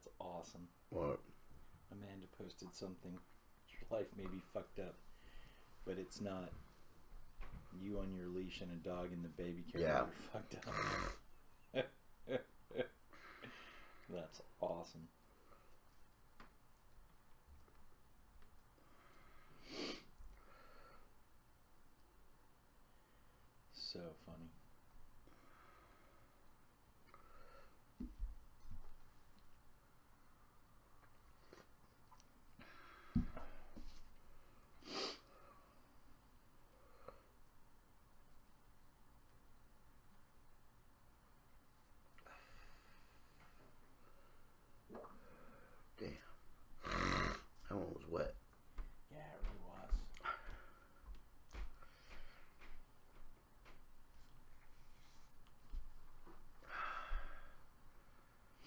That's awesome. What? Amanda posted something. Your life may be fucked up, but it's not. You on your leash and a dog in the baby carrier Yeah. are fucked up. That's awesome. So funny. Damn. That one was wet. Yeah, it really was.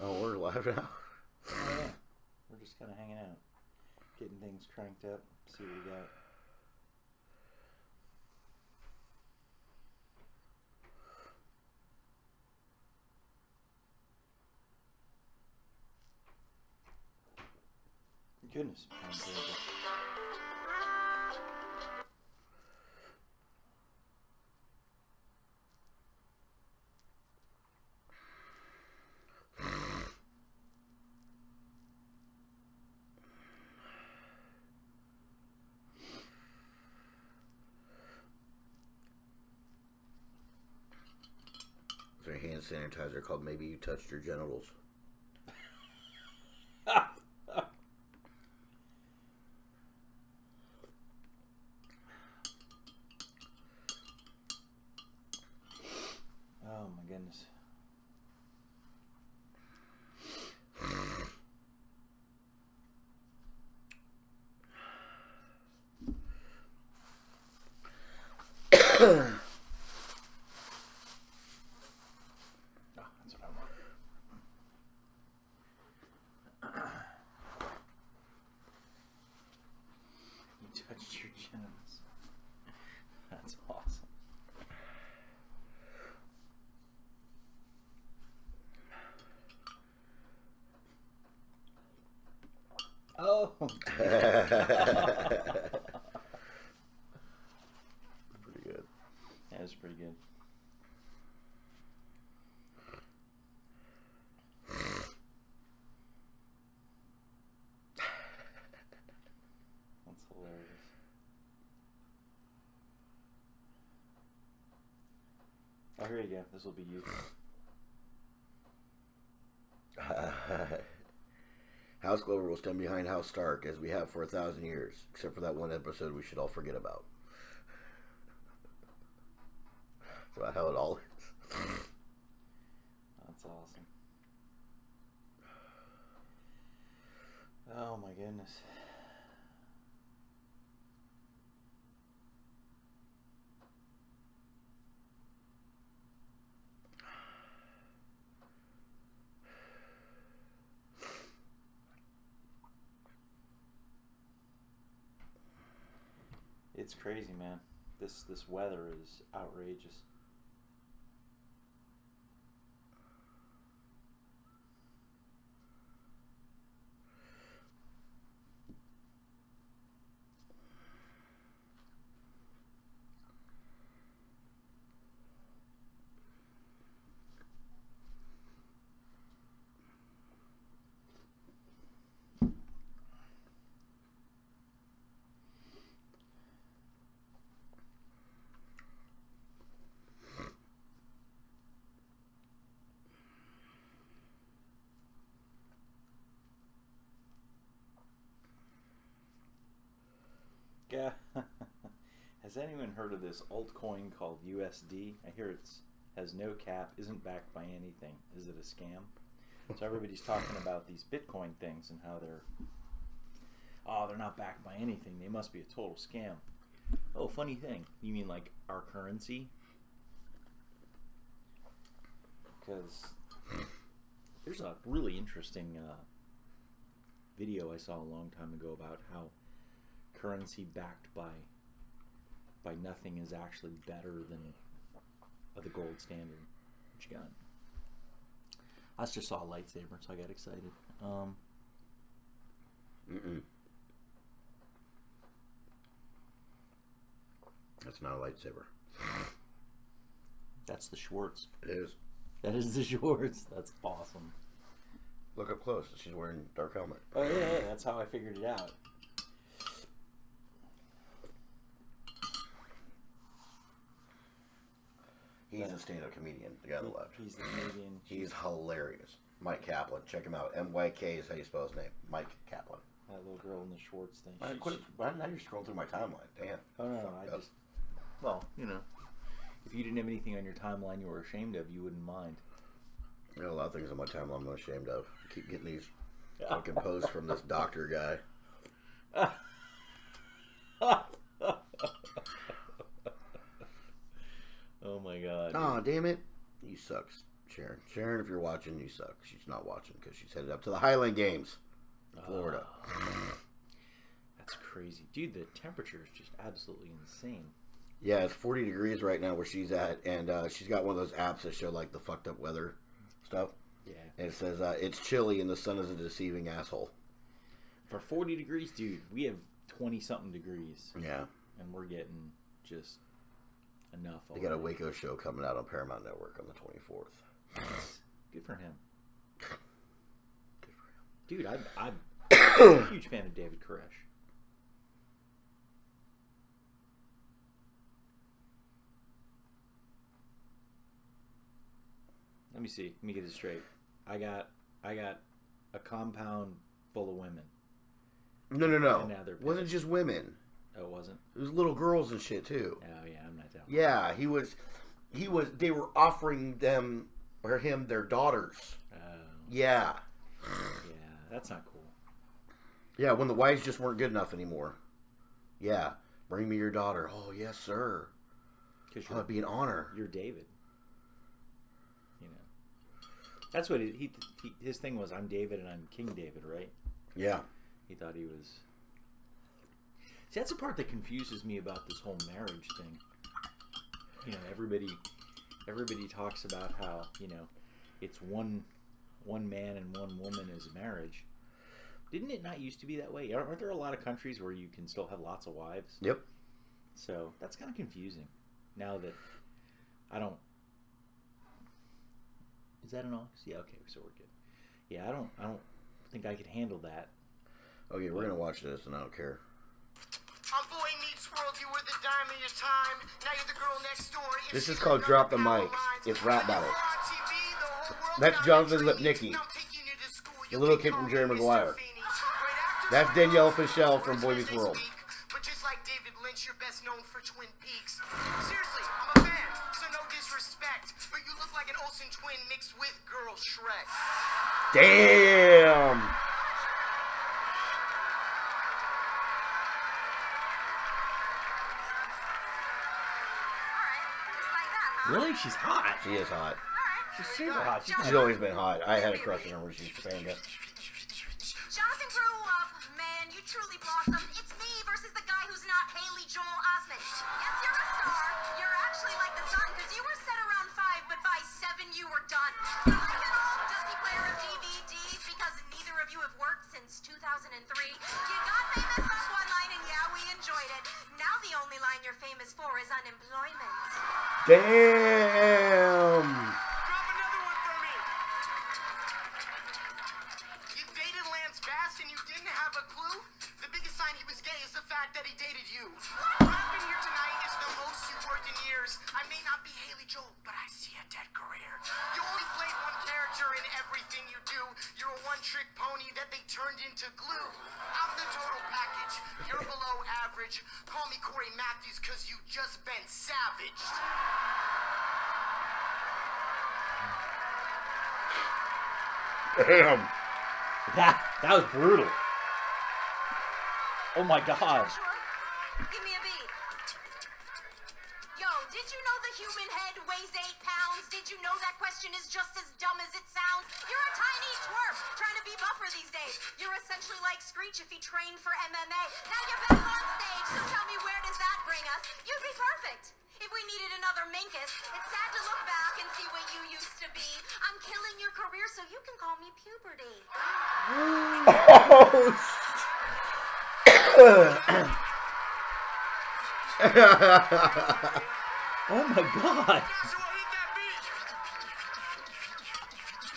Oh, we're live now. Oh, yeah. We're just kind of hanging out, getting things cranked up, see what we got. Goodness. There's a hand sanitizer called Maybe You Touched Your Genitals. Oh my goodness. That's what I want. You touched your genitals. That's awesome. Oh. Pretty good. That was pretty good. That's hilarious. Oh, here you go. This will be you. House Glover will stand behind House Stark as we have for 1,000 years, except for that one episode we should all forget about. That's about how it all is. That's awesome. Oh my goodness. It's crazy, man. This weather is outrageous. Yeah. Has anyone heard of this altcoin called USD? I hear it's has no cap, isn't backed by anything. Is it a scam? So everybody's talking about these Bitcoin things and how they're not backed by anything. They must be a total scam. Oh, funny thing. You mean like our currency? Because there's a really interesting video I saw a long time ago about how currency backed by nothing is actually better than the gold standard. What you got? I just saw a lightsaber, so I got excited. That's not a lightsaber. That's the Schwartz. It is. That is the Schwartz. That's awesome. Look up close. She's wearing dark helmet. Oh yeah, that's how I figured it out. He's a stand-up comedian, the guy on the left. He's the comedian. He's hilarious. Mike Kaplan. Check him out. M-Y-K is how you spell his name. Mike Kaplan. That little girl in the Schwartz thing. Now you're scrolling through my timeline. Damn. Oh no, I just. Well, you know, if you didn't have anything on your timeline you were ashamed of, you wouldn't mind. There are a lot of things on my timeline I'm ashamed of. I keep getting these fucking posts from this doctor guy. Oh my god. Oh, damn it. You suck, Sharon. Sharon, if you're watching, you suck. She's not watching because she's headed up to the Highland Games in Florida. That's crazy. Dude, the temperature is just absolutely insane. Yeah, it's 40 degrees right now where she's at, and she's got one of those apps that show, like, the fucked up weather stuff. Yeah. And it says, it's chilly and the sun is a deceiving asshole. For 40 degrees, dude, we have 20-something degrees. Yeah. And we're getting just enough. They got a Waco show coming out on Paramount Network on the 24th. Nice. Good for him. Dude, I'm a huge fan of David Koresh. Let me see. Let me get this straight. I got a compound full of women. No. And now they're It wasn't just women. Oh, it wasn't? It was little girls and shit too. Oh yeah, I'm not down. Yeah, he was. They were offering them or him their daughters. Oh. Yeah. Yeah, that's not cool. Yeah, when the wives just weren't good enough anymore. Yeah, bring me your daughter. Oh yes, sir. Because it'd be an honor. You're David. You know. That's what his thing was. I'm David and I'm King David, right? Yeah. He thought he was. See, that's the part that confuses me about this whole marriage thing. You know, everybody talks about how, you know, it's one man and one woman as marriage. Didn't it not used to be that way? Aren't there a lot of countries where you can still have lots of wives? Yep. So that's kind of confusing. Now that I don't. Is that an aux? Yeah. Okay. So we're good. Yeah. I don't think I could handle that. Okay, we're gonna watch this, and I don't care. On Boy Meets World, you were the dime of your time. Now you're the girl next door. This is called Drop the Mic. It's rap battles. That's Jonathan Lipnicki, the little kid from Jerry Maguire. That's Danielle Fishel from Boy Meets World. But just like David Lynch, you're best known for Twin Peaks. Seriously, I'm a fan, so no disrespect. But you look like an Olsen twin mixed with Girl Shrek. Damn! Really? She's hot. She is hot. She's super hot. She's always been hot. I had a crush on her when she was Topanga. Jonathan grew up, man. You truly blossomed. It's me versus the guy who's not Haley Joel Osment. Yes, you're a star. You're actually like the sun, because you were set around 5, but by 7 you were done. You're like an old dusty player of DVDs because neither of you have worked since 2003. You got famous off one line, and yeah, we enjoyed it. Now the only line you're famous for is unemployment. Damn! Drop another one for me. You dated Lance Bass and you didn't have a clue? The biggest sign he was gay is the fact that he dated you. Rapping here tonight is the most you've worked in years. I may not be Haley Joel, but I see a dead career. You only played one character in everything you do. You're a one-trick pony that they turned into glue. I'm the total package. You're below average. Call me Corey Matthews, cause you just been savaged. Damn! That was brutal. Oh my god. Give me a beat. Yo, did you know the human head weighs 8 pounds? Did you know that question is just as dumb as it sounds? You're a tiny twerp trying to be buffer these days. You're essentially like Screech if he trained for MMA. Now you're back on stage So tell me, where does that bring us? You'd be perfect. If we needed another Minkus, it's sad to look back and see what you used to be. I'm killing your career so you can call me puberty. Oh my God.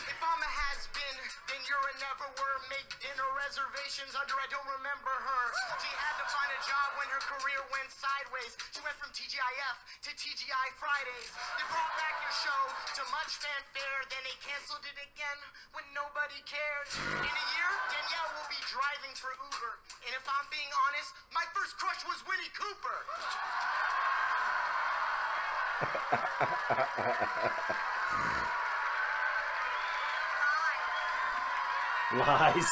If I'm a has-been, then you're a never-were. Make dinner reservations under I don't remember her. She had to find a job when her career went sideways. She went from TGIF to TGI Fridays. They brought back your show to much fanfare. Then they canceled it again when nobody cared. In a year, Danielle will be driving for Uber. And if I'm being honest, my first crush was Winnie Cooper. Lies.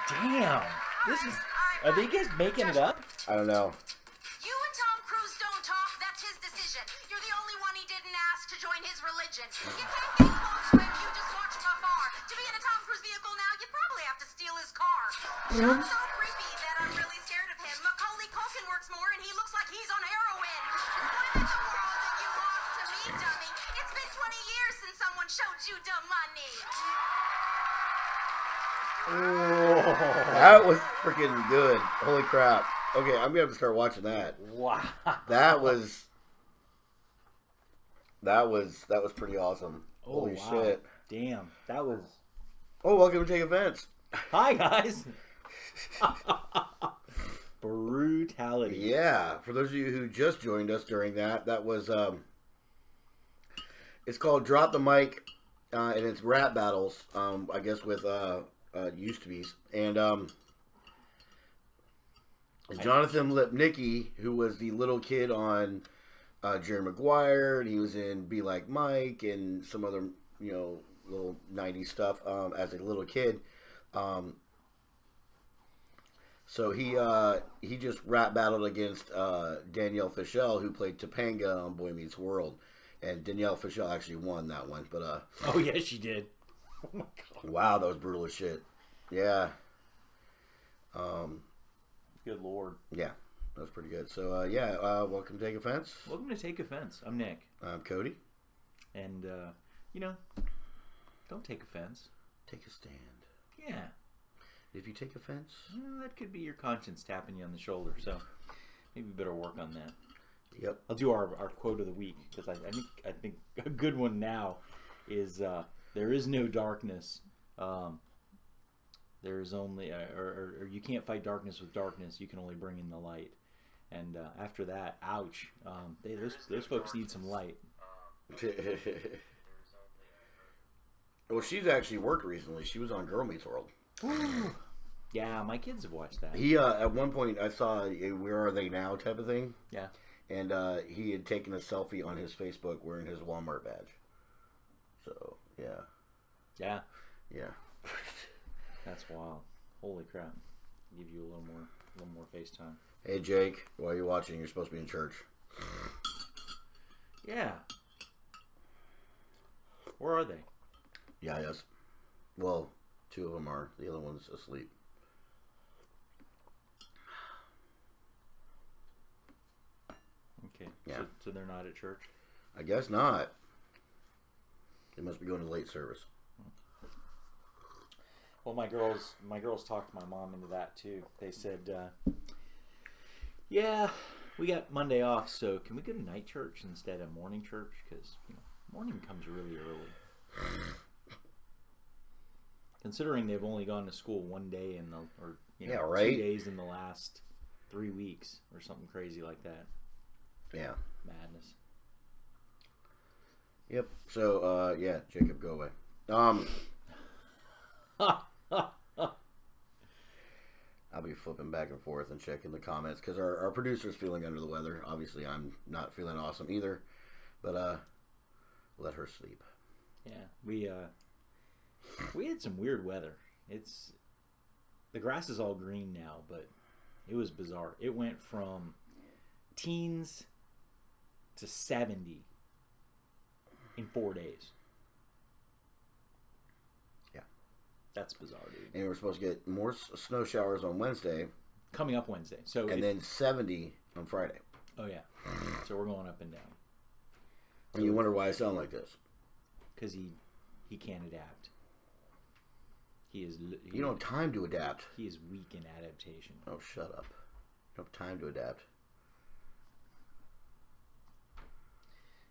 Damn. This is. Are they guys making it up? I don't know. You and Tom Cruise don't talk. That's his decision. You're the only one he didn't ask to join his religion. You can't get close to him. You just watch from afar. To be in a Tom Cruise vehicle now, you probably have to steal his car. Sean's so creepy that I'm really scared of him. Macaulay Culkin works more, and he looks like he's on heroin. What in the world that you lost to me, dummy? It's been 20 years since someone showed you the money. That was freaking good. Holy crap. Okay, I'm gonna have to start watching that. Wow. That was pretty awesome. Oh, Holy wow. shit. Damn. That was. Oh, welcome to Take Offense. Hi, guys. Brutality. Yeah, for those of you who just joined us during that, that was it's called Drop the Mic, and it's rap battles. I guess with used to be's, and Jonathan Lipnicki, who was the little kid on Jerry Maguire, and he was in Be Like Mike and some other little 90s stuff as a little kid. So he just rap battled against Danielle Fishel, who played Topanga on Boy Meets World, and Danielle Fishel actually won that one. But Oh yeah, she did. Oh my God. wow, that was brutal as shit. Yeah. Good Lord. Yeah, that was pretty good. So welcome to Take Offense. Welcome to Take Offense. I'm Nick, I'm Cody. and don't take offense. Take a stand. Yeah. If you take offense, Well, that could be your conscience tapping you on the shoulder. So maybe we better work on that. yep. I'll do our quote of the week because I think a good one now is there is no darkness. There is only or you can't fight darkness with darkness. You can only bring in the light. And after that, ouch. Those folks need some light. Well, she's actually worked recently. She was on Girl Meets World. Yeah, my kids have watched that. He at one point I saw a "Where Are They Now" type of thing. Yeah. And he had taken a selfie on his Facebook wearing his Walmart badge. So yeah, Yeah. yeah. That's wild. Holy crap. Give you a little more FaceTime. Hey Jake, while you're watching, you're supposed to be in church. Yeah. Where are they? Yeah, yes. Well, two of them are. The other one's asleep. Okay. Yeah. So they're not at church? I guess not. They must be going to late service. Well, my girls talked my mom into that too. They said, "Yeah, we got Monday off, so can we go to night church instead of morning church? Because morning comes really early." Considering they've only gone to school one day in the 2 days in the last 3 weeks or something crazy like that. Yeah. Madness. Yep. So yeah, Jacob, go away. I'll be flipping back and forth and checking the comments because our producer's feeling under the weather. Obviously, I'm not feeling awesome either, but let her sleep. Yeah, we had some weird weather. The grass is all green now, but it was bizarre. It went from teens to 70 in 4 days. Yeah. That's bizarre, dude. And we're supposed to get more snow showers on Wednesday, Coming up Wednesday. So and then 70 on Friday. Oh yeah. So we're going up and down. And you wonder why I sound like this. Because he can't adapt. You don't have time to adapt. He is weak in adaptation. Oh, shut up. You don't have time to adapt.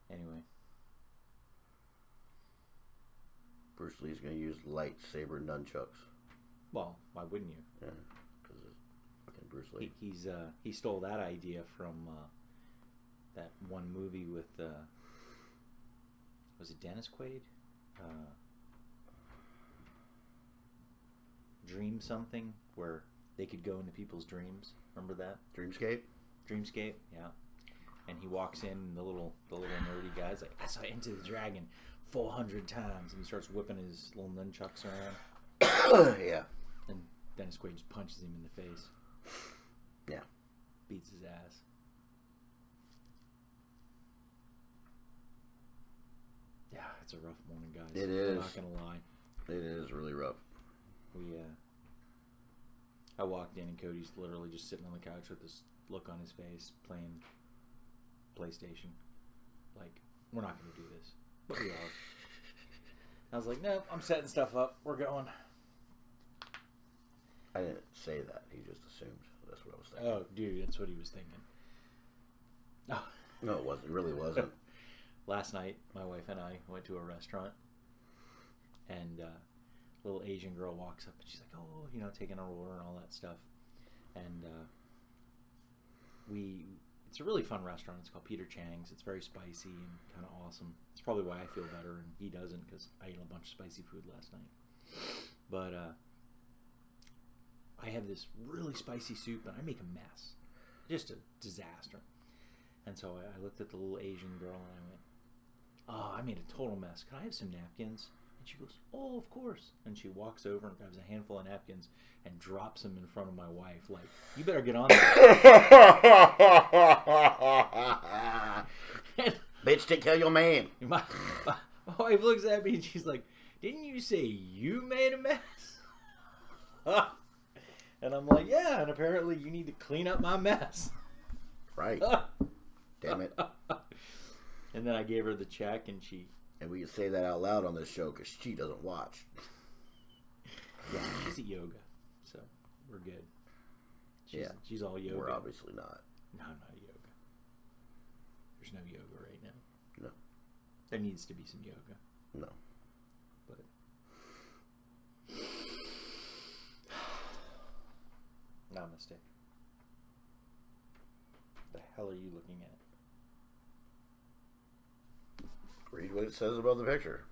Anyway. Bruce Lee's going to use lightsaber nunchucks. Well, why wouldn't you? Yeah, because it's fucking Bruce Lee. He stole that idea from that one movie with was it Dennis Quaid? Dream something, where they could go into people's dreams. Remember that? Dreamscape? Dreamscape, yeah. And he walks in, and the little nerdy guy's like, I saw Enter the Dragon 400 times, and he starts whipping his little nunchucks around. Yeah. And Dennis Quaid just punches him in the face. Yeah. Beats his ass. Yeah, it's a rough morning, guys. It is. I'm not gonna lie. It is really rough. I walked in and Cody's literally just sitting on the couch with this look on his face, playing PlayStation. Like, we're not going to do this, but we are. I was like, no, I'm setting stuff up. We're going. I didn't say that. He just assumed. That's what I was thinking. Oh, dude, that's what he was thinking. Oh. No, it wasn't. It really wasn't. Last night, my wife and I went to a restaurant, and little Asian girl walks up and she's like, oh, taking our order and all that stuff. And it's a really fun restaurant. It's called Peter Chang's. It's very spicy and kind of awesome. It's probably why I feel better and he doesn't, because I ate a bunch of spicy food last night. But I have this really spicy soup and I make a mess. Just a disaster. And so I looked at the little Asian girl and I went, oh, I made a total mess. Can I have some napkins? And she goes, oh, of course. And she walks over and grabs a handful of napkins and drops them in front of my wife. Like, you better get on that. Bitch, take care of your man. My wife looks at me and she's like, didn't you say you made a mess? And I'm like, yeah, and apparently you need to clean up my mess. Right. Damn it. And then I gave her the check and she... And we can say that out loud on this show because she doesn't watch. Yeah, she's at yoga, so we're good. She's all yoga. We're obviously not. No, I'm not at yoga. There's no yoga right now. No. There needs to be some yoga. No. But namaste. What the hell are you looking at? Read what it says above the picture.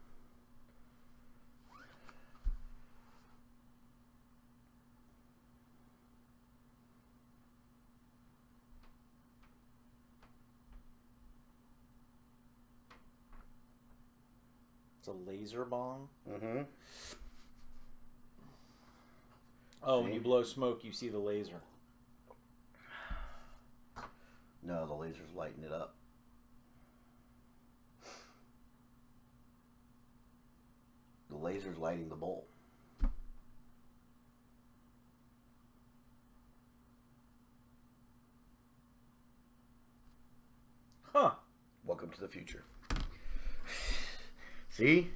It's a laser bong. Mm-hmm. Oh, when you blow smoke, you see the laser. No, the laser's lighting it up. The laser's lighting the bowl. Huh. Welcome to the future. See?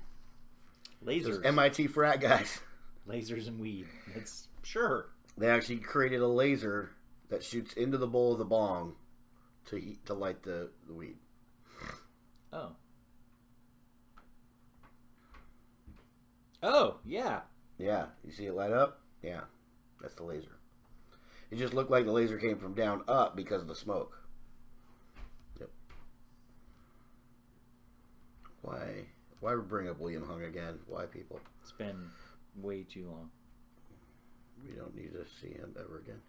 Lasers. Those MIT frat guys. Lasers and weed. It's sure. They actually created a laser that shoots into the bowl of the bong to light the weed. Oh. Oh, yeah. Yeah, you see it light up? Yeah, that's the laser. It just looked like the laser came from down up because of the smoke. Yep. Why bring up William Hung again? Why, people? It's been way too long. We don't need to see him ever again.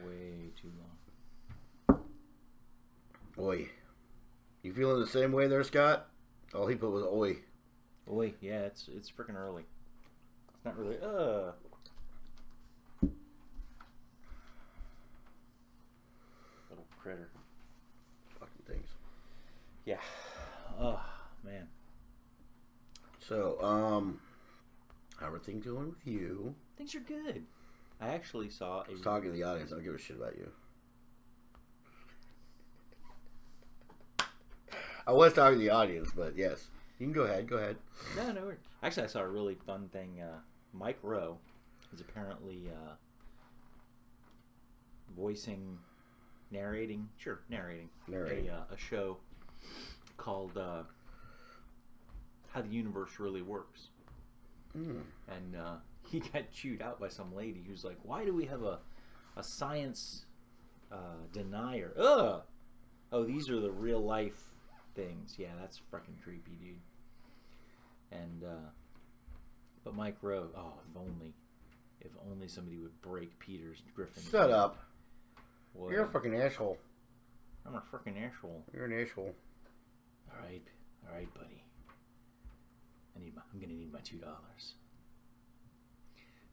Way too long. Oi. You feeling the same way there, Scott? All he put was oi. Oi, yeah, it's freaking early. It's not really, little critter. Fucking things. Yeah. Oh, man. So, how are things going with you? Things are good. I actually saw I was talking to the audience. I don't give a shit about you. I was talking to the audience, but yes. You can go ahead. Go ahead. No. Actually, I saw a really fun thing. Mike Rowe is apparently narrating a show called How the Universe Really Works. And he got chewed out by some lady who's like, why do we have a science denier? Ugh! Oh, these are the real life things. Yeah, that's fucking creepy, dude. And but Mike Rowe, oh, if only somebody would break Peter's Griffin. Shut up. What? You're a fucking asshole. I'm a fucking asshole. You're an asshole. All right, buddy. I'm gonna need my $2.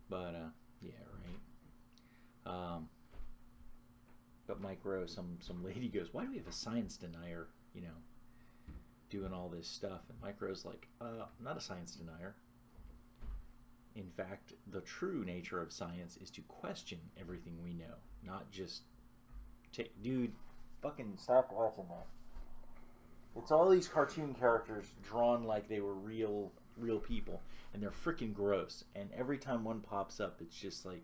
But yeah, right. But Mike Rowe, some lady goes, why do we have a science denier? You know, doing all this stuff, and Mike Rowe's like, I'm not a science denier. In fact, the true nature of science is to question everything we know, not just take. Dude, fucking stop watching that. It's all these cartoon characters drawn like they were real people, and they're freaking gross. And every time one pops up, it's just like,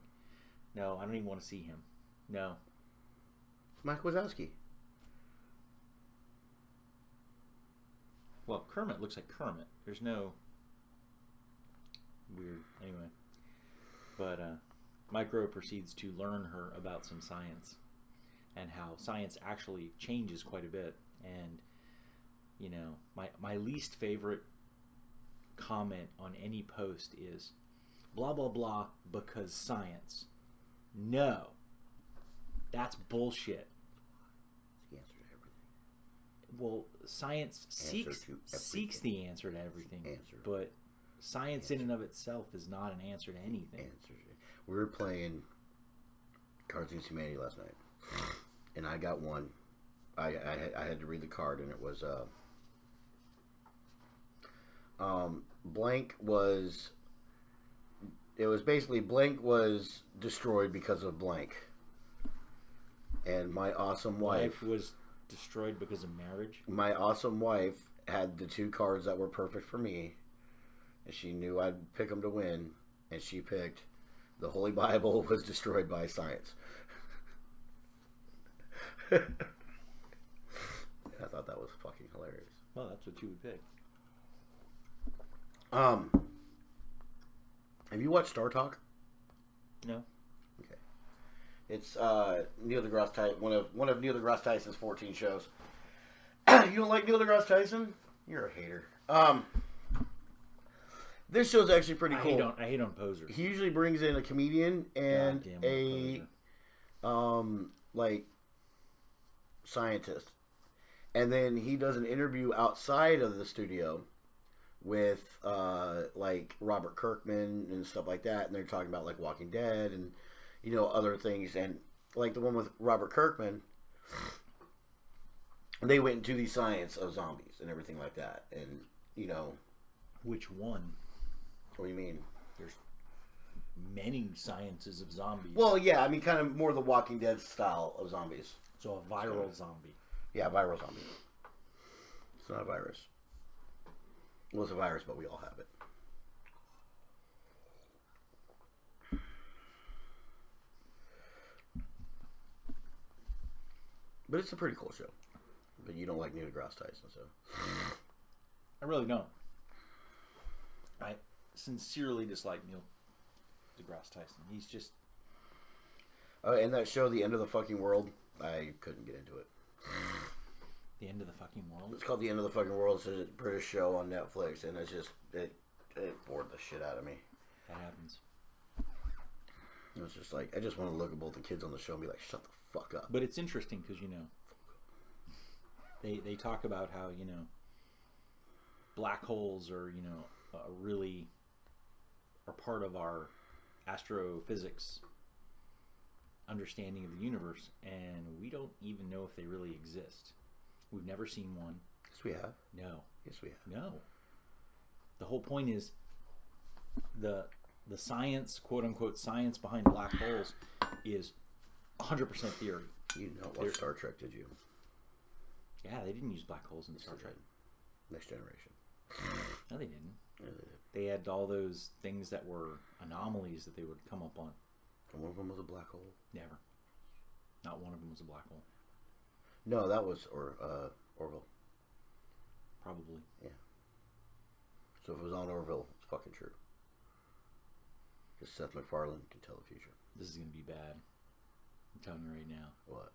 no, I don't even want to see him. No. Mike Wazowski. Well, Kermit looks like Kermit. There's no weird. Anyway. But Mike Rowe proceeds to learn her about some science and how science actually changes quite a bit. And, you know, my least favorite comment on any post is blah, blah, blah, because science. No. That's bullshit. The answer to everything. Well, science seeks the answer to everything, but science in and of itself is not an answer to anything. We were playing Cards Against Humanity last night, and I got one. I had to read the card, and it was blank was. It was basically blank was destroyed because of blank, and my awesome wife was destroyed because of marriage. My awesome wife had the two cards that were perfect for me, and she knew I'd pick them to win, and she picked the Holy Bible was destroyed by science. I thought that was fucking hilarious. Well, that's what you would pick. Have you watched Star Talk? No. Okay. It's Neil deGrasse Tyson, one of Neil deGrasse Tyson's 14 shows. You don't like Neil deGrasse Tyson? You're a hater. This show's actually pretty cool. I hate on posers. He usually brings in a comedian and a like scientist, and then he does an interview outside of the studio with like Robert Kirkman and stuff like that, and they're talking about like Walking Dead and other things, and like the one with Robert Kirkman, they went into the science of zombies and everything like that, and which one? What do you mean? There's many sciences of zombies. Well, yeah, I mean, kind of more the Walking Dead style of zombies. So a viral zombie. Yeah, viral zombie. It's not a virus. Well, it's a virus, but we all have it. But it's a pretty cool show. But you don't like Neil deGrasse Tyson, so. I really don't. I sincerely dislike Neil deGrasse Tyson. He's just... and that show, The End of the Fucking World, I couldn't get into it. The End of the Fucking World? It's called The End of the Fucking World. It's a British show on Netflix, and it's just, it bored the shit out of me. That happens. It was just like, I just want to look at both the kids on the show and be like, shut the fuck up. But it's interesting because, they talk about how, black holes are, really are part of our astrophysics understanding of the universe, and we don't even know if they really exist. We've never seen one. Yes, we have. No. Yes, we have. No. The whole point is the the science, quote unquote, science behind black holes is 100% theory. You didn't know what Star Trek, did you? Yeah, they didn't use black holes in Star Trek. Next Generation. No, they didn't. Yeah, they did. They had all those things that were anomalies that they would come up on. And one of them was a black hole. Never. Not one of them was a black hole. No, that was Orville. Probably. Yeah. So if it was on Orville, it's fucking true. Because Seth MacFarlane can tell the future. This is going to be bad. I'm telling you right now. What?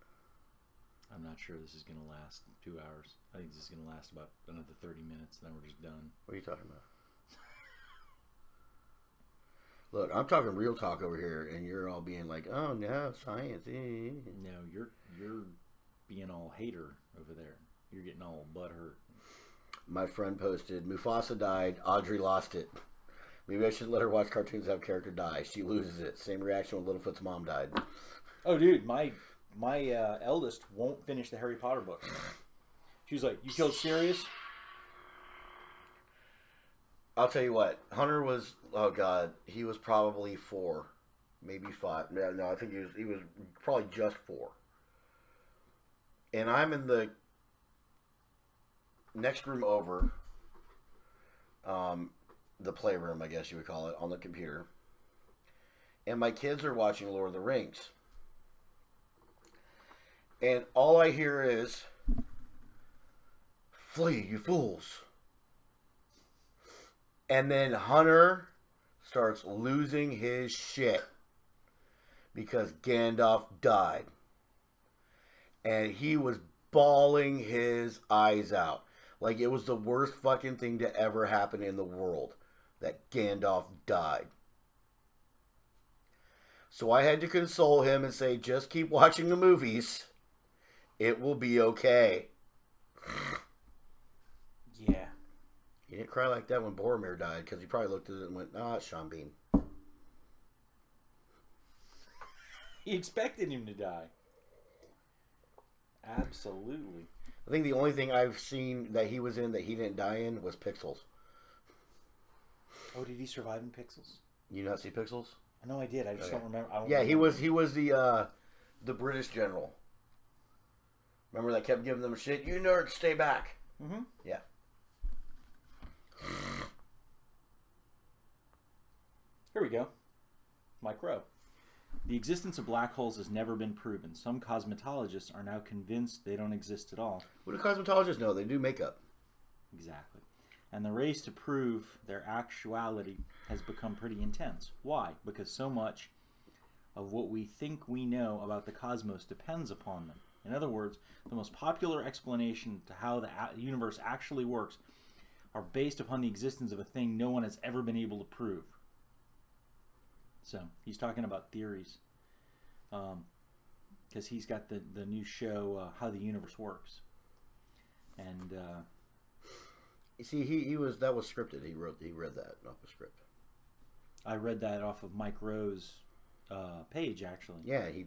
I'm not sure this is going to last 2 hours. I think this is going to last about another 30 minutes, then we're just done. What are you talking about? Look, I'm talking real talk over here, and you're all being like, "Oh no, science." No, you're being all hater over there. You're getting all butthurt. My friend posted, "Mufasa died. Audrey lost it. Maybe I should let her watch cartoons that have character die. She loses it." Same reaction when Littlefoot's mom died. Oh, dude, my eldest won't finish the Harry Potter books. She was like, "You killed Sirius?" I'll tell you what, Hunter was, oh god, he was probably 4, maybe 5. No, I think he was probably just 4. And I'm in the next room over, the playroom, I guess you would call it, on the computer. And my kids are watching Lord of the Rings. And all I hear is, "Flee, you fools." And then Hunter starts losing his shit because Gandalf died. And he was bawling his eyes out. Like it was the worst fucking thing to ever happen in the world. That Gandalf died. So I had to console him and say, just keep watching the movies. It will be okay. Yeah. He didn't cry like that when Boromir died, because he probably looked at it and went, "Ah, it's Sean Bean." He expected him to die. Absolutely. I think the only thing I've seen that he was in that he didn't die in was Pixels. Oh, did he survive in Pixels? You not see Pixels? I know I did. I just don't remember. Yeah, he was the British general. Remember that kept giving them shit? "You nerds, stay back." Mm-hmm. Yeah. Here we go. Mike Rowe. The existence of black holes has never been proven. Some cosmetologists are now convinced they don't exist at all. What do cosmetologists know? They do makeup. Exactly. And the race to prove their actuality has become pretty intense. Why? Because so much of what we think we know about the cosmos depends upon them. In other words, the most popular explanation to how the universe actually works are based upon the existence of a thing no one has ever been able to prove. So he's talking about theories, because he's got the new show, How the Universe Works, and You see, he was that was scripted. He read that off a script. I read that off of Mike Rowe's page, actually. Yeah, he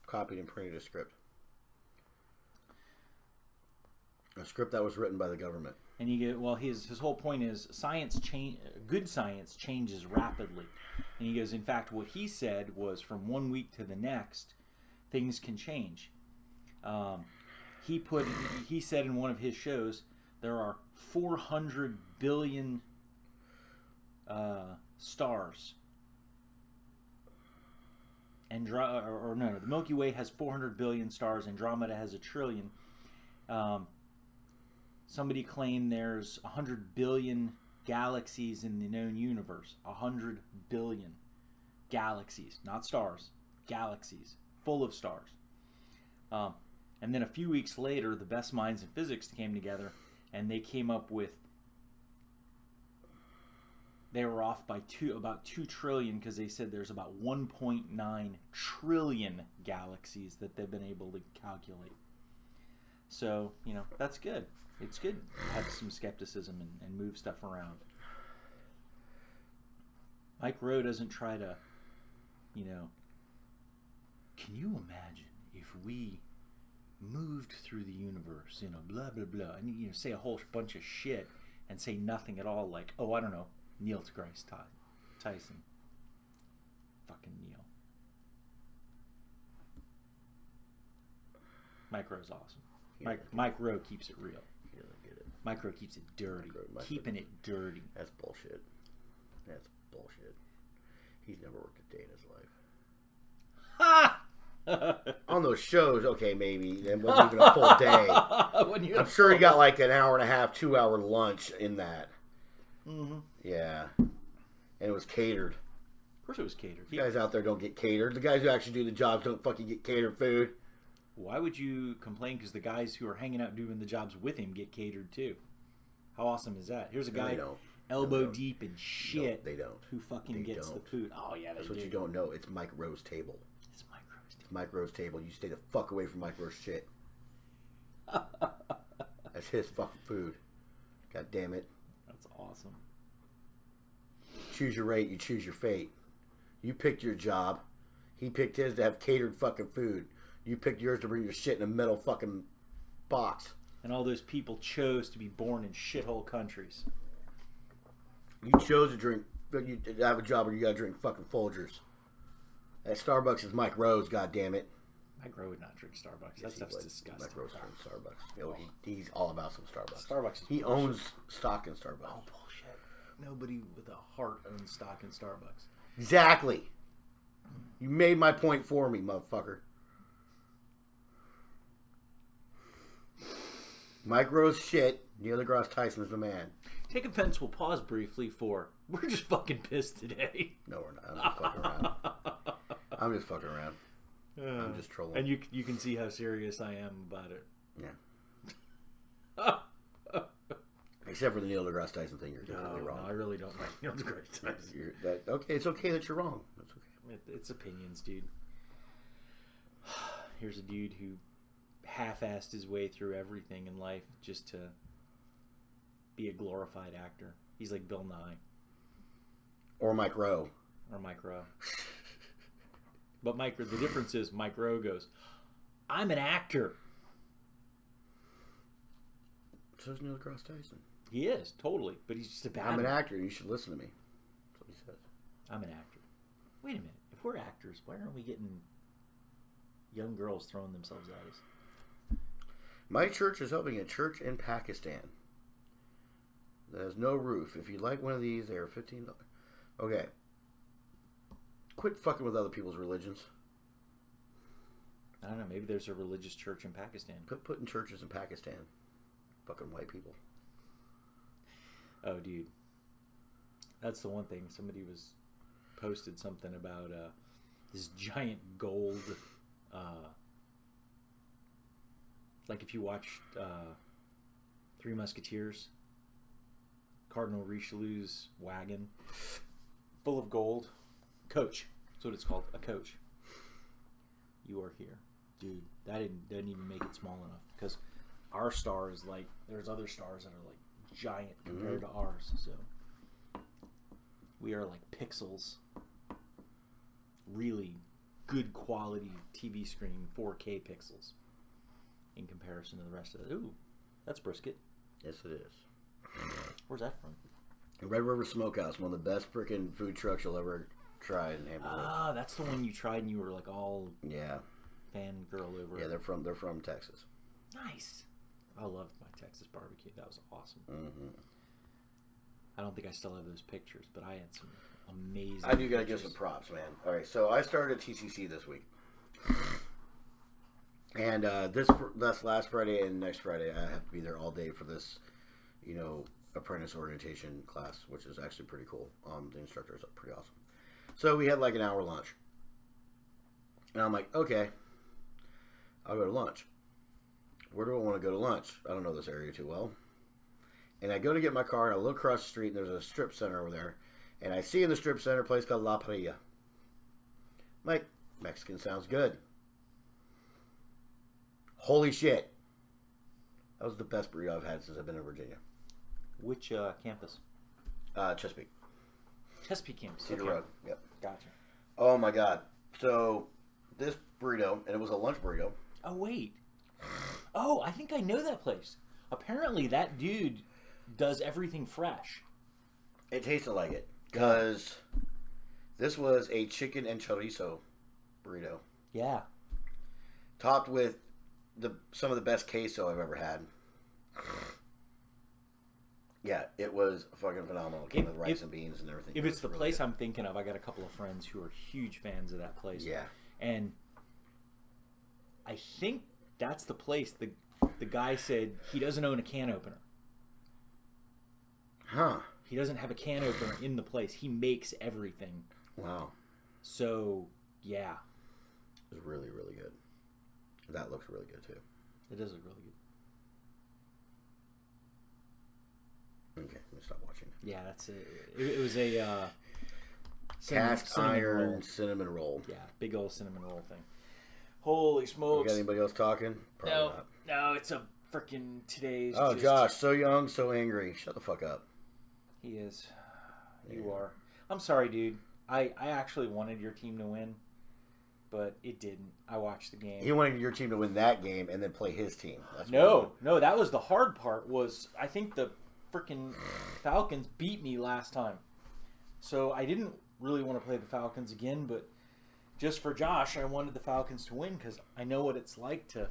copied and printed a script. A script that was written by the government. And you get, well, his whole point is good science changes rapidly. And he goes, in fact, what he said was from 1 week to the next, things can change. He said in one of his shows, there are 400 billion stars. And the Milky Way has 400 billion stars. Andromeda has 1 trillion. Somebody claimed there's 100 billion galaxies in the known universe. 100 billion galaxies, not stars, galaxies, full of stars. And then a few weeks later, the best minds in physics came together, and they came up with, they were off by about 2 trillion, because they said there's about 1.9 trillion galaxies that they've been able to calculate. So, that's good. It's good to have some skepticism and move stuff around. Mike Rowe doesn't try to, can you imagine if we moved through the universe, blah, blah, blah, and, say a whole bunch of shit and say nothing at all like, oh, I don't know, Neil deGrasse Tyson. Tyson. Fucking Neil. Mike Rowe's awesome. Mike Rowe keeps it real. You don't get it. Mike Rowe keeps it dirty. Keeping it dirty. That's bullshit. That's bullshit. He's never worked a day in his life. Ha! On those shows, okay, maybe. It wasn't even a full day. I'm sure he got like an hour and a half, 2 hour lunch in that. Mm-hmm. Yeah. And it was catered. Of course it was catered. The guys out there don't get catered. The guys who actually do the jobs don't fucking get catered food. Why would you complain? Because the guys who are hanging out doing the jobs with him get catered too. How awesome is that? Here's a guy elbow deep in shit. No, they don't. Who fucking gets the food? Oh yeah, that's what you don't know. It's Mike Rowe's table. It's Mike Rowe's table. It's Mike Rowe's table. You stay the fuck away from Mike Rowe's shit. That's his fucking food. God damn it. That's awesome. Choose your rate. You choose your fate. You picked your job. He picked his to have catered fucking food. You picked yours to bring your shit in a metal fucking box. And all those people chose to be born in shithole countries. You chose to drink, you have a job where you gotta drink fucking Folgers. At Starbucks is Mike Rowe's, goddammit. Mike Rowe would not drink Starbucks. That stuff's disgusting. Mike Rowe's drinks Starbucks. You know, he's all about some Starbucks. Starbucks. He owns stock in Starbucks. Oh, bullshit. Nobody with a heart owns stock in Starbucks. Exactly. You made my point for me, motherfucker. Mike Rowe's shit. Neil deGrasse Tyson is the man. Take offense. We'll pause briefly for we're just fucking pissed today. No, we're not. I'm just fucking around. I'm just fucking around. I'm just trolling. And you can see how serious I am about it. Yeah. Except for the Neil deGrasse Tyson thing, you're completely wrong. No, I really don't like Neil deGrasse Tyson. Okay, it's okay that you're wrong. That's okay. It's opinions, dude. Here's a dude who half-assed his way through everything in life just to be a glorified actor. He's like Bill Nye. Or Mike Rowe. Or Mike Rowe. But the difference is Mike Rowe goes, I'm an actor. So's Neil deGrasse Tyson. He is, totally. But he's just a bad I'm an actor. You should listen to me. That's what he says. I'm an actor. Wait a minute. If we're actors, why aren't we getting young girls throwing themselves at us? My church is helping a church in Pakistan that has no roof. If you'd like one of these, they are $15. Okay. Quit fucking with other people's religions. I don't know. Maybe there's a religious church in Pakistan. Quit putting churches in Pakistan. Fucking white people. Oh, dude. That's the one thing. Somebody posted something about this giant gold... like if you watched Three Musketeers, Cardinal Richelieu's wagon full of gold. Coach. That's what it's called. A coach. You are here. Dude, that doesn't even make it small enough. Because our star is like, there's other stars that are like giant compared to ours. So we are like pixels. Really good quality TV screen, 4K pixels. In comparison to the rest of it. Ooh, that's brisket. Yes, it is. Where's that from? Red River Smokehouse, one of the best freaking food trucks you'll ever try in Hampton Roads. Ah, that's the one you tried and you were like all fangirl over. Yeah, they're from Texas. Nice. I loved my Texas barbecue. That was awesome. Mm-hmm. I don't think I still have those pictures, but I had some amazing. I do gotta give some props, man. All right, so I started TCC this week. And that's last Friday and next Friday. I have to be there all day for this, apprentice orientation class, which is actually pretty cool. The instructors are pretty awesome. So we had like an hour lunch. And I'm like, okay, I'll go to lunch. Where do I want to go to lunch? I don't know this area too well. And I go to get my car, and I look across the street, and there's a strip center over there. And I see in the strip center a place called La Paella. I'm like, Mexican sounds good. Holy shit. That was the best burrito I've had since I've been in Virginia. Which campus? Chesapeake. Chesapeake campus. Cedar Road. Yep. Gotcha. Oh my god. So, this burrito, and it was a lunch burrito. Oh, wait. Oh, I think I know that place. Apparently, that dude does everything fresh. It tasted like it. because this was a chicken and chorizo burrito, Yeah. topped with some of the best queso I've ever had. Yeah, it was fucking phenomenal. It came with rice and beans and everything. If It it's was the really place good. I'm thinking of, I got a couple of friends who are huge fans of that place. Yeah. And I think that's the place. The guy said he doesn't own a can opener. Huh. He doesn't have a can opener in the place. He makes everything. Wow. So, yeah. It was really, really good. That looks really good, too. It does look really good. Okay, let me stop watching. Yeah, that's it. It was a Cast cinnamon iron roll. cinnamon roll. Yeah, big old cinnamon roll thing. Holy You smokes. got anybody else talking? Probably No, not. no, it's a freaking today's. Oh, just- Josh, so young, so angry. Shut the fuck up. He is. You Yeah. are. I'm sorry, dude. I actually wanted your team to win, but it didn't. I watched the game. He wanted your team to win that game and then play his team. That's what he No, wanted. no, that was the hard part. Was I think the freaking Falcons beat me last time, so I didn't really want to play the Falcons again. But just for Josh, I wanted the Falcons to win because I know what it's like to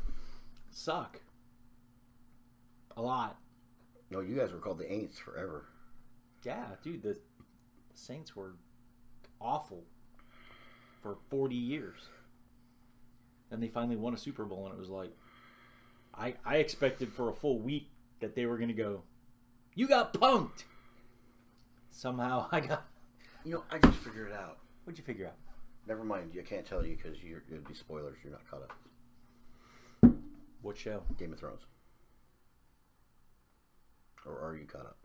suck a lot. No, you guys were called the Aints forever. Yeah, dude, the Saints were awful for 40 years. Then they finally won a Super Bowl, and it was like, I expected for a full week that they were going to go, you got punked. Somehow I got, You know, I just figured it out. what'd you figure out? Never mind. I can't tell you because it'd be spoilers. You're not caught up. What show? Game of Thrones. Or are you caught up?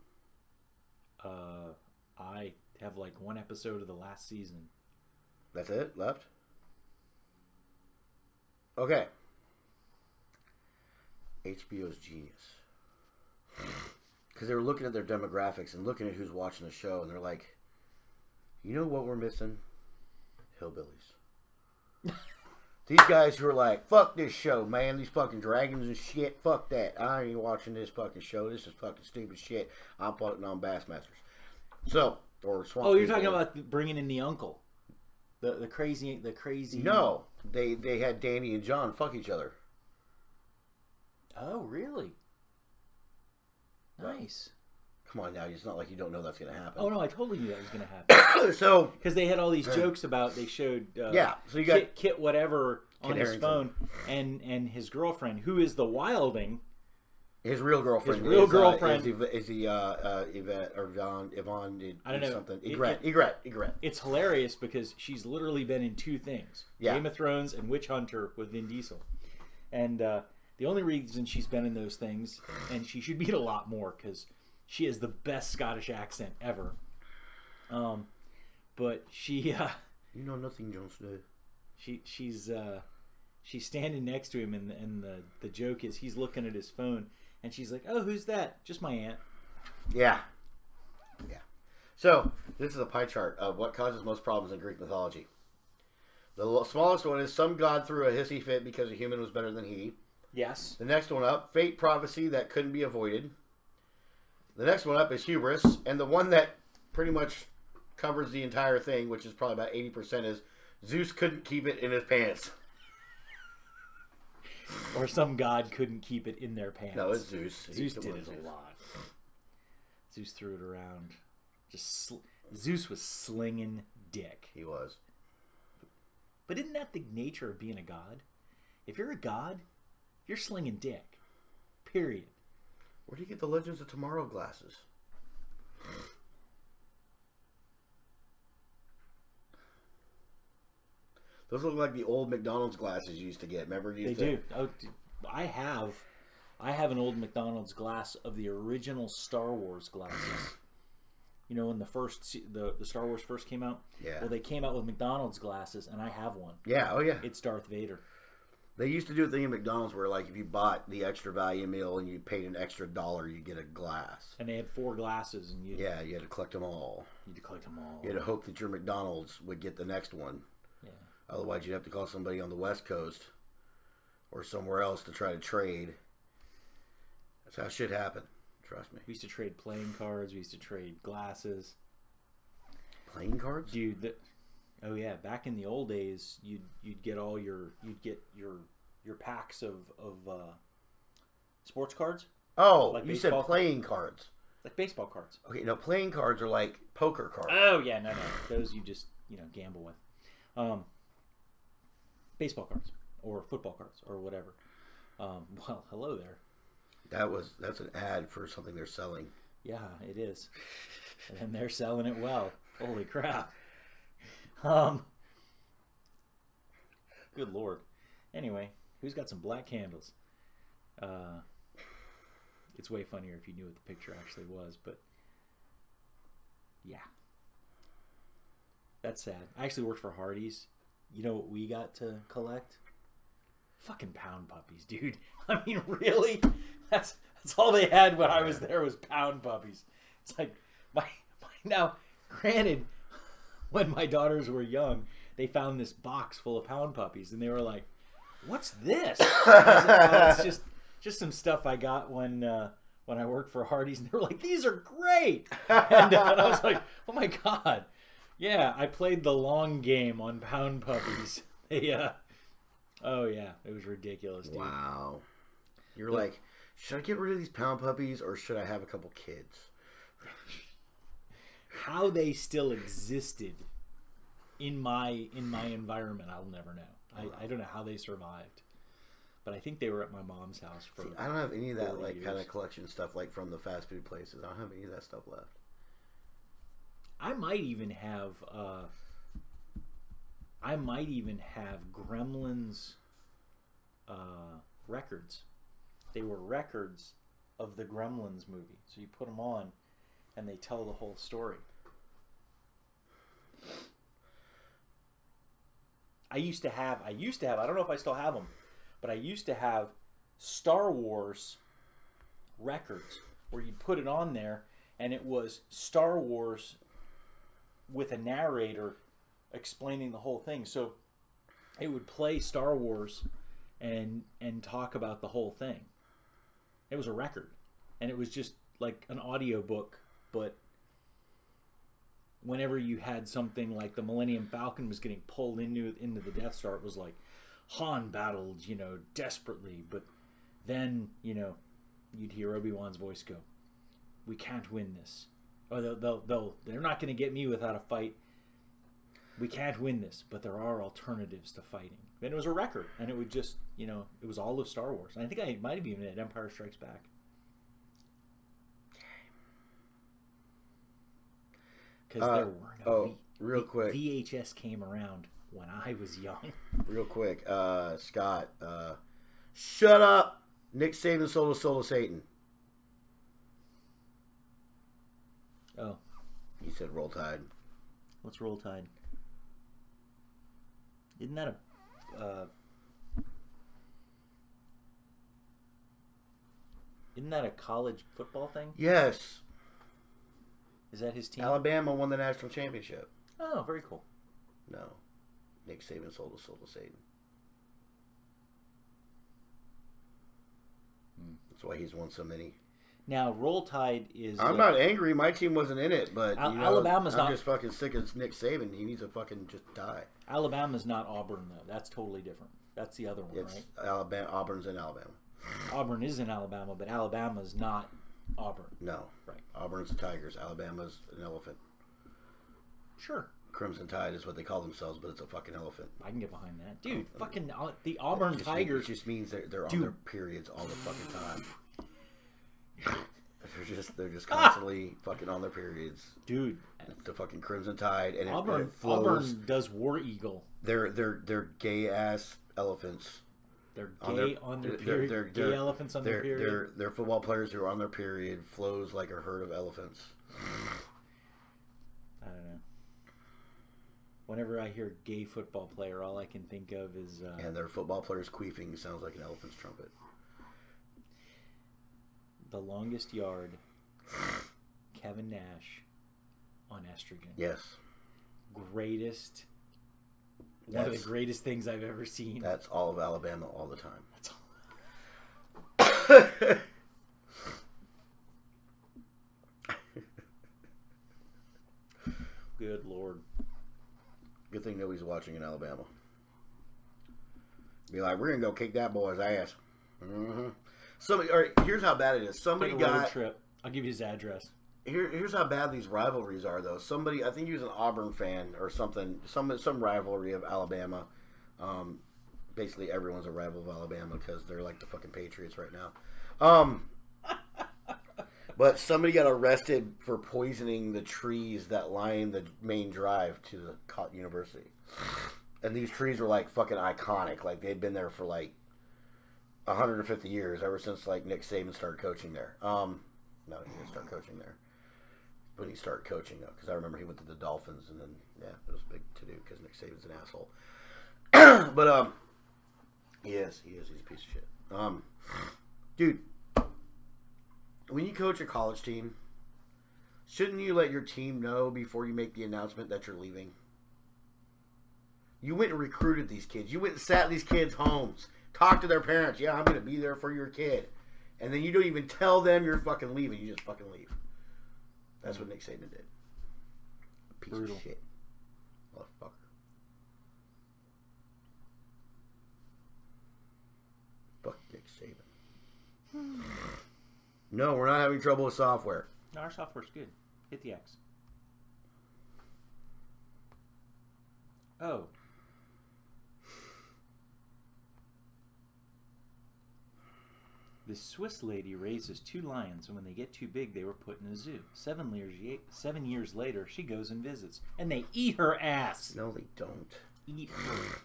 I have like one episode of the last season. That's it? Left? Okay. HBO's genius. Because they were looking at their demographics and looking at who's watching the show, and they're like, you know what we're missing? Hillbillies. These guys who are like, fuck this show, man. These fucking dragons and shit. Fuck that. I ain't watching this fucking show. This is fucking stupid shit. I'm putting on Bassmasters. So, or Swamp Oh, you're People. talking about bringing in the uncle. The crazy. No. They had Danny and John fuck each other. Oh, really? Nice. Come on now. It's not like you don't know that's going to happen. Oh, no, I totally knew that was going to happen. So, Because they had all these jokes about, they showed yeah. So you got Kit whatever on Kit his Harington. phone and his girlfriend, who is the Wilding. his real girlfriend. His real is, girlfriend. is Yvette or Yvonne did I don't know. something. It- Egret. It's hilarious because she's literally been in two things. Yeah. Game of Thrones and Witch Hunter with Vin Diesel. And the only reason she's been in those things, and she should be in a lot more because she has the best Scottish accent ever. But she... You know nothing, Jon Snow. She's standing next to him, and the joke is he's looking at his phone, and she's like, "Oh, who's that? Just my aunt." Yeah. Yeah. So, this is a pie chart of what causes most problems in Greek mythology. The smallest one is some god threw a hissy fit because a human was better than he. Yes. The next one up, fate prophecy that couldn't be avoided. The next one up is hubris. And the one that pretty much covers the entire thing, which is probably about 80%, is Zeus couldn't keep it in his pants. Or some god couldn't keep it in their pants. No, it's Zeus. Zeus He's the did one it Zeus. a lot. Zeus threw it around. Zeus was slinging dick. He was. But isn't that the nature of being a god? If you're a god, you're slinging dick. Period. Where do you get the Legends of Tomorrow glasses? Those look like the old McDonald's glasses you used to get. Remember? You They used to- do. Oh, dude, I have an old McDonald's glass of the original Star Wars glasses. You know, when the Star Wars first came out? Yeah. Well, they came out with McDonald's glasses, and I have one. Yeah, oh yeah. It's Darth Vader. They used to do a thing at McDonald's where, like, if you bought the extra value meal and you paid an extra $1, you get a glass. And they had 4 glasses, and you Yeah, you had to collect them all. had to collect them all. You had to hope that your McDonald's would get the next one. Yeah. Otherwise, you'd have to call somebody on the West Coast or somewhere else to try to trade. That's how shit happened. Trust me. We used to trade playing cards. We used to trade glasses. Playing cards? Dude, oh yeah, back in the old days, you'd get your packs of sports cards, Oh, like you said baseball playing cards. like baseball cards. Okay, no, playing cards are like poker cards. Oh yeah, no, those you just gamble with. Baseball cards or football cards or whatever. Well, hello there. That's an ad for something they're selling. Yeah, it is, and they're selling it well. Holy crap! Good lord. Anyway, who's got some black candles? It's way funnier if you knew what the picture actually was, but yeah, that's sad. I actually worked for Hardee's. You know what we got to collect? Fucking pound puppies, dude. I mean, really? That's all they had when I was there was pound puppies. It's like now, granted, when my daughters were young, they found this box full of pound puppies, and they were like, "What's this?" I was like, "Oh, it's just some stuff I got when I worked for Hardee's," and they were like, "These are great," and I was like, "Oh my god, yeah!" I played the long game on pound puppies. Oh yeah, it was ridiculous, dude. Wow. You're like, should I get rid of these pound puppies or should I have a couple kids? How they still existed in my environment, I'll never know. I don't know how they survived, but I think they were at my mom's house for. See, I don't have any of that 40 like years. kind of collection stuff like from the fast food places. I don't have any of that stuff left. I might even have Gremlins records. They were records of the Gremlins movie. So you put them on and they tell the whole story. I used to have, I don't know if I still have them, but I used to have Star Wars records where you'd put it on there and it was Star Wars with a narrator explaining the whole thing. So it would play Star Wars and talk about the whole thing. It was a record, and it was just like an audiobook, but whenever you had something like the Millennium Falcon was getting pulled into the Death Star, it was like Han battled, desperately, but then, you'd hear Obi-Wan's voice go, "We can't win this." Or they're not going to get me without a fight. We can't win this, but there are alternatives to fighting. And it was a record, and it would just, it was all of Star Wars. And I think I might have even had Empire Strikes Back. Because there were no real quick. VHS came around when I was young. Real quick, Scott, shut up. Nick Saban sold a soul to Satan. Oh. He said Roll Tide. What's Roll Tide? Isn't that a college football thing? Yes. Is that his team? Alabama won the national championship. Oh, very cool. No. Nick Saban sold a soul to Satan. That's why he's won so many. Now, Roll Tide is... I'm not angry. My team wasn't in it, but Alabama's I'm not... just fucking sick of Nick Saban. He needs to fucking just die. Alabama's not Auburn, though. That's totally different. That's the other one, It's right? Alabama. Auburn's in Alabama. Auburn is in Alabama, but Alabama's not Auburn. No. Right. Auburn's the Tigers. Alabama's an elephant. Sure. Crimson Tide is what they call themselves, but it's a fucking elephant. I can get behind that. Dude, fucking the Auburn Tigers... It just means they're on their periods all the fucking time. They're just constantly fucking on their periods. Dude. The fucking Crimson Tide, and Auburn, it flows. Auburn does War Eagle. They're gay ass elephants. They're gay on their period. Gay elephants on their period. They're football players who are on their period. Flows like a herd of elephants. I don't know. Whenever I hear gay football player, all I can think of is... and their football players queefing sounds like an elephant's trumpet. The Longest Yard, Kevin Nash on estrogen. Yes. Greatest... One of the greatest things I've ever seen. That's all of Alabama all the time. That's all. Good Lord. Good thing nobody's watching in Alabama. Be like, we're gonna go kick that boy's ass. Mm-hmm. Somebody, all right, here's how bad it is. Somebody Take a road got. trip. I'll give you his address. Here's how bad these rivalries are, though. Somebody, I think he was an Auburn fan or something. Some rivalry of Alabama. Basically, everyone's a rival of Alabama because they're like the fucking Patriots right now. But somebody got arrested for poisoning the trees that line the main drive to the Cotton University. And these trees were like fucking iconic. Like they'd been there for like 150 years, ever since like Nick Saban started coaching there. No, he didn't start coaching there. When he started coaching, though, because I remember he went to the Dolphins, and then it was big to do because Nick Saban's an asshole. But he is. He's a piece of shit. Dude, when you coach a college team, shouldn't you let your team know before you make the announcement that you're leaving? You went and recruited these kids. You went and sat in these kids' homes, talked to their parents. Yeah, I'm going to be there for your kid. And then you don't even tell them you're fucking leaving. You just fucking leave. That's what Nick Saban did. A piece Brutal. of shit. Motherfucker. Fuck Nick Saban. No, we're not having trouble with software. No, our software's good. Hit the X. Oh. This Swiss lady raises 2 lions, and when they get too big, they were put in a zoo. 7 years later, she goes and visits, and they eat her ass. No, they don't. Eat her.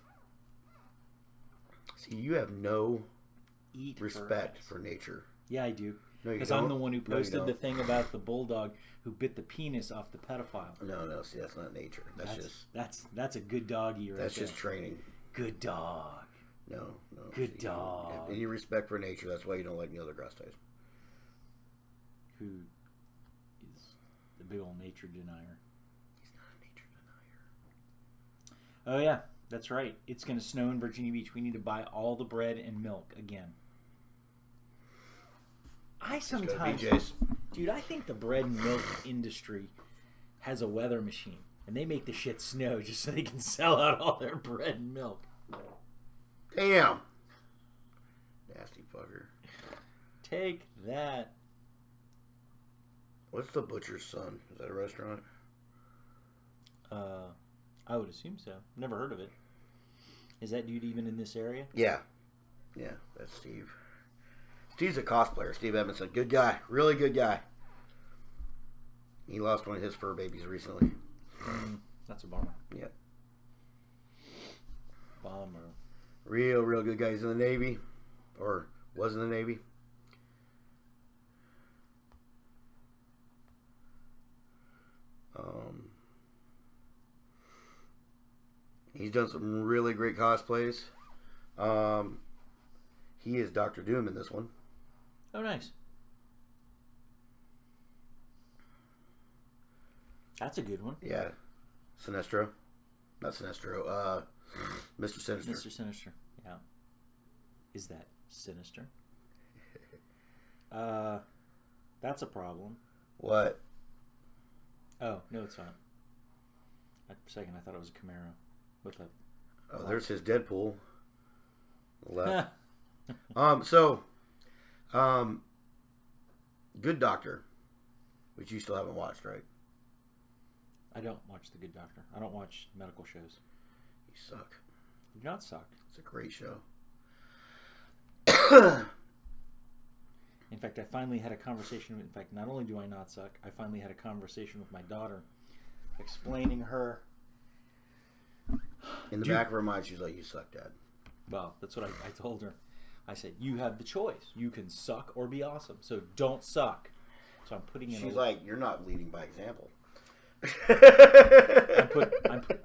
See, you have no Eat respect her ass. for nature. Yeah, I do. No, you Because don't. I'm the one who No, you posted the don't. thing about the bulldog who bit the penis off the pedophile. No, see, that's not nature. That's a good doggy right That's there. just training. Good dog. No. Good See, you dog. have any respect for nature. That's why you don't like Neil deGrasse Tyson. Who is the big old nature denier. He's not a nature denier. Oh yeah, that's right. It's going to snow in Virginia Beach. We need to buy all the bread and milk again. I sometimes, BJ's. dude, I think the bread and milk industry has a weather machine, and they make the shit snow just so they can sell out all their bread and milk. Damn. Nasty fucker. Take that. What's the Butcher's Son? Is that a restaurant? I would assume so. Never heard of it. Is that dude even in this area? Yeah, that's Steve. Steve's a cosplayer. Steve Edmondson. Good guy. Really good guy. He lost one of his fur babies recently. That's a bummer. Yeah. Bummer. Real good guy. He's in the Navy. Or was in the Navy. He's done some really great cosplays. He is Dr. Doom in this one. Oh, nice. That's a good one. Yeah. Sinestro. Not Sinestro. Mr. Sinister. Mr. Sinister. Yeah. Is that sinister? That's a problem. What? Oh, no, it's not. For a second, I thought it was a Camaro. With a... Oh, there's his Deadpool. Left. Good Doctor, which you still haven't watched, right? I don't watch The Good Doctor. I don't watch medical shows. You suck. You do not suck. It's a great show. In fact, I finally had a conversation. In fact, not only do I not suck, I finally had a conversation with my daughter, explaining her. In the back of her mind, she's like, "You suck, Dad." Well, that's what I told her. I said, you have the choice. You can suck or be awesome. So don't suck. So I'm putting in. She's like, "You're not leading by example."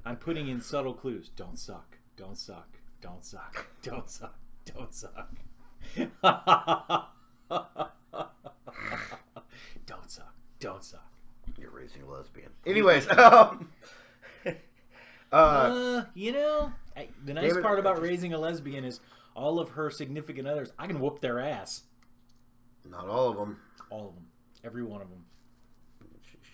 I'm putting in subtle clues. Don't suck. Don't suck. Don't suck. Don't suck. Don't suck. Don't suck. Don't suck. You're raising a lesbian. Anyways, the nice part about raising a lesbian is all of her significant others, I can whoop their ass. not all of them. All of them. Every one of them.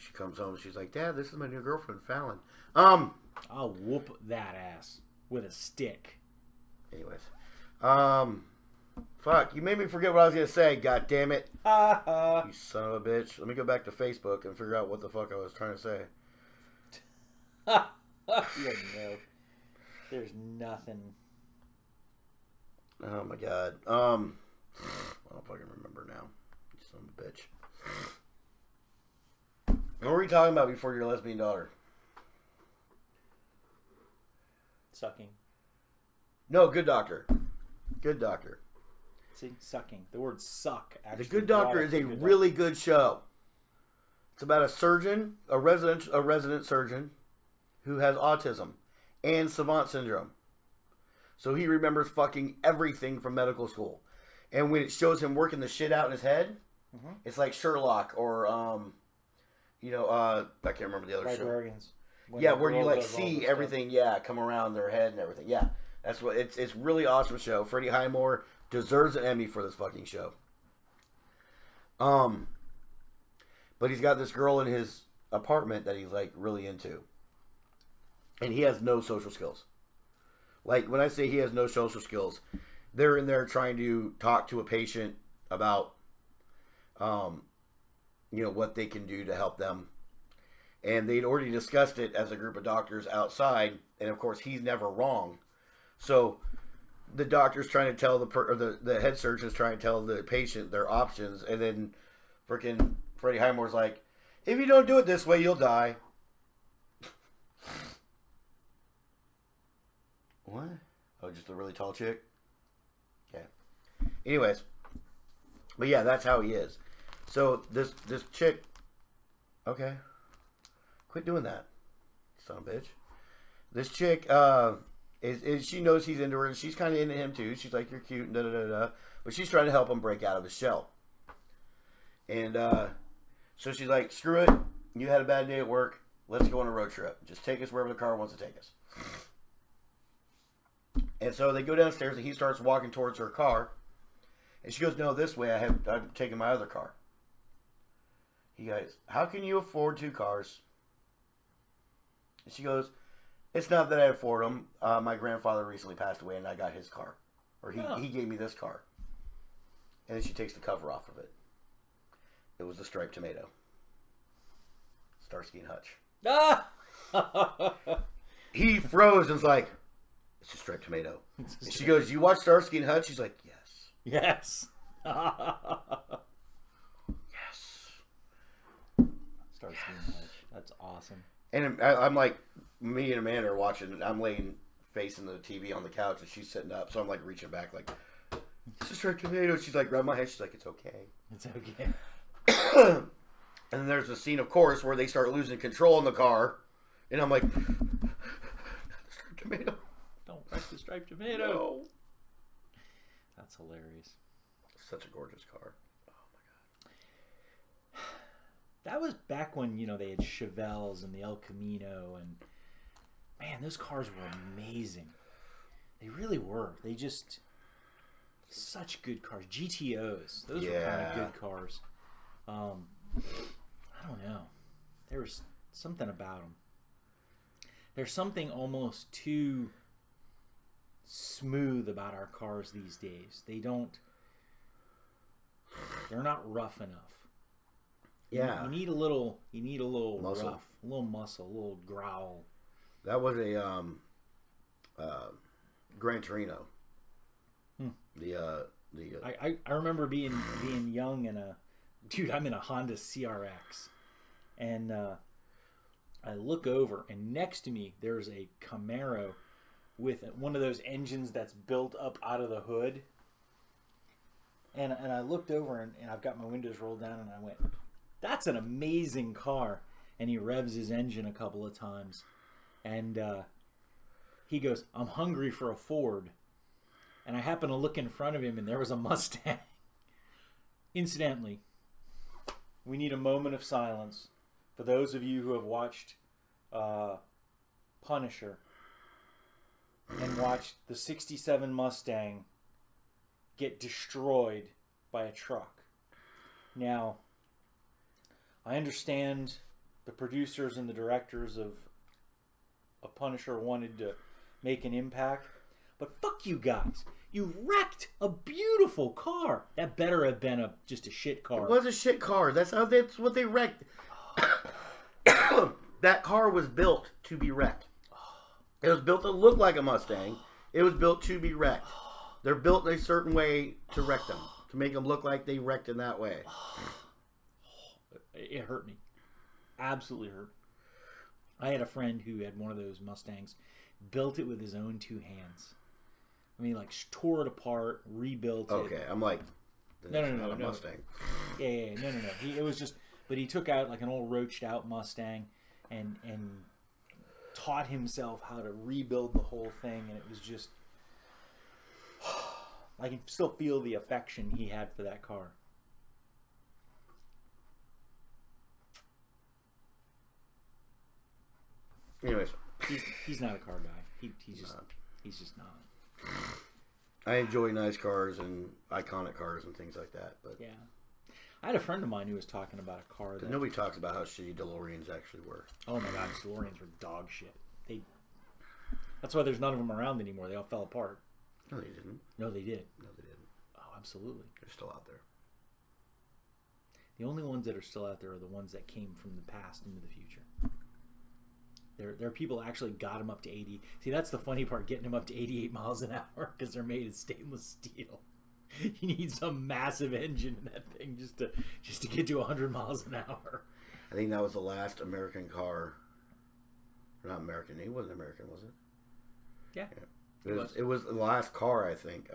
She comes home. She's like, Dad, this is my new girlfriend, Fallon. I'll whoop that ass with a stick. Anyways. Fuck, you made me forget what I was going to say, god damn it. You son of a bitch. Let me go back to Facebook and figure out what the fuck I was trying to say. Yeah, no. There's nothing. Oh my god. I don't fucking remember now. You son of a bitch. What were we talking about before your lesbian daughter? Sucking. No, Good Doctor. Good Doctor. See, sucking. The word suck actually. The Good Doctor is a really good show. It's about a surgeon, a resident surgeon, who has autism and savant syndrome. So he remembers fucking everything from medical school. And when it shows him working the shit out in his head, it's like Sherlock or, I can't remember the other show. Librarians. Yeah, where you like see everything, come around their head and everything. Yeah, that's what it's really awesome show. Freddie Highmore deserves an Emmy for this fucking show. But he's got this girl in his apartment that he's like really into, and he has no social skills. Like when I say he has no social skills, they're in there trying to talk to a patient about, what they can do to help them. And they'd already discussed it as a group of doctors outside, and of course he's never wrong. So the doctor's trying to tell the head surgeon's trying to tell the patient their options, and then freaking Freddie Highmore's like, if you don't do it this way, you'll die. What? Oh, just a really tall chick? Okay. Anyways. But yeah, that's how he is. So this chick, okay. Quit doing that, son of a bitch. This chick, is she knows he's into her, and she's kind of into him too. She's like, you're cute, and da-da-da-da. But she's trying to help him break out of his shell. And so she's like, screw it. You had a bad day at work. Let's go on a road trip. Just take us wherever the car wants to take us. And so they go downstairs, and he starts walking towards her car. And she goes, no, this way. I'm taking my other car. He goes, how can you afford 2 cars? And she goes, it's not that I afford them. My grandfather recently passed away, and I got his car. Or he gave me this car. And then she takes the cover off of it. It was the striped tomato. Starsky and Hutch. Ah! He froze and was like, it's a striped tomato. And she goes, you watch Starsky and Hutch? She's like, yes. Yes. Yes. Starsky and Hutch. That's awesome. And I'm like, me and Amanda are watching. I'm laying facing the TV on the couch, and she's sitting up. So I'm like reaching back, like, it's a striped tomato. She's like, grab my head. She's like, it's okay. It's okay. And then there's a scene, of course, where they start losing control in the car. And I'm like, striped tomato. Don't wreck the striped tomato. No. That's hilarious. Such a gorgeous car. That was back when, they had Chevelles and the El Camino, and man, those cars were amazing. They really were. They just such good cars. GTOs. Those were kind of good cars. I don't know. There was something about them. There's something almost too smooth about our cars these days. They're not rough enough. Yeah. You need a little muscle. rough, a little muscle, a little growl. That was a Gran Torino. I remember being young and I'm in a Honda CRX, and I look over, and next to me there's a Camaro with one of those engines that's built up out of the hood. And I looked over, and I've got my windows rolled down, and I went, that's an amazing car. And he revs his engine a couple of times, and he goes, I'm hungry for a Ford. And I happen to look in front of him, and there was a Mustang. Incidentally, we need a moment of silence for those of you who have watched Punisher and watched the 67 Mustang get destroyed by a truck. Now, I understand the producers and the directors of Punisher wanted to make an impact. But fuck you guys. You wrecked a beautiful car. That better have been just a shit car. It was a shit car. That's what they wrecked. That car was built to be wrecked. It was built to look like a Mustang. It was built to be wrecked. They're built a certain way to wreck them, to make them look like they wrecked in that way. It hurt me. Absolutely hurt. I had a friend who had one of those Mustangs, built it with his own 2 hands. I mean, like, tore it apart, rebuilt it. Okay, I'm like, No. Mustang. Yeah, no. It was just, but he took out like an old roached out Mustang, and taught himself how to rebuild the whole thing, and it was just, I can still feel the affection he had for that car. Anyways, He's not a car guy. He's just not. I enjoy nice cars and iconic cars and things like that, but Yeah. I had a friend of mine who was talking about a car that... nobody talks about how shitty DeLoreans actually were. Oh my god, DeLoreans were dog shit. That's why there's none of them around anymore. They all fell apart. No, they didn't. No, they did. No, they didn't. Oh, absolutely. They're still out there. The only ones that are still out there are the ones that came from the past into the future. There are people that actually got them up to 80. See, that's the funny part, getting them up to 88 miles an hour, because they're made of stainless steel. You need some massive engine in that thing just to get to 100 miles an hour. I think that was the last American car. Not American. It wasn't American, was it? Yeah. It was the last car, I think,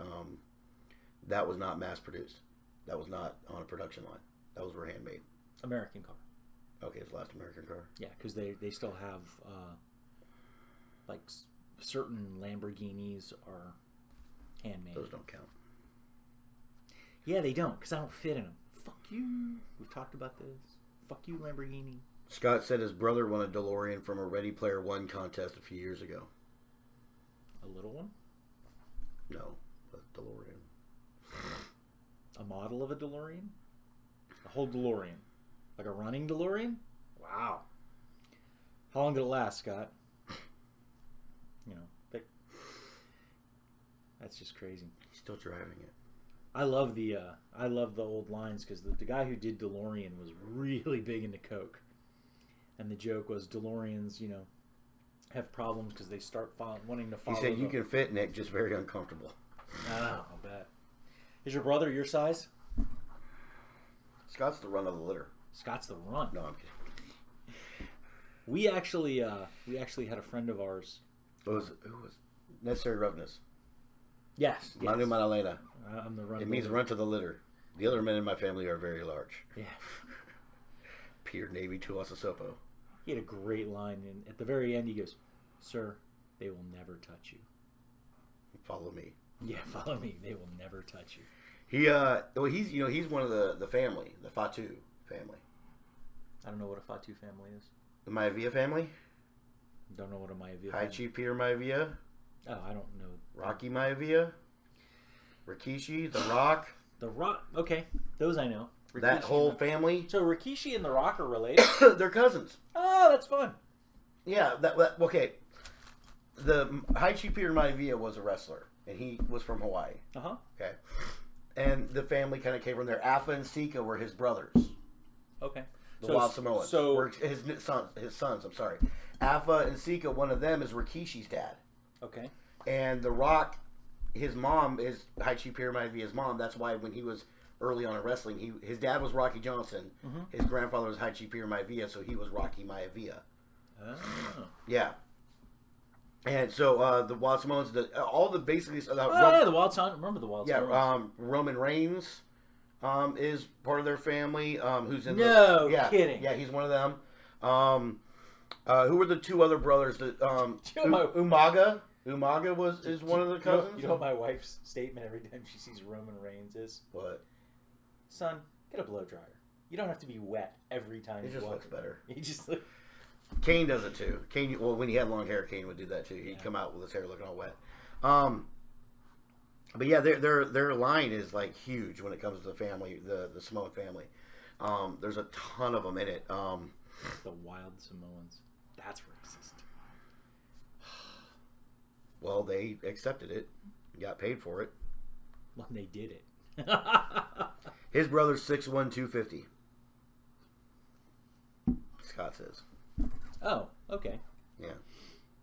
that was not mass produced. That was not on a production line. That was were handmade. American car. Okay, it's the last American car. Yeah, because they still have like certain Lamborghinis are handmade. Those don't count. Yeah, they don't, because I don't fit in them. Fuck you. We've talked about this. Fuck you, Lamborghini. Scott said his brother won a DeLorean from a Ready Player One contest a few years ago. A little one? No, a DeLorean. A model of a DeLorean? A whole DeLorean? Like a running DeLorean? Wow. How long did it last, Scott? That's just crazy. He's still driving it. I love the old lines, because the guy who did DeLorean was really big into coke, and the joke was DeLoreans, have problems because they start wanting to follow. He said you can fit, Nick, just very uncomfortable. I'll bet. Is your brother your size? Scott's the run of the litter. Scott's the run. No, I'm kidding. We actually had a friend of ours. Who was Necessary Roughness? Yes. Manu Manalena. I'm the run. It means run to the litter. The other men in my family are very large. Yeah. Peter Navy Tuasasopo. He had a great line, and at the very end he goes, "Sir, they will never touch you." Follow me. Yeah, follow me. They will never touch you. He's one of the family, the Fatu family. I don't know what a Fatu family is. The Maivia family. Don't know what a Maivia. High Chief Peter Maivia. Oh, I don't know. Rocky Maivia. Rikishi, The Rock. The Rock. Okay, those I know. Rikishi That whole family. So Rikishi and The Rock are related. They're cousins. Oh, that's fun. Yeah. Okay. The High Chief Peter Maivia was a wrestler, and he was from Hawaii. Uh-huh. Okay. And the family kind of came from there. Alpha and Sika were his brothers. Okay. The Wild Samoans. So were his sons. I'm sorry. Alpha and Sika. One of them is Rikishi's dad. okay. And The Rock, his mom is High Chief Peter Maivia's mom. That's why when he was early on in wrestling, his dad was Rocky Johnson. Mm-hmm. His grandfather was High Chief Peter Maivia, so he was Rocky Maivia. Oh. Yeah. And so the Wild Samoans, all the basically. Yeah, the Wild Samoans. Remember the Wild Samoans? Yeah, Roman Reigns is part of their family. Who's in? No yeah, kidding. Yeah, he's one of them. Who were the two other brothers? Umaga. Umaga is one of the cousins. You know what my wife's statement every time she sees Roman Reigns is? What? Son, get a blow dryer. You don't have to be wet every time He you just walk. looks better. He just Kane does it too. Kane, well, when he had long hair, Kane would do that too. He'd come out with his hair looking all wet. But yeah, their line is like huge when it comes to the family, the Samoan family. There's a ton of them in it. The Wild Samoans. That's racist. Well, they accepted it, got paid for it. Well, they did it. His brother's 6'1", 250. Scott says. Oh, okay. Yeah.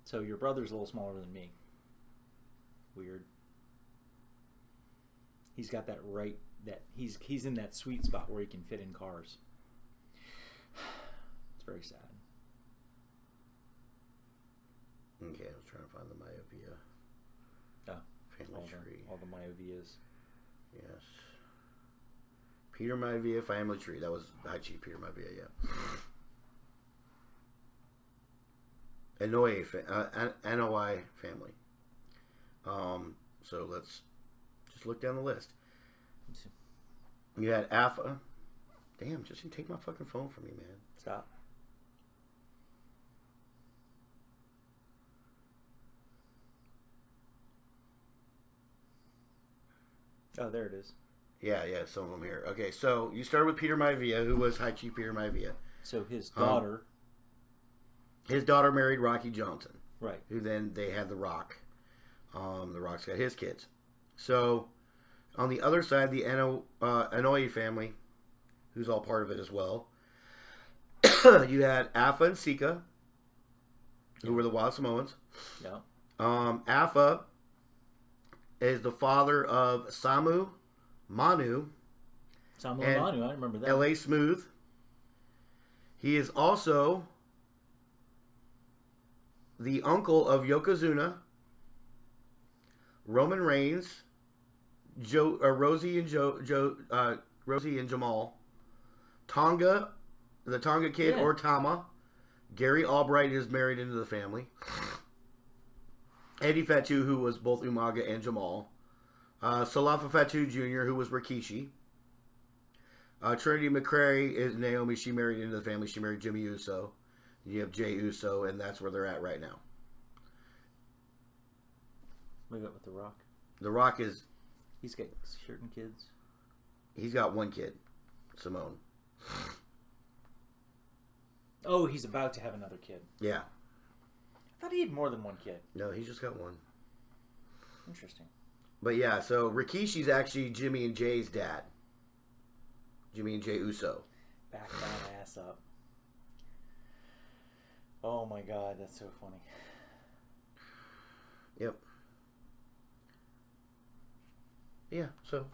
So your brother's a little smaller than me. Weird. He's got that right. That he's in that sweet spot where he can fit in cars. It's very sad. Okay, I was trying to find the myopia. Oh, Family tree. all the Myovias. Yes. Peter Maivia family tree. That was High Chief Peter Maivia, yeah. Anoi family. So let's just look down the list. You had Alpha. Damn, just you take my fucking phone from me, man. Stop. Oh, there it is. Yeah, some of them here. Okay, so you started with Peter Maivia, who was High Chief Peter Maivia. So his daughter. His daughter married Rocky Johnson. Right. Who then they had The Rock. The Rock's got his kids. So on the other side, the Anoi family, who's all part of it as well. You had Afa and Sika, who were the Wild Samoans. Yeah. Afa is the father of Samu, Manu, Samu and Manu, I remember that. L.A. Smooth. He is also the uncle of Yokozuna, Roman Reigns, Rosie and Rosie and Jamal, Tonga, the Tonga kid, Yeah. or Tama. Gary Albright is married into the family. Eddie Fatu, who was both Umaga and Jamal. Salafa Fatu Jr., who was Rikishi. Trinity McCrary is Naomi. She married into the family. She married Jimmy Uso. You have Jay Uso, and that's where they're at right now. We got with The Rock. The Rock is... He's got certain kids. He's got one kid, Simone. Oh, he's about to have another kid. Yeah. I thought he had more than one kid. No, he's just got one. Interesting. But yeah, so Rikishi's actually Jimmy and Jay's dad. Jimmy and Jay Uso. Back that ass up. Oh my god, that's so funny. Yep. Yeah, so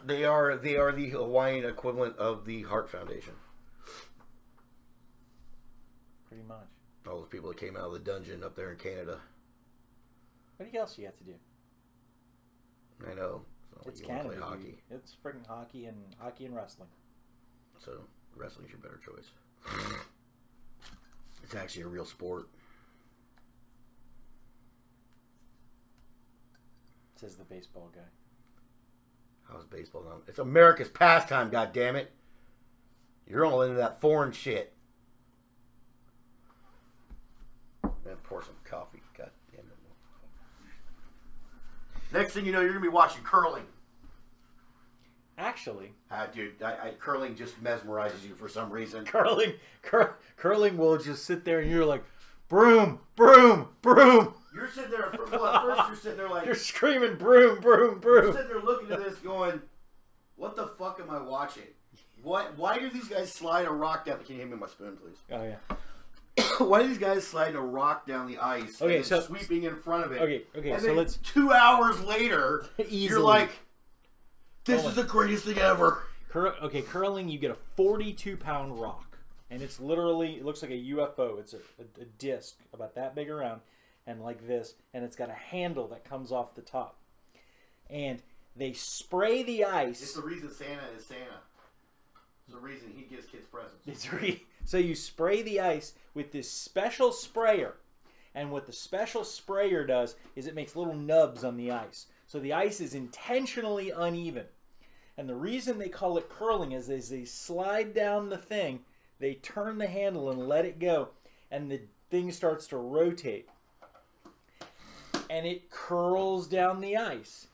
they are the Hawaiian equivalent of the Heart Foundation. Pretty much. All those people that came out of the dungeon up there in Canada. What else you got to do? I know. So It's you wanna Canada. play hockey. It's freaking hockey and wrestling. So wrestling's your better choice. It's actually a real sport. Says the baseball guy. How's baseball done? It's America's pastime, goddammit. You're all into that foreign shit. Man, pour some coffee. God damn it. Next thing you know, you're going to be watching curling. Actually, Dude, curling just mesmerizes you for some reason. curling will just sit there and you're like, broom, broom, broom. You're sitting there, well, at first you're sitting there like... You're screaming broom, broom, You're broom. sitting there looking at this going, what the fuck am I watching? Why do these guys slide a rock down... Can you hand me my spoon, please? Oh, yeah. Why are these guys sliding a rock down the ice Okay, and so- sweeping in front of it? Okay, and so then let's... 2 hours later, Easily. you're like, this Oh is my- the greatest thing ever. Curling, you get a 42-pound rock. And it's literally, it looks like a UFO. It's a disc about that big around and like this. And it's got a handle that comes off the top. And they spray the ice. It's the reason Santa is Santa. It's the reason he gives kids presents. So you spray the ice with this special sprayer. And what the special sprayer does is it makes little nubs on the ice. So the ice is intentionally uneven. And the reason they call it curling is as they slide down the thing, they turn the handle and let it go. And the thing starts to rotate. And it curls down the ice.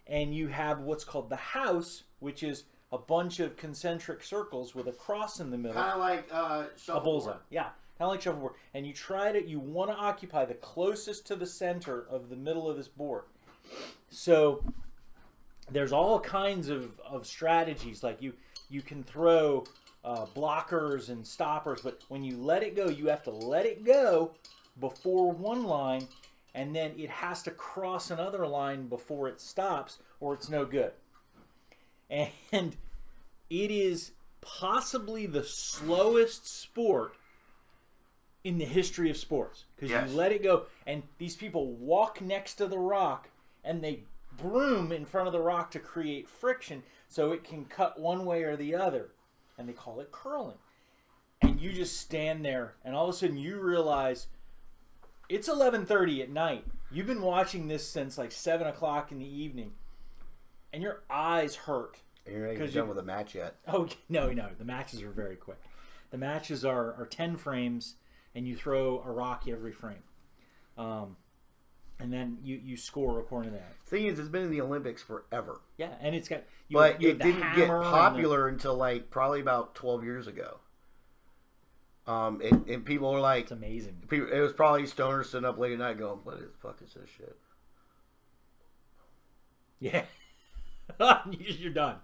And you have what's called the house, which is a bunch of concentric circles with a cross in the middle. Kind of like A shuffleboard. bullseye. Yeah, kind of like shuffleboard. And you want to occupy the closest to the center of the middle of this board. So there's all kinds of strategies. Like you can throw blockers and stoppers, but when you let it go, you have to let it go before one line, and then it has to cross another line before it stops, or it's no good. And it is possibly the slowest sport in the history of sports, because Yes. you let it go, and these people walk next to the rock and they broom in front of the rock to create friction so it can cut one way or the other, and they call it curling. And you just stand there, and all of a sudden you realize it's 11:30 at night. You've been watching this since like 7 o'clock in the evening, and your eyes hurt. And you're not even 'Cause done you- with the match yet. Oh, no. The matches are very quick. The matches are 10 frames, and you throw a rock every frame. And then you score according to that. Thing is, it's been in the Olympics forever. Yeah, and it's got... But you it have the didn't get hammer and the- popular until like probably about 12 years ago. And people were like, It's amazing. it was probably stoners sitting up late at night going, "What the fuck is this shit?" Yeah. You're done.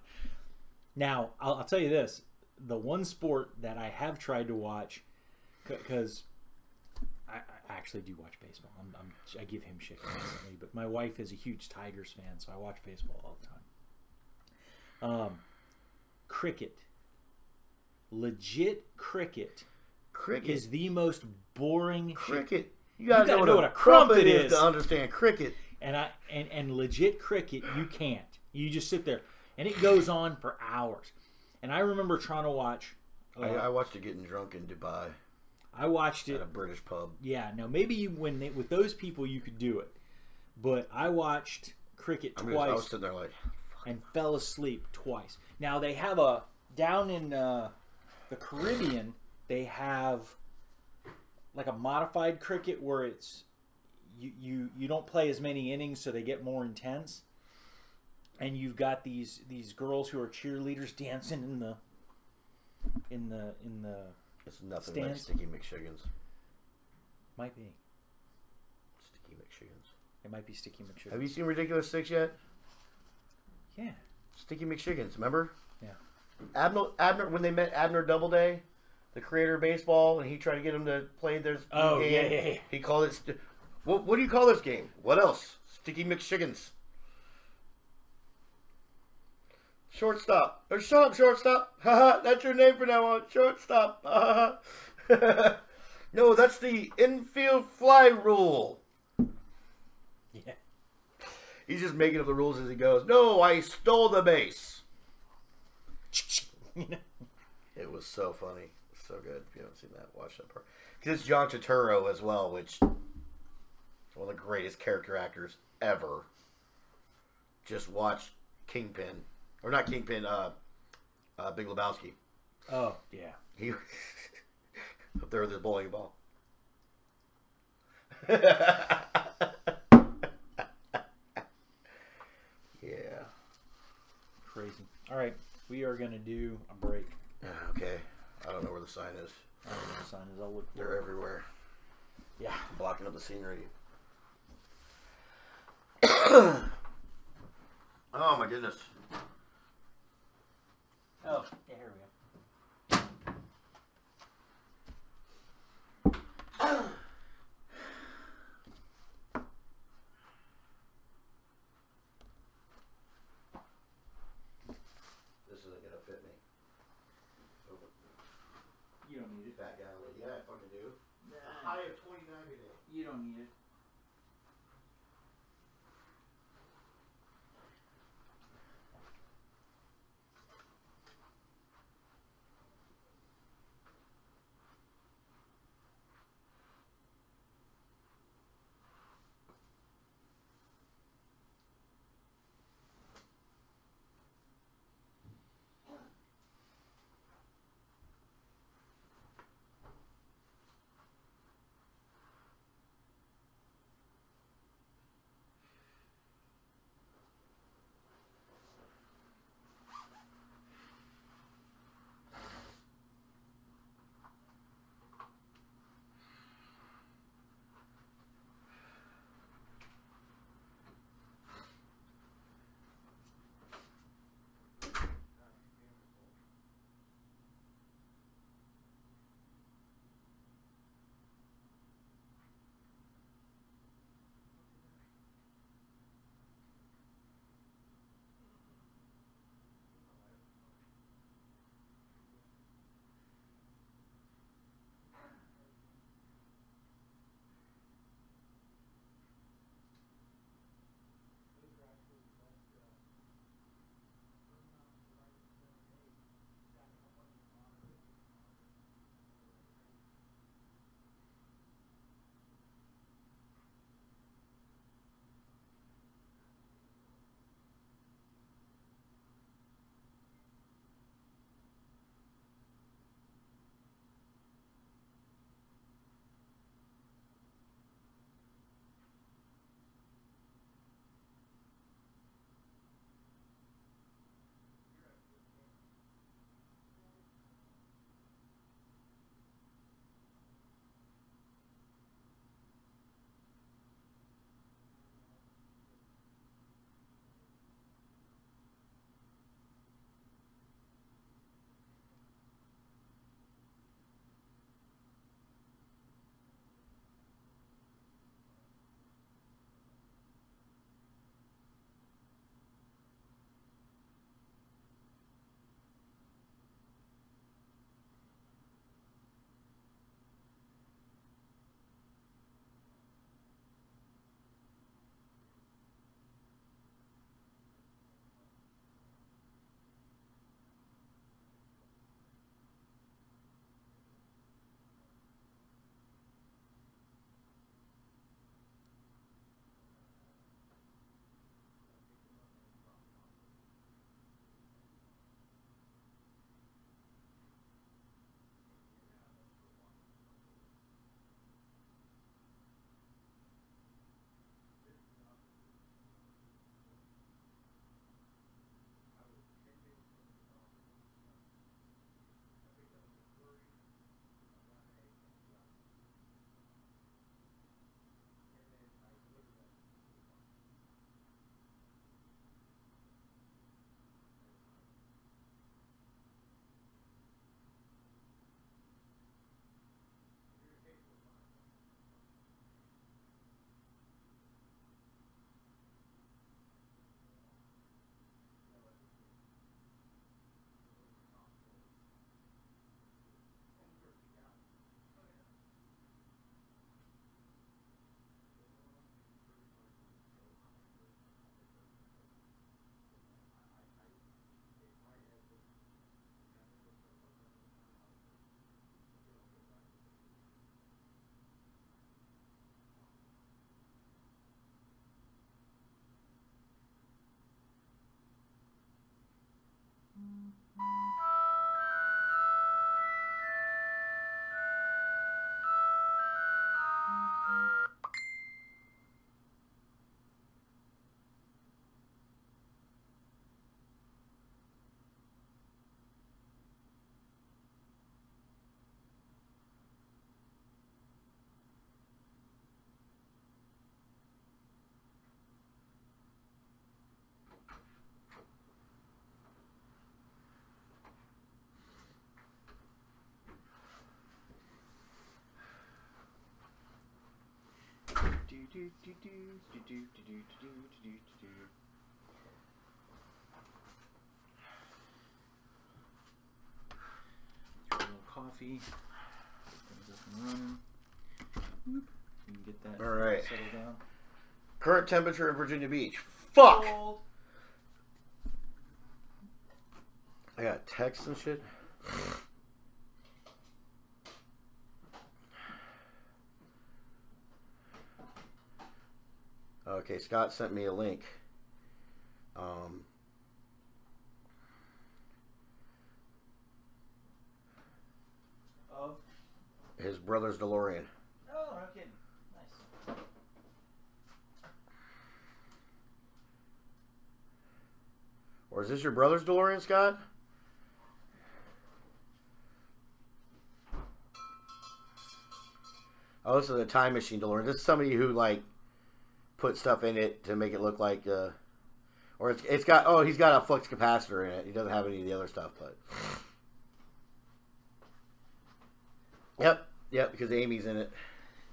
Now, I'll tell you this. The one sport that I have tried to watch, because I actually do watch baseball. I give him shit constantly, but my wife is a huge Tigers fan, so I watch baseball all the time. Cricket. Legit cricket Cricket. is the most boring shit. Cricket. You gotta, gotta know what a crumpet crumpet is. to understand cricket. And legit cricket, you can't. You just sit there, and it goes on for hours. And I remember trying to watch. I watched it getting drunk in Dubai I watched at it. a British pub. Yeah, now maybe with those people you could do it, but I watched cricket I was twice sitting there like, and fell asleep twice. Now they have down in the Caribbean, they have like a modified cricket where it's you don't play as many innings, so they get more intense. And you've got these girls who are cheerleaders dancing in the it's nothing like stands. Sticky McShiggins. Might be. Sticky McShiggins. It might be Sticky McShiggins. Have you seen Ridiculous Six yet? Yeah. Sticky McShiggins, remember? Yeah. Abner, when they met Abner Doubleday, the creator of baseball, and he tried to get him to play their Oh, game. yeah. He called it. What do you call this game? What else? Sticky McShiggins. Shortstop. Or shortstop. Haha, that's your name from now on. Shortstop. No, that's the infield fly rule. Yeah. He's just making up the rules as he goes. No, I stole the base. It was so funny. So good. If you haven't seen that, watch that part. Because it's John Turturro as well, which is one of the greatest character actors ever. Just watch Kingpin. Or not Kingpin, Big Lebowski. Oh, yeah. He up there with his bowling ball. Yeah. Crazy. All right. We are going to do a break. Okay. I don't know where the sign is. I don't know what the sign is. I'll look for They're it. everywhere. Yeah. Blocking up the scenery. Oh my goodness. Oh, yeah, here we go. This isn't gonna fit me. You don't need it. Fat guy. Yeah, I fucking do. A high of 29 today. You don't need it. A little coffee. Things up and running. Whoop. You can get that All right. settled down. Current temperature in Virginia Beach. Fuck! Cold. I got texts and shit. Okay, Scott sent me a link. Of? His brother's DeLorean. Oh, no kidding. Nice. Or is this your brother's DeLorean, Scott? Oh, this is a time machine DeLorean. This is somebody who like put stuff in it to make it look like, or it's got. Oh, he's got a flux capacitor in it. He doesn't have any of the other stuff, but. Yep, because Amy's in it.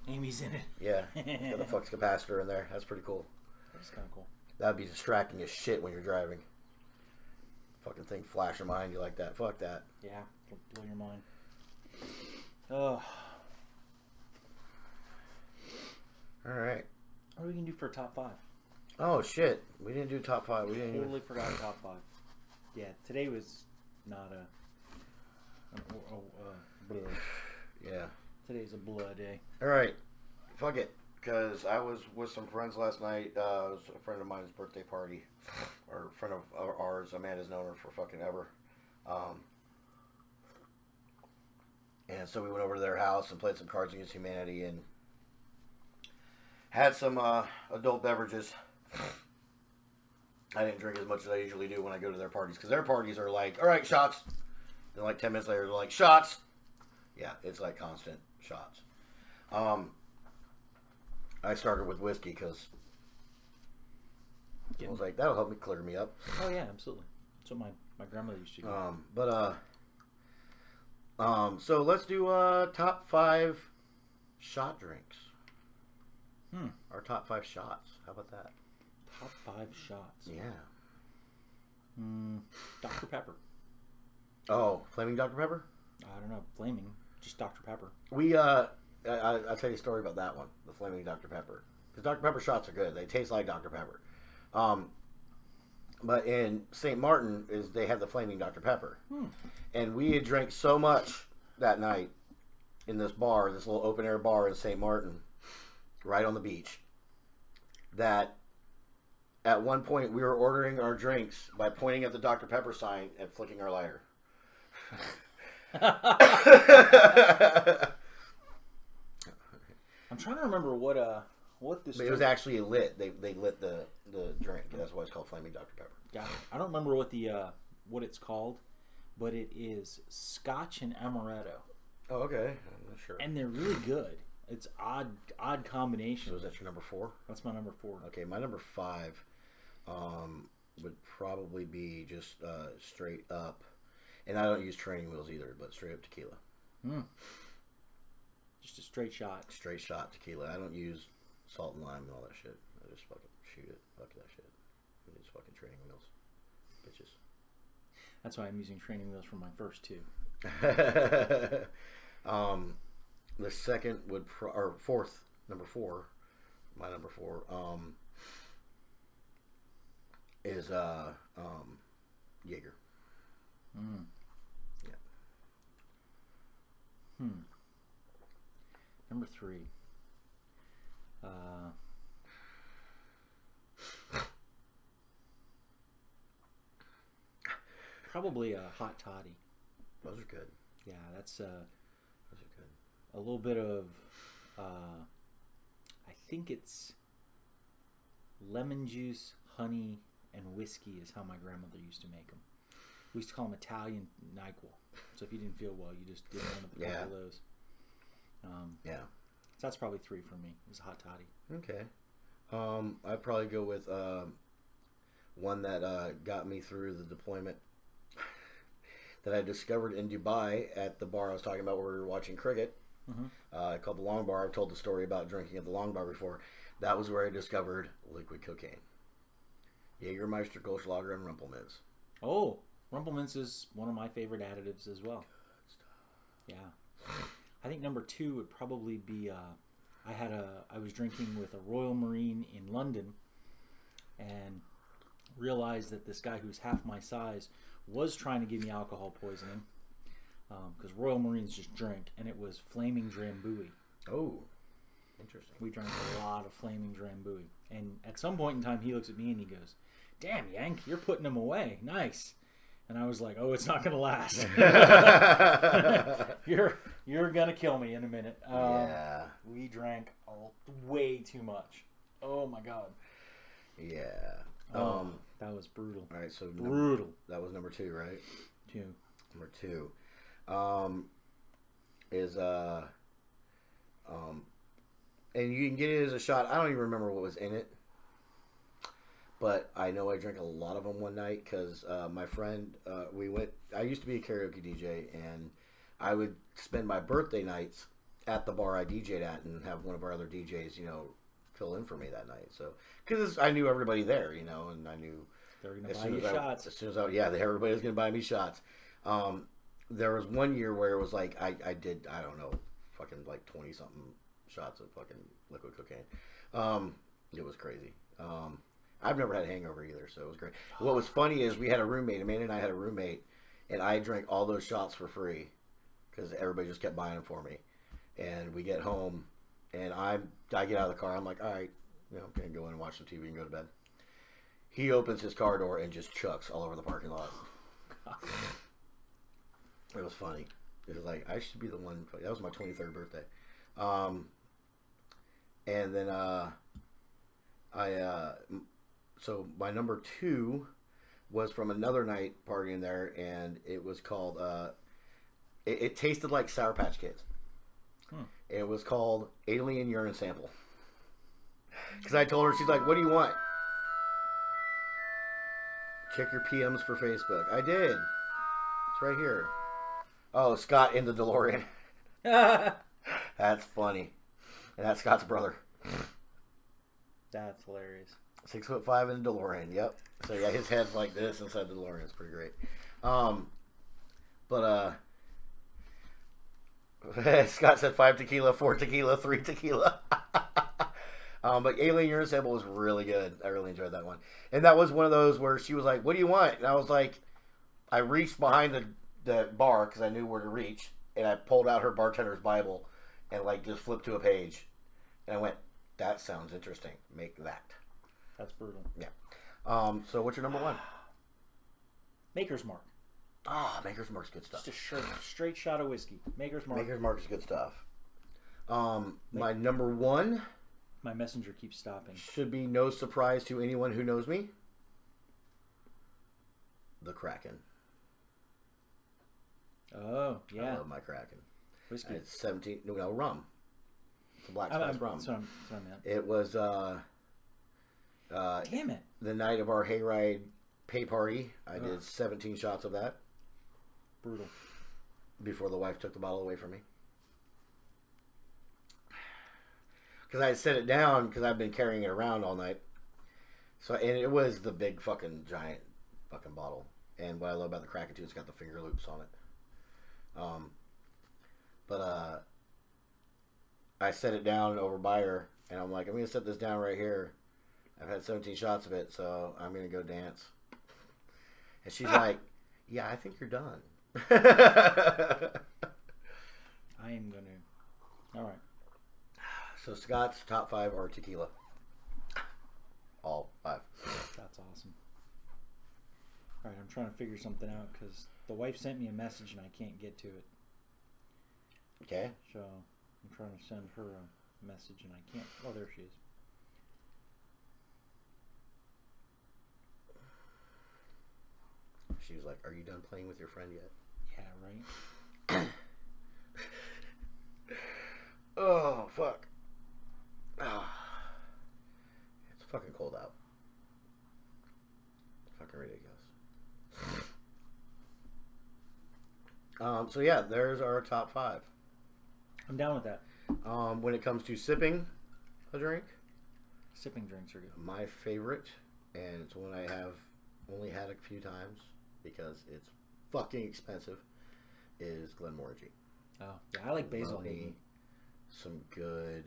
Amy's in it. Yeah, got the flux capacitor in there. That's pretty cool. That's kind of cool. That'd be distracting as shit when you're driving. Fucking thing flashing behind you like that. Fuck that. Yeah, it'll blow your mind. Oh. All right. What are we gonna do for a top 5? Oh shit, we didn't do top 5. We didn't. Totally forgot top 5. Yeah, today was not blur. Yeah. Today's a blood day. All right. Fuck it. Because I was with some friends last night. It was a friend of mine's birthday party. Or a friend of ours. Amanda's known her for fucking ever. And so we went over to their house and played some Cards Against Humanity and had some adult beverages. I didn't drink as much as I usually do when I go to their parties. Because their parties are like, all right, shots. And like 10 minutes later, they're like, shots. Yeah, it's like constant shots. I started with whiskey because I was like, that'll help me clear me up. Oh yeah, absolutely. That's what my grandmother used to do. So let's do top 5 shot drinks. Our top 5 shots. How about that? Top 5 shots. Yeah. Dr. Pepper. Oh, Flaming Dr. Pepper? I don't know, flaming. Just Dr. Pepper. We I'll tell you a story about that one, the Flaming Dr. Pepper. Because Dr. Pepper shots are good. They taste like Dr. Pepper. But in St. Martin they have the Flaming Dr. Pepper. And we had drank so much that night in this bar, this little open air bar in St. Martin, right on the beach, that at one point we were ordering our drinks by pointing at the Dr. Pepper sign and flicking our lighter. I'm trying to remember what this. But it was actually lit. They lit the drink. That's why it's called Flaming Dr. Pepper. Got it. I don't remember what it's called, but it is Scotch and amaretto. Oh, okay. I'm not sure. And they're really good. It's odd combination. So is that your number 4? That's my number 4. Okay, my number 5 would probably be just straight up. And I don't use training wheels either, but straight up tequila. Just a straight shot. Straight shot tequila. I don't use salt and lime and all that shit. I just fucking shoot it. Fuck that shit. I use fucking training wheels. Bitches. That's why I'm using training wheels for my first 2. The second would or fourth, number 4, my number 4, is Jaeger. Yeah. Number 3. Probably a hot toddy. Those are good. Yeah, that's Those are good. a little bit of I think it's lemon juice, honey, and whiskey is how my grandmother used to make them. We used to call them Italian NyQuil. So if you didn't feel well, you just did one of the couple of those. Yeah. So that's probably 3 for me. Is hot toddy. Okay. I'd probably go with one that got me through the deployment that I discovered in Dubai at the bar I was talking about where we were watching cricket. Called the Long Bar. I've told the story about drinking at the Long Bar before. That was where I discovered liquid cocaine. Jägermeister, Goldschlager, and Rumpelmans. Oh, Rumpelmans is one of my favorite additives as well. Yeah. I think number 2 would probably be, I was drinking with a Royal Marine in London and realized that this guy who's half my size was trying to give me alcohol poisoning because Royal Marines just drink, and it was Flaming Drambuie. Oh, interesting. We drank a lot of Flaming Drambuie. And at some point in time, he looks at me and he goes, "Damn, Yank, you're putting them away. Nice." And I was like, "Oh, it's not going to last. You're going to kill me in a minute." Yeah. We drank way too much. Oh, my God. Yeah. That was brutal. All right, so Brutal. that was number 2, right? 2. Number 2 is and you can get it as a shot. I don't even remember what was in it, but I know I drank a lot of them one night because my friend, I used to be a karaoke DJ, and I would spend my birthday nights at the bar I DJ'd at and have one of our other DJs, fill in for me that night. So, because I knew everybody there, and I knew They're going to buy you shots. As soon as everybody was going to buy me shots. There was one year where it was like I did, I don't know, fucking like 20 something shots of fucking liquid cocaine. It was crazy. I've never had a hangover either, so it was great. What was funny is we had a roommate, Amanda and I had a roommate, and I drank all those shots for free because everybody just kept buying them for me. And we get home, and I get out of the car. I'm like, all right, I'm going to go in and watch some TV and go to bed. He opens his car door and just chucks all over the parking lot. It was funny. It was like, I should be the one. That was my 23rd birthday. And then so my number 2 was from another night partying there, and it was called, it tasted like Sour Patch Kids. It was called Alien Urine Sample. Because I told her, she's like, "What do you want?" Check your PMs for Facebook. I did. It's right here. Oh, Scott in the DeLorean. That's funny. And that's Scott's brother. That's hilarious. 6'5" in the DeLorean. Yep. So yeah, his head's like this inside the DeLorean. It's pretty great. Scott said 5 tequila, 4 tequila, 3 tequila. But Alien Urine Sample was really good. I really enjoyed that one. And that was one of those where she was like, "What do you want?" And I was like, I reached behind the bar because I knew where to reach, and I pulled out her bartender's Bible and like just flipped to a page. And I went, "That sounds interesting. Make that." That's brutal. Yeah. So what's your number 1? Maker's Mark. Maker's Mark's good stuff. Just a straight shot of whiskey. Maker's Mark. Maker's Mark is good stuff. My number 1 My messenger keeps stopping. should be no surprise to anyone who knows me. The Kraken. Oh, yeah. I love my Kraken. Whiskey. It's 17. No, rum. It's a black spice rum. That's what I meant. It was Damn it. the night of our hayride pay party. I did 17 shots of that Brutal. before the wife took the bottle away from me. Because I had set it down because I've been carrying it around all night. So, and it was the big fucking giant fucking bottle. And what I love about the Kraken too, it's got the finger loops on it. I set it down over by her, and I'm like, I'm going to set this down right here. I've had 17 shots of it, so I'm going to go dance. And she's like, "Yeah, I think you're done." I am going to. All right. So Scott's top 5 are tequila. All 5. That's awesome. All right, I'm trying to figure something out because the wife sent me a message and I can't get to it. Okay. So I'm trying to send her a message and I can't. Oh, there she is. She was like, "Are you done playing with your friend yet?" Yeah, right. Oh, fuck. It's fucking cold out. Fucking ridiculous. So yeah, there's our top 5. I'm down with that. When it comes to sipping a drink, Sipping drinks are good. My favorite, and it's one I have only had a few times because it's fucking expensive, is Glenmorangie. Oh, yeah, I like Basil Love me Hayden. some good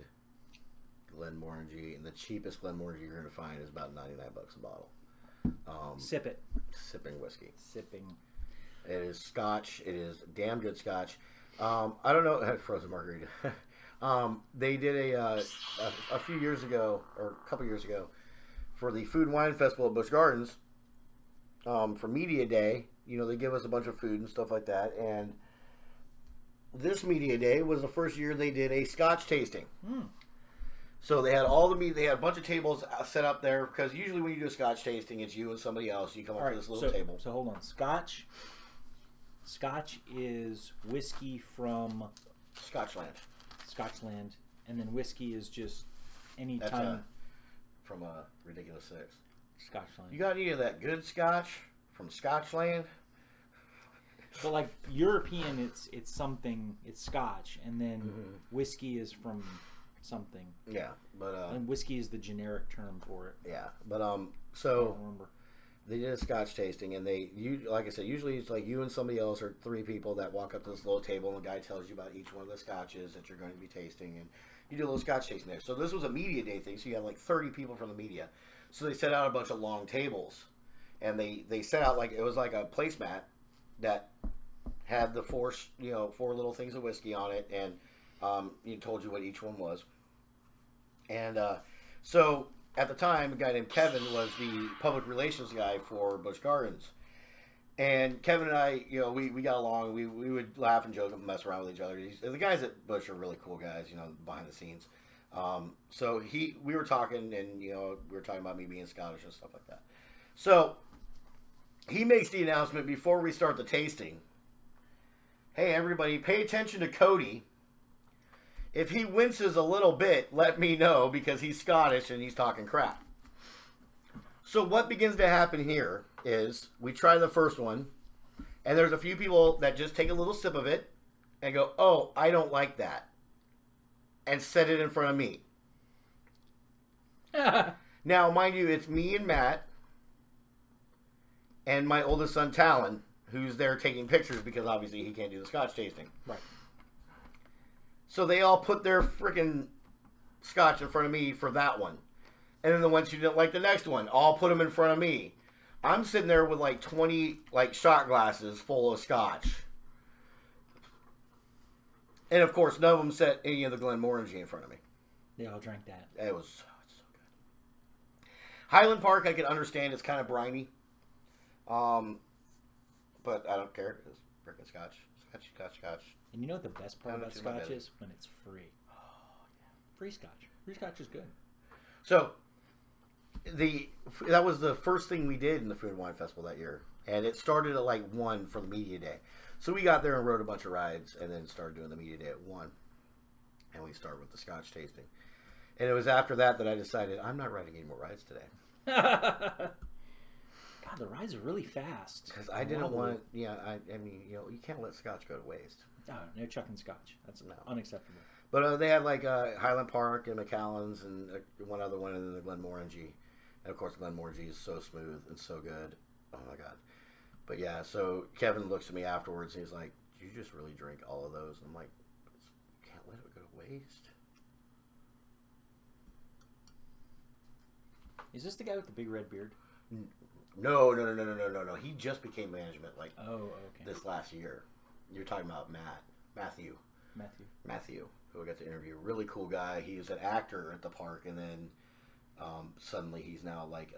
Glenmorangie, and the cheapest Glenmorangie you're going to find is about $99 a bottle. Sip it. Sipping whiskey. Sipping. It is Scotch. It is damn good Scotch. I don't know. Frozen margarita. They did a few years ago, or a couple years ago, for the Food and Wine Festival at Busch Gardens. For Media Day, you know, they give us a bunch of food and stuff like that. And this Media Day was the first year they did a Scotch tasting. So they had all the meat. They had a bunch of tables set up there because usually when you do a Scotch tasting, it's you and somebody else. You come up to this little table. So hold on. Scotch is whiskey from Scotchland. Scotchland, and then whiskey is just any That's time from a Ridiculous Six. Scotchland. You got any of that good Scotch from Scotchland? But like European, it's something. It's Scotch, and then whiskey is from something. Yeah, but And whiskey is the generic term for it. yeah, but I so don't remember. they did a Scotch tasting, and like I said, usually it's like you and somebody else or three people that walk up to this little table, and the guy tells you about each one of the Scotches that you're going to be tasting, and you do a little Scotch tasting there. So this was a media day thing, so you had like 30 people from the media. So they set out a bunch of long tables, and they set out like it was like a placemat that had the four little things of whiskey on it, and you told you what each one was. And so at the time, a guy named Kevin was the public relations guy for Busch Gardens. And Kevin and I, you know, we got along. We would laugh and joke and mess around with each other. The guys at Busch are really cool guys, you know, behind the scenes. So we were talking, and you know, we were talking about me being Scottish and stuff like that. So he makes the announcement before we start the tasting. Hey, everybody, pay attention to Cody. If he winces a little bit, let me know because he's Scottish and he's talking crap. So what begins to happen here is we try the first one, and there's a few people that just take a little sip of it and go, "Oh, I don't like that," and set it in front of me. Now, mind you, it's me and Matt and my oldest son, Talon, who's there taking pictures because obviously he can't do the Scotch tasting. Right. So they all put their freaking Scotch in front of me for that one. And then the ones who didn't like the next one, all put them in front of me. I'm sitting there with like 20 shot glasses full of Scotch. And of course, none of them set any of the Glenmorangie in front of me. They all drank that. It was so good. Highland Park, I can understand. It's kind of briny. But I don't care. It's freaking Scotch. Scotch. And you know what the best part How about much is my Scotch belly? is? When it's free. Oh, yeah. Free Scotch. Free Scotch is good. So, that was the first thing we did in the Food and Wine Festival that year. And it started at like 1 for the media day. So we got there and rode a bunch of rides and then started doing the media day at 1. And we started with the Scotch tasting. And it was after that I decided I'm not riding any more rides today. God, the rides are really fast. Because I didn't want, I mean, you know, you can't let Scotch go to waste. No chucking Scotch. That's unacceptable. But they had like Highland Park and Macallan's and one other one, and then the Glenmorangie. And of course, Glenmorangie is so smooth and so good. Oh my God. But yeah, so Kevin looks at me afterwards and he's like, "Did you just really drink all of those?" And I'm like, "Can't let it go to waste." Is this the guy with the big red beard? No. He just became management like Oh, okay. this last year. You're talking about Matthew, who I got to interview. Really cool guy. He was an actor at the park, and then suddenly he's now like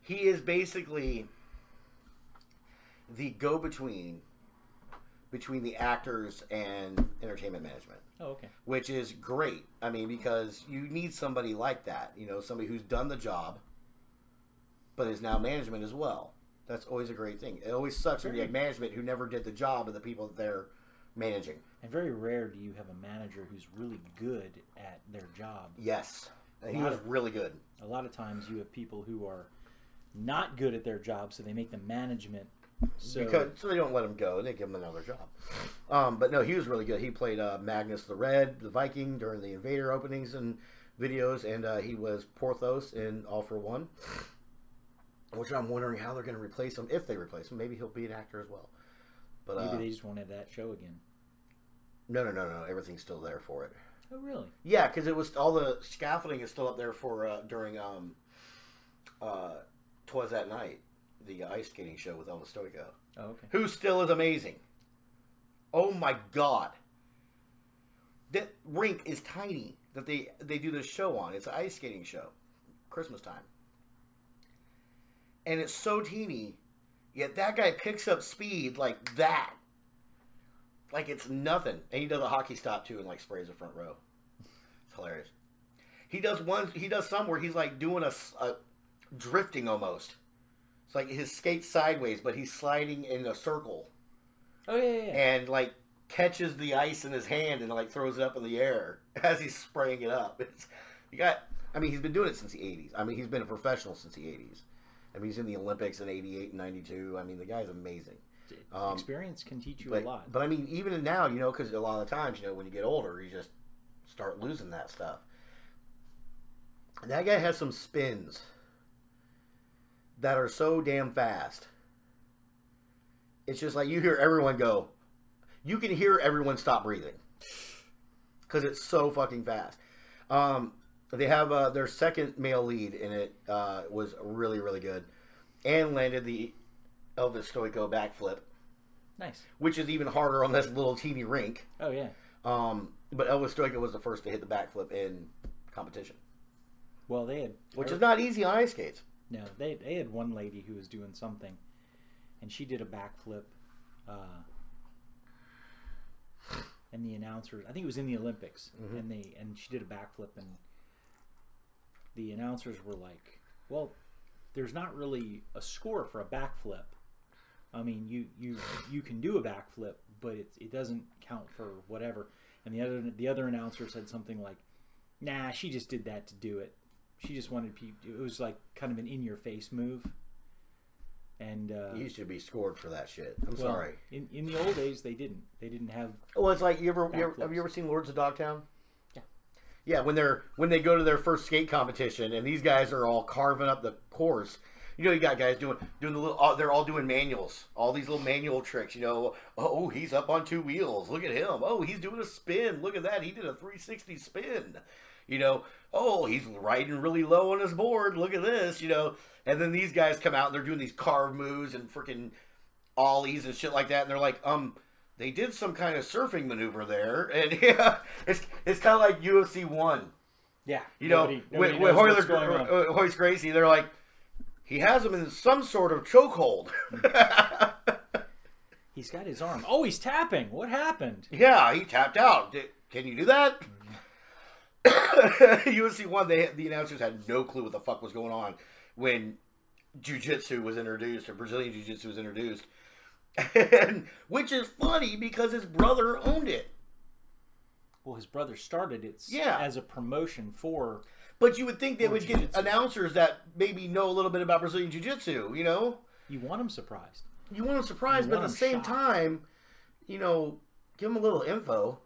he is basically the go-between between the actors and entertainment management. Oh, okay. Which is great. I mean, because you need somebody like that. You know, somebody who's done the job, but is now management as well. That's always a great thing. It always sucks when you have management who never did the job of the people that they're managing. And very rare do you have a manager who's really good at their job. Yes. And he was really good. A lot of times you have people who are not good at their job, so they make the management. So they don't let him go. They give him another job. But no, he was really good. He played Magnus the Red, the Viking, during the Invader openings and videos, and he was Porthos in All for One. Which I'm wondering how they're going to replace him. If they replace him, maybe he'll be an actor as well. But Maybe they just won't have that show again. No. Everything's still there for it. Oh, really? Yeah, because it was all the scaffolding is still up there for during 'Twas That Night, the ice skating show with Elvis Stoico, Oh, okay. who still is amazing. Oh my God, that rink is tiny that they do this show on. It's an ice skating show, Christmas time, and it's so teeny. Yet that guy picks up speed like that. Like it's nothing. And he does a hockey stop too and like sprays the front row. It's hilarious. He does some where he's like doing a drifting almost. It's like his skates sideways, but he's sliding in a circle. Oh, yeah. And like catches the ice in his hand and like throws it up in the air as he's spraying it up. He's been doing it since the 80s. I mean, he's been a professional since the 80s. I mean, he's in the Olympics in 88 and 92. I mean, the guy's amazing. Experience can teach you a lot. But I mean, even now, because a lot of the times, when you get older, you just start losing that stuff. And that guy has some spins that are so damn fast. It's just like you hear everyone go. You can hear everyone stop breathing. Because it's so fucking fast. They have their second male lead in it was really, really good. And landed the Elvis Stoico backflip. Nice. Which is even harder on this little teeny rink. Oh, yeah. But Elvis Stoico was the first to hit the backflip in competition. Well, they had... Which is not easy on ice skates. No, they had one lady who was doing something, and she did a backflip, and the announcers... I think it was in the Olympics, and she did a backflip, and the announcers were like, well, there's not really a score for a backflip. I mean, you can do a backflip, but it doesn't count for whatever. And the other announcer said something like, nah, she just did that to do it. She just wanted people... It was like kind of an in-your-face move. And you should be scored for that shit. I'm well, sorry. In the old days, they didn't. They didn't have... Well, it's like, have you ever seen Lords of Dogtown? Yeah. Yeah, when they go to their first skate competition, and these guys are all carving up the course... You got guys doing the little. They're all doing manuals, all these little manual tricks. Oh, he's up on two wheels. Look at him. Oh, he's doing a spin. Look at that. He did a 360 spin. Oh, he's riding really low on his board. Look at this. And then these guys come out and they're doing these carve moves and freaking ollies and shit like that. And they're like, they did some kind of surfing maneuver there, and yeah, it's kind of like UFC 1. Yeah. With Hoist Gracie, they're like. He has him in some sort of chokehold. He's got his arm. Oh, he's tapping. What happened? Yeah, he tapped out. Can you do that? UFC 1, the announcers had no clue what the fuck was going on when Jiu-Jitsu was introduced, or Brazilian Jiu-Jitsu was introduced. Which is funny because his brother owned it. Well, his brother started it as a promotion for... But you would think they would get announcers that maybe know a little bit about Brazilian Jiu-Jitsu, You want them surprised. You want them surprised, but at the same time, give them a little info.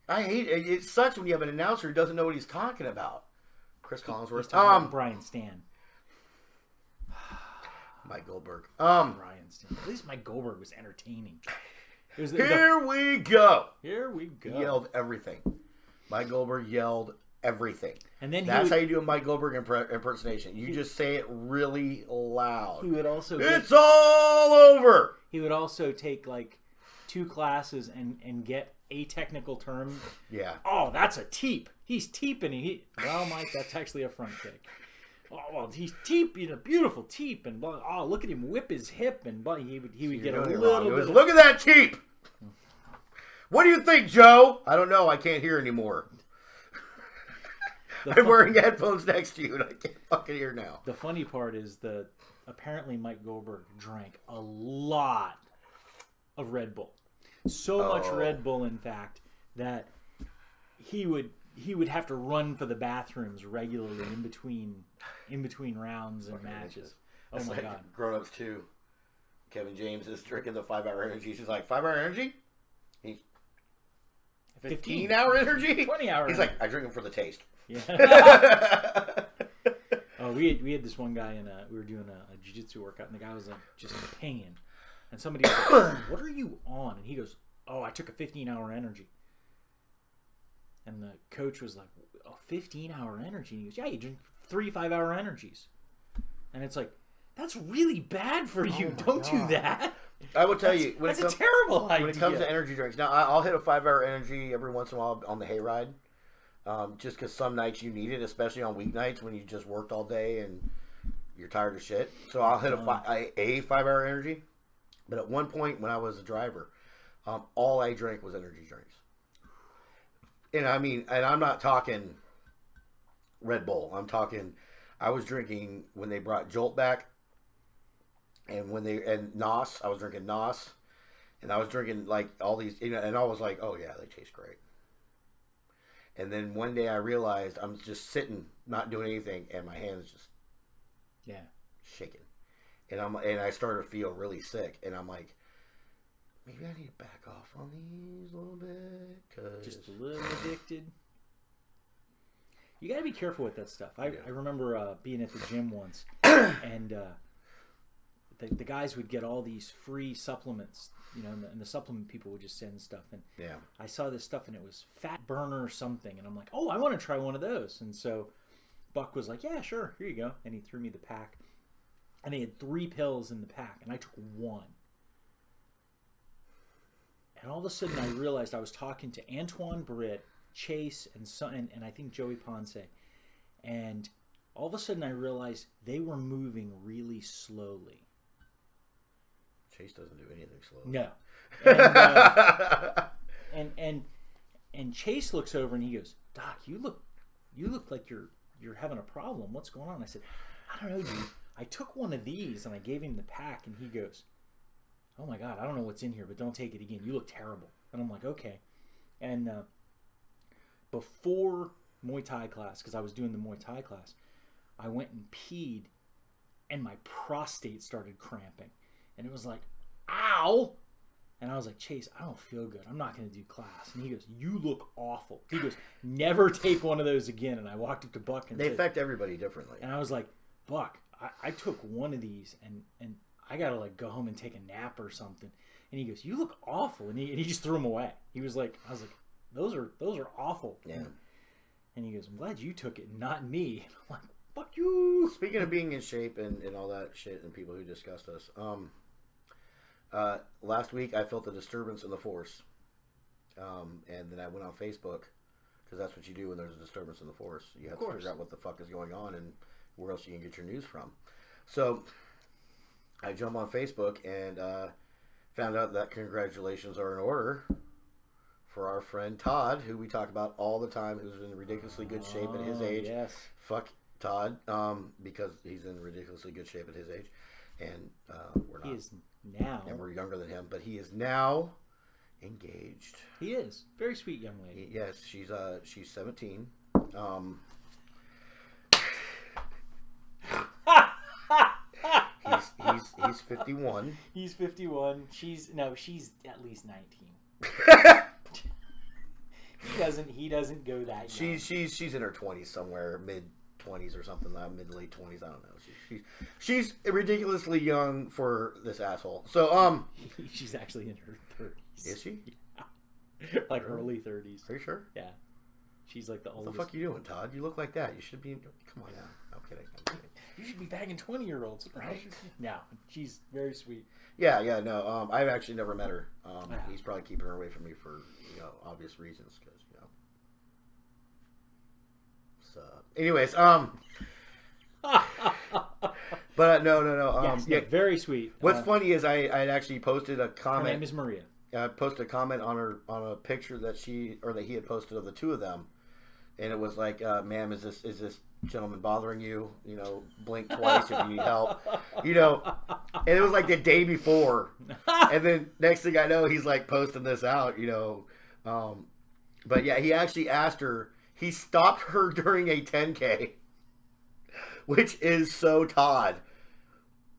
I hate it. It sucks when you have an announcer who doesn't know what he's talking about. Chris Collinsworth. Brian Stan. Mike Goldberg. Brian Stan. At least Mike Goldberg was entertaining. Here we go. Here we go. He yelled everything. Mike Goldberg yelled everything. And then that's how you do a Mike Goldberg impersonation. You just say it really loud. He would also it's all over. He would also take like 2 classes and get a technical term. Yeah. Oh, that's a teep. He's teeping. Well, Mike, that's actually a front kick. Oh, well, he's teeping a beautiful teep, and oh, look at him whip his hip, and he would get a little bit. Look at that teep. What do you think, Joe? I don't know. I can't hear anymore. I'm wearing headphones next to you, and I can't fucking hear now. The funny part is apparently Mike Goldberg drank a lot of Red Bull. So much Red Bull, in fact, that he would have to run for the bathrooms regularly in between rounds and matches. Oh my god! Grown Ups 2. Kevin James is drinking the 5-hour energy. She's like, 5-hour energy? He's 15-hour energy? 20-hour. He's like, I drink them for the taste. Yeah. Oh, we had this one guy we were doing a jiu-jitsu workout, and the guy was like just in pain, and somebody was like, "What are you on?" And he goes, "Oh, I took a 15-hour energy." And the coach was like, "A 15-hour energy?" And he goes, "Yeah, you drink 3 5-hour energies." And it's like, that's really bad for you. Don't do that. I will tell you, That's a terrible idea. when it comes to energy drinks. Now, I'll hit a 5-hour energy every once in a while on the hayride, just because some nights you need it, especially on weeknights when you just worked all day and you're tired of shit. So I'll hit a 5-hour energy. But at one point when I was a driver, all I drank was energy drinks. And I mean, and I'm not talking Red Bull. I was drinking when they brought Jolt back. And NOS, I was drinking NOS, and I was drinking like all these, and I was like, oh yeah, they taste great. And then one day I realized I'm just sitting, not doing anything, and my hands just shaking, and I started to feel really sick, and I'm like, maybe I need to back off on these a little bit, just a little addicted. You got to be careful with that stuff. I remember being at the gym once, and the guys would get all these free supplements, and the supplement people would just send stuff. And I saw this stuff, and it was Fat Burner or something. And I'm like, oh, I want to try one of those. And so Buck was like, yeah, sure, here you go. And he threw me the pack. And they had 3 pills in the pack, and I took 1. And all of a sudden, I realized I was talking to Antoine Britt, Chase, and I think Joey Ponce. And all of a sudden, I realized they were moving really slowly. Chase doesn't do anything slowly. No. And Chase looks over and he goes, Doc, you look like you're having a problem. What's going on? I said, I don't know, dude. I took one of these and I gave him the pack, and he goes, oh my God, I don't know what's in here, but don't take it again. You look terrible. And I'm like, okay. And before Muay Thai class, because I was doing the Muay Thai class, I went and peed, and my prostate started cramping. And it was like, ow! And I was like, Chase, I don't feel good. I'm not going to do class. And he goes, you look awful. He goes, never take one of those again. And I walked up to Buck and they affect everybody differently. And I was like, Buck, I took one of these, and I got to like go home and take a nap or something. And he goes, you look awful. And he just threw them away. He was like, I was like, those are awful. Yeah. And he goes, I'm glad you took it, not me. And I'm like, fuck you. Speaking of being in shape and all that shit and people who discussed us, last week I felt a disturbance in the force, and then I went on Facebook, because that's what you do when there's a disturbance in the force. You have to figure out what the fuck is going on and where else you can get your news from. So I jump on Facebook and found out that congratulations are in order for our friend Todd, who we talk about all the time, who's in ridiculously good shape at his age. Yes. Fuck Todd, because he's in ridiculously good shape at his age, and we're not. He is now, and we're younger than him, but he is now engaged. He is very sweet young lady. Yes, she's 17. He's 51. He's 51. She's at least 19. He doesn't go that young. She's in her 20s somewhere, mid 20s or something, mid late 20s. I don't know. She's ridiculously young for this asshole. So she's actually in her 30s. Is she? Yeah. Like early 30s. Are you sure? Yeah. She's like the oldest. What the fuck are you doing, Todd? You look like that. You should be. Come on now. I'm kidding. You should be bagging 20-year-olds, right? No, she's very sweet. Yeah, no. I've actually never met her. He's probably keeping her away from me for obvious reasons, because So, anyways, but no. Yes, very sweet. What's funny is I had actually posted a comment. Her name is Maria. I posted a comment on a picture that he had posted of the two of them, and it was like, "Ma'am, is this gentleman bothering you? Blink twice if you need help." And it was like the day before, and then next thing I know, he's like posting this out. But yeah, he actually asked her. He stopped her during a 10K, which is so Todd.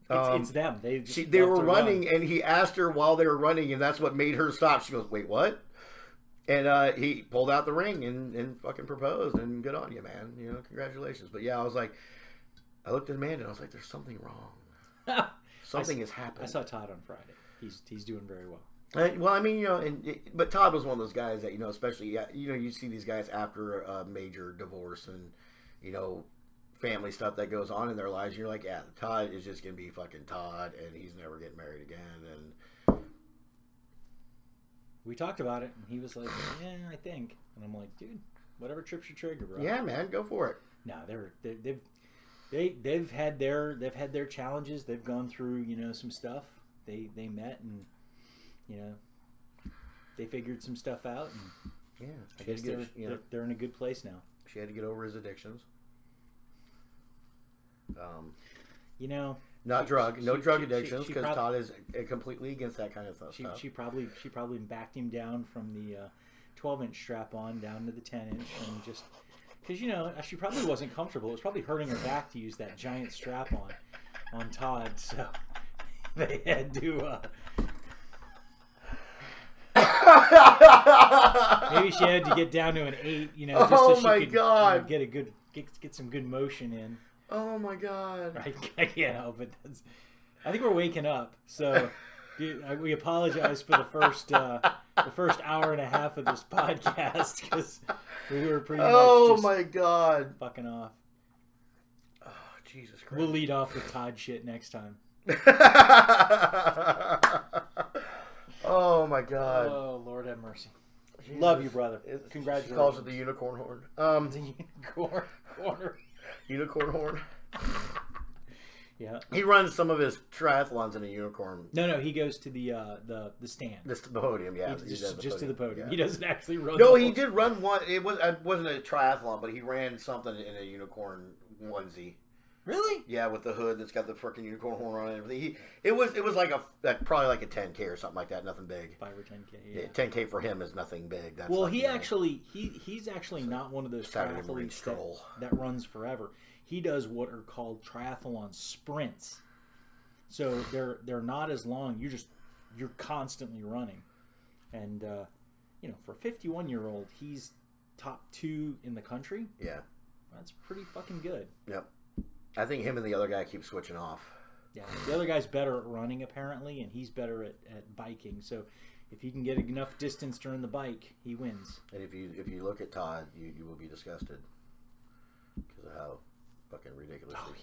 It's them. They were running, and he asked her while they were running, and that's what made her stop. She goes, "Wait, what?" And he pulled out the ring and fucking proposed, and good on you, man. You know, congratulations. But yeah, I was like, I looked at Amanda and I was like, there's something wrong. Something has happened. I saw Todd on Friday. He's doing very well. Well, I mean, you know, but Todd was one of those guys that, you know, especially, you know, you see these guys after a major divorce and, you know, family stuff that goes on in their lives. And you're like, yeah, Todd is just going to be fucking Todd, and he's never getting married again. And we talked about it, and he was like, yeah, I think. And I'm like, dude, whatever trips your trigger, bro. yeah, man, go for it. No, they've had their challenges. They've gone through, you know, some stuff. They met and, you know, they figured some stuff out, and Yeah, I guess they're in a good place now. She had to get over his addictions. You know, no drug addictions, because Todd is completely against that kind of stuff. She probably backed him down from the 12-inch strap on down to the 10-inch, and just because, you know, she probably wasn't comfortable. It was probably hurting her back to use that giant strap on Todd, so they had to. Maybe she had to get down to an 8, you know, just so she could, you know, get some good motion in. Oh my God! I can't help it. I think we're waking up. So, dude, we apologize for the first hour and a half of this podcast because we were pretty much just my God, fucking off. Oh, Jesus Christ! We'll lead off with Todd shit next time. Oh my God! Oh, Lord have mercy. Jesus. Love you, brother. Congratulations. She calls it the unicorn horn. The unicorn horn. Unicorn horn. Yeah. He runs some of his triathlons in a unicorn. No, he goes to the stand. The podium, yeah. Just to the podium. Yeah. He doesn't actually run. No, he did run one. It wasn't a triathlon, but he ran something in a unicorn onesie. Really? Yeah, with the hood that's got the freaking unicorn horn on it and everything. It was like probably like a 10K or something like that. Nothing big. 5 or 10K. Yeah. 10K for him is nothing big. That's well, like, he's actually not one of those triathletes that runs forever. He does what are called triathlon sprints. So they're not as long. You're constantly running, and you know, for a 51-year-old, he's top 2 in the country. Yeah, that's pretty fucking good. Yep. I think him and the other guy keep switching off. Yeah, the other guy's better at running apparently, and he's better at biking. So if he can get enough distance during the bike, he wins. And if you look at Todd, you will be disgusted because of how fucking ridiculous. Oh,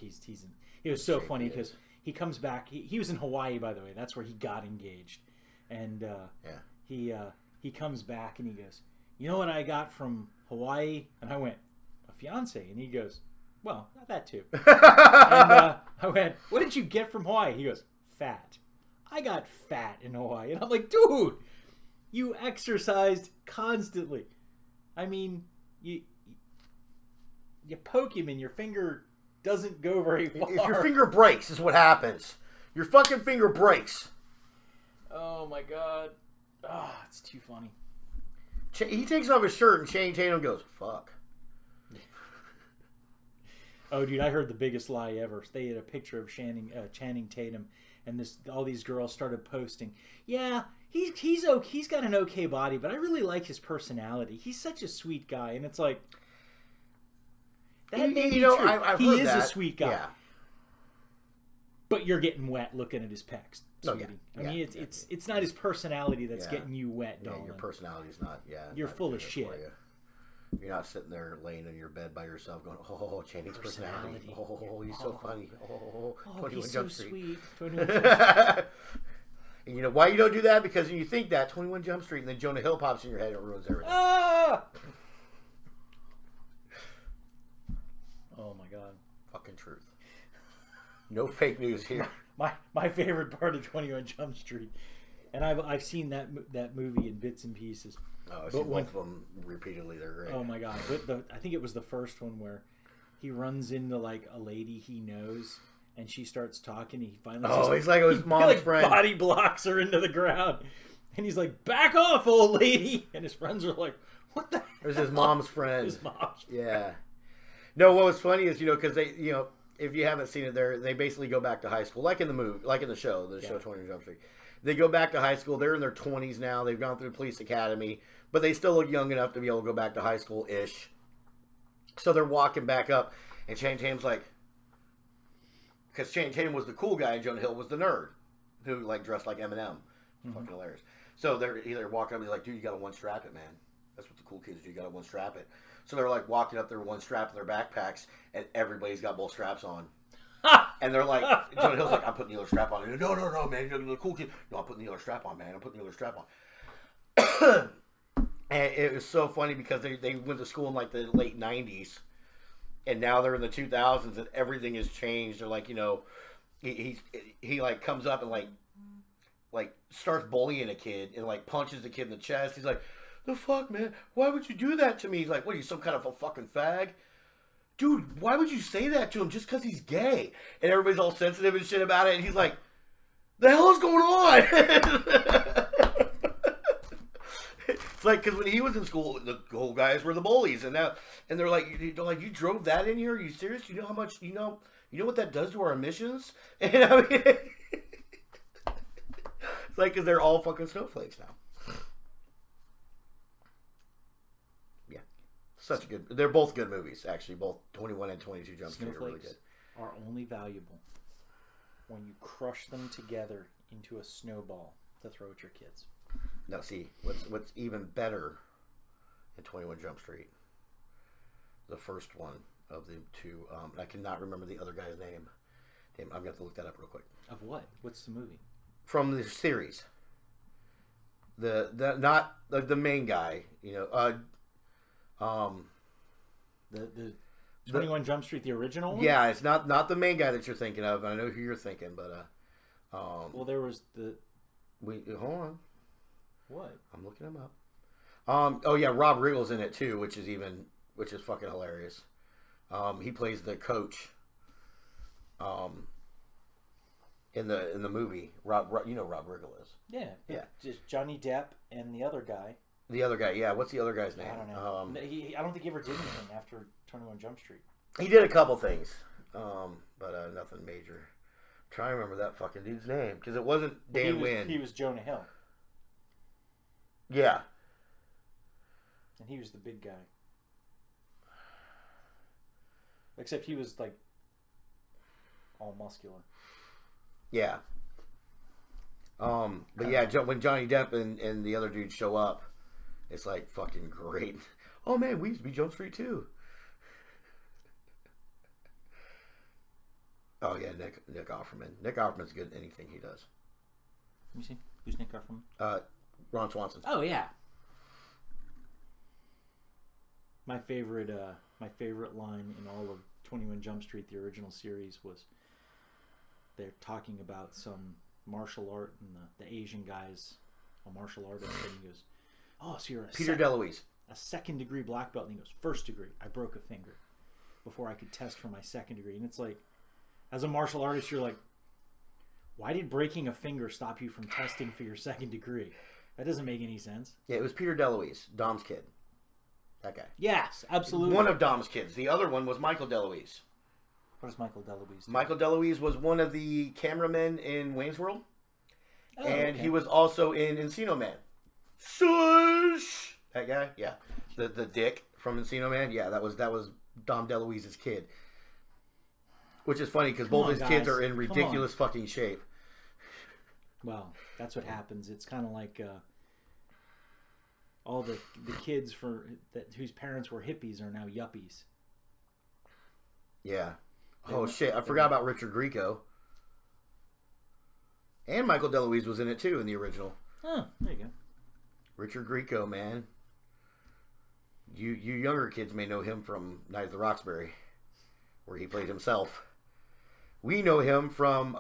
it was so funny because he comes back. He was in Hawaii, by the way. That's where he got engaged, and he comes back and he goes, "You know what I got from Hawaii?" And I went, "A fiance." And he goes, "Well, not that too." And I went, "What did you get from Hawaii?" He goes, "Fat." I got fat in Hawaii. And I'm like, dude, you exercised constantly. I mean, you poke him and your finger doesn't go very far. If your finger breaks is what happens. Your fucking finger breaks. Oh, my God. Oh, it's too funny. He takes off his shirt and Channing Tatum goes, fuck. Oh, dude, I heard the biggest lie ever. They had a picture of Channing Tatum, and all these girls started posting, yeah, he's got an okay body, but I really like his personality. He's such a sweet guy. And it's like, that may be true. He is a sweet guy. Yeah. But you're getting wet looking at his pecs, sweetie. I mean, it's not his personality that's getting you wet, darling. Yeah, your personality's not, You're full of shit. You're not sitting there laying in your bed by yourself going, oh, Channing's personality. Oh, he's so funny. Oh, 21 Jump Street. Sweet. 21 Jump Street. And you know why you don't do that? Because you think that 21 Jump Street and then Jonah Hill pops in your head and it ruins everything. Ah! Oh my God. Fucking truth. No fake news here. My favorite part of 21 Jump Street, and I've seen that movie in bits and pieces. Oh, I've seen both of them repeatedly. They're great. Oh my God! But I think it was the first one where he runs into like a lady he knows, and she starts talking. He finally he's like his mom's friend. Body blocks her into the ground, and he's like, "Back off, old lady!" And his friends are like, "What the?" It was his mom's friend. His mom's friend. Yeah. No, what was funny is because they if you haven't seen it, they basically go back to high school, like in the movie, like in the show 21 Jump Street. They go back to high school. They're in their 20s now. They've gone through the police academy, but they still look young enough to be able to go back to high school-ish. So they're walking back up, and Channing Tatum's like, because Channing Tatum was the cool guy, and Jonah Hill was the nerd who like dressed like Eminem. Fucking hilarious. So they're walking up, and he's like, dude, you got to one-strap it, man. That's what the cool kids do. You got to one-strap it. So they're like walking up there, one strap in their backpacks, and everybody's got both straps on. And they're like, Jonah Hill's like, I'm putting the other strap on. No, man, you're the cool kid. No, I'm putting the other strap on, man. I'm putting the other strap on. And it was so funny because they went to school in like the late 90s, and now they're in the 2000s, and everything has changed. They're like, you know, he like comes up and like starts bullying a kid and like punches the kid in the chest. He's like, the fuck, man? Why would you do that to me? He's like, what are you, some kind of a fucking fag? Dude, why would you say that to him just because he's gay? And everybody's all sensitive and shit about it. And he's like, the hell is going on? It's like, because when he was in school, the whole guys were the bullies. And they're like, you drove that in here? Are you serious? You know how much, you know what that does to our emissions? And I mean, it's like, because they're all fucking snowflakes now. Such a good. They're both good movies, actually. Both 21 and 22 Jump Street are really good. Are only valuable when you crush them together into a snowball to throw at your kids. Now, see, what's even better in 21 Jump Street, the first one of the two, I cannot remember the other guy's name. Damn, I'm going to have to look that up real quick. Of what? What's the movie? From the series. Not the main guy, you know, the 21 Jump Street, the original one? Yeah, it's not the main guy that you're thinking of. I know who you're thinking, but well, there was the. Hold on. What? I'm looking him up. Oh yeah, Rob Riggle's in it too, which is fucking hilarious. He plays the coach. In the movie, you know Rob Riggle is. Yeah. Yeah. Just Johnny Depp and the other guy. The other guy, yeah. What's the other guy's name? I don't know. I don't think he ever did anything after 21 Jump Street. He did a couple things, but nothing major. I'm trying to remember that fucking dude's name because it wasn't Dan Wynn. He was Jonah Hill. Yeah. And he was the big guy. Except he was like all muscular. Yeah. But yeah, when Johnny Depp and the other dude show up, it's like fucking great. Oh man, we used to be Jump Street too. Oh yeah, Nick Offerman. Nick Offerman's good at anything he does. Let me see. Who's Nick Offerman? Ron Swanson. Oh yeah. My favorite line in all of 21 Jump Street, the original series, was they're talking about some martial art and the Asian guy's a martial artist, and he goes, "Oh, so you're Peter DeLuise, a second-degree black belt?" And he goes, "First degree. I broke a finger before I could test for my second degree." And it's like, as a martial artist, you're like, why did breaking a finger stop you from testing for your second degree? That doesn't make any sense. Yeah, it was Peter DeLuise, Dom's kid. That guy. Yes, absolutely. One of Dom's kids. The other one was Michael DeLuise. What does Michael DeLuise do? Michael DeLuise was one of the cameramen in Wayne's World. Oh, and okay. he was also in Encino Man. Shush! That guy? Yeah. The dick from Encino Man? Yeah, that was Dom DeLuise's kid. Which is funny because both his kids are in ridiculous fucking shape. Well, that's what happens. It's kind of like all the kids whose parents were hippies are now yuppies. Yeah. Oh shit! I forgot about Richard Grieco. And Michael DeLuise was in it too in the original. Oh, there you go. Richard Grieco, man. You younger kids may know him from Night at the Roxbury, where he played himself. We know him from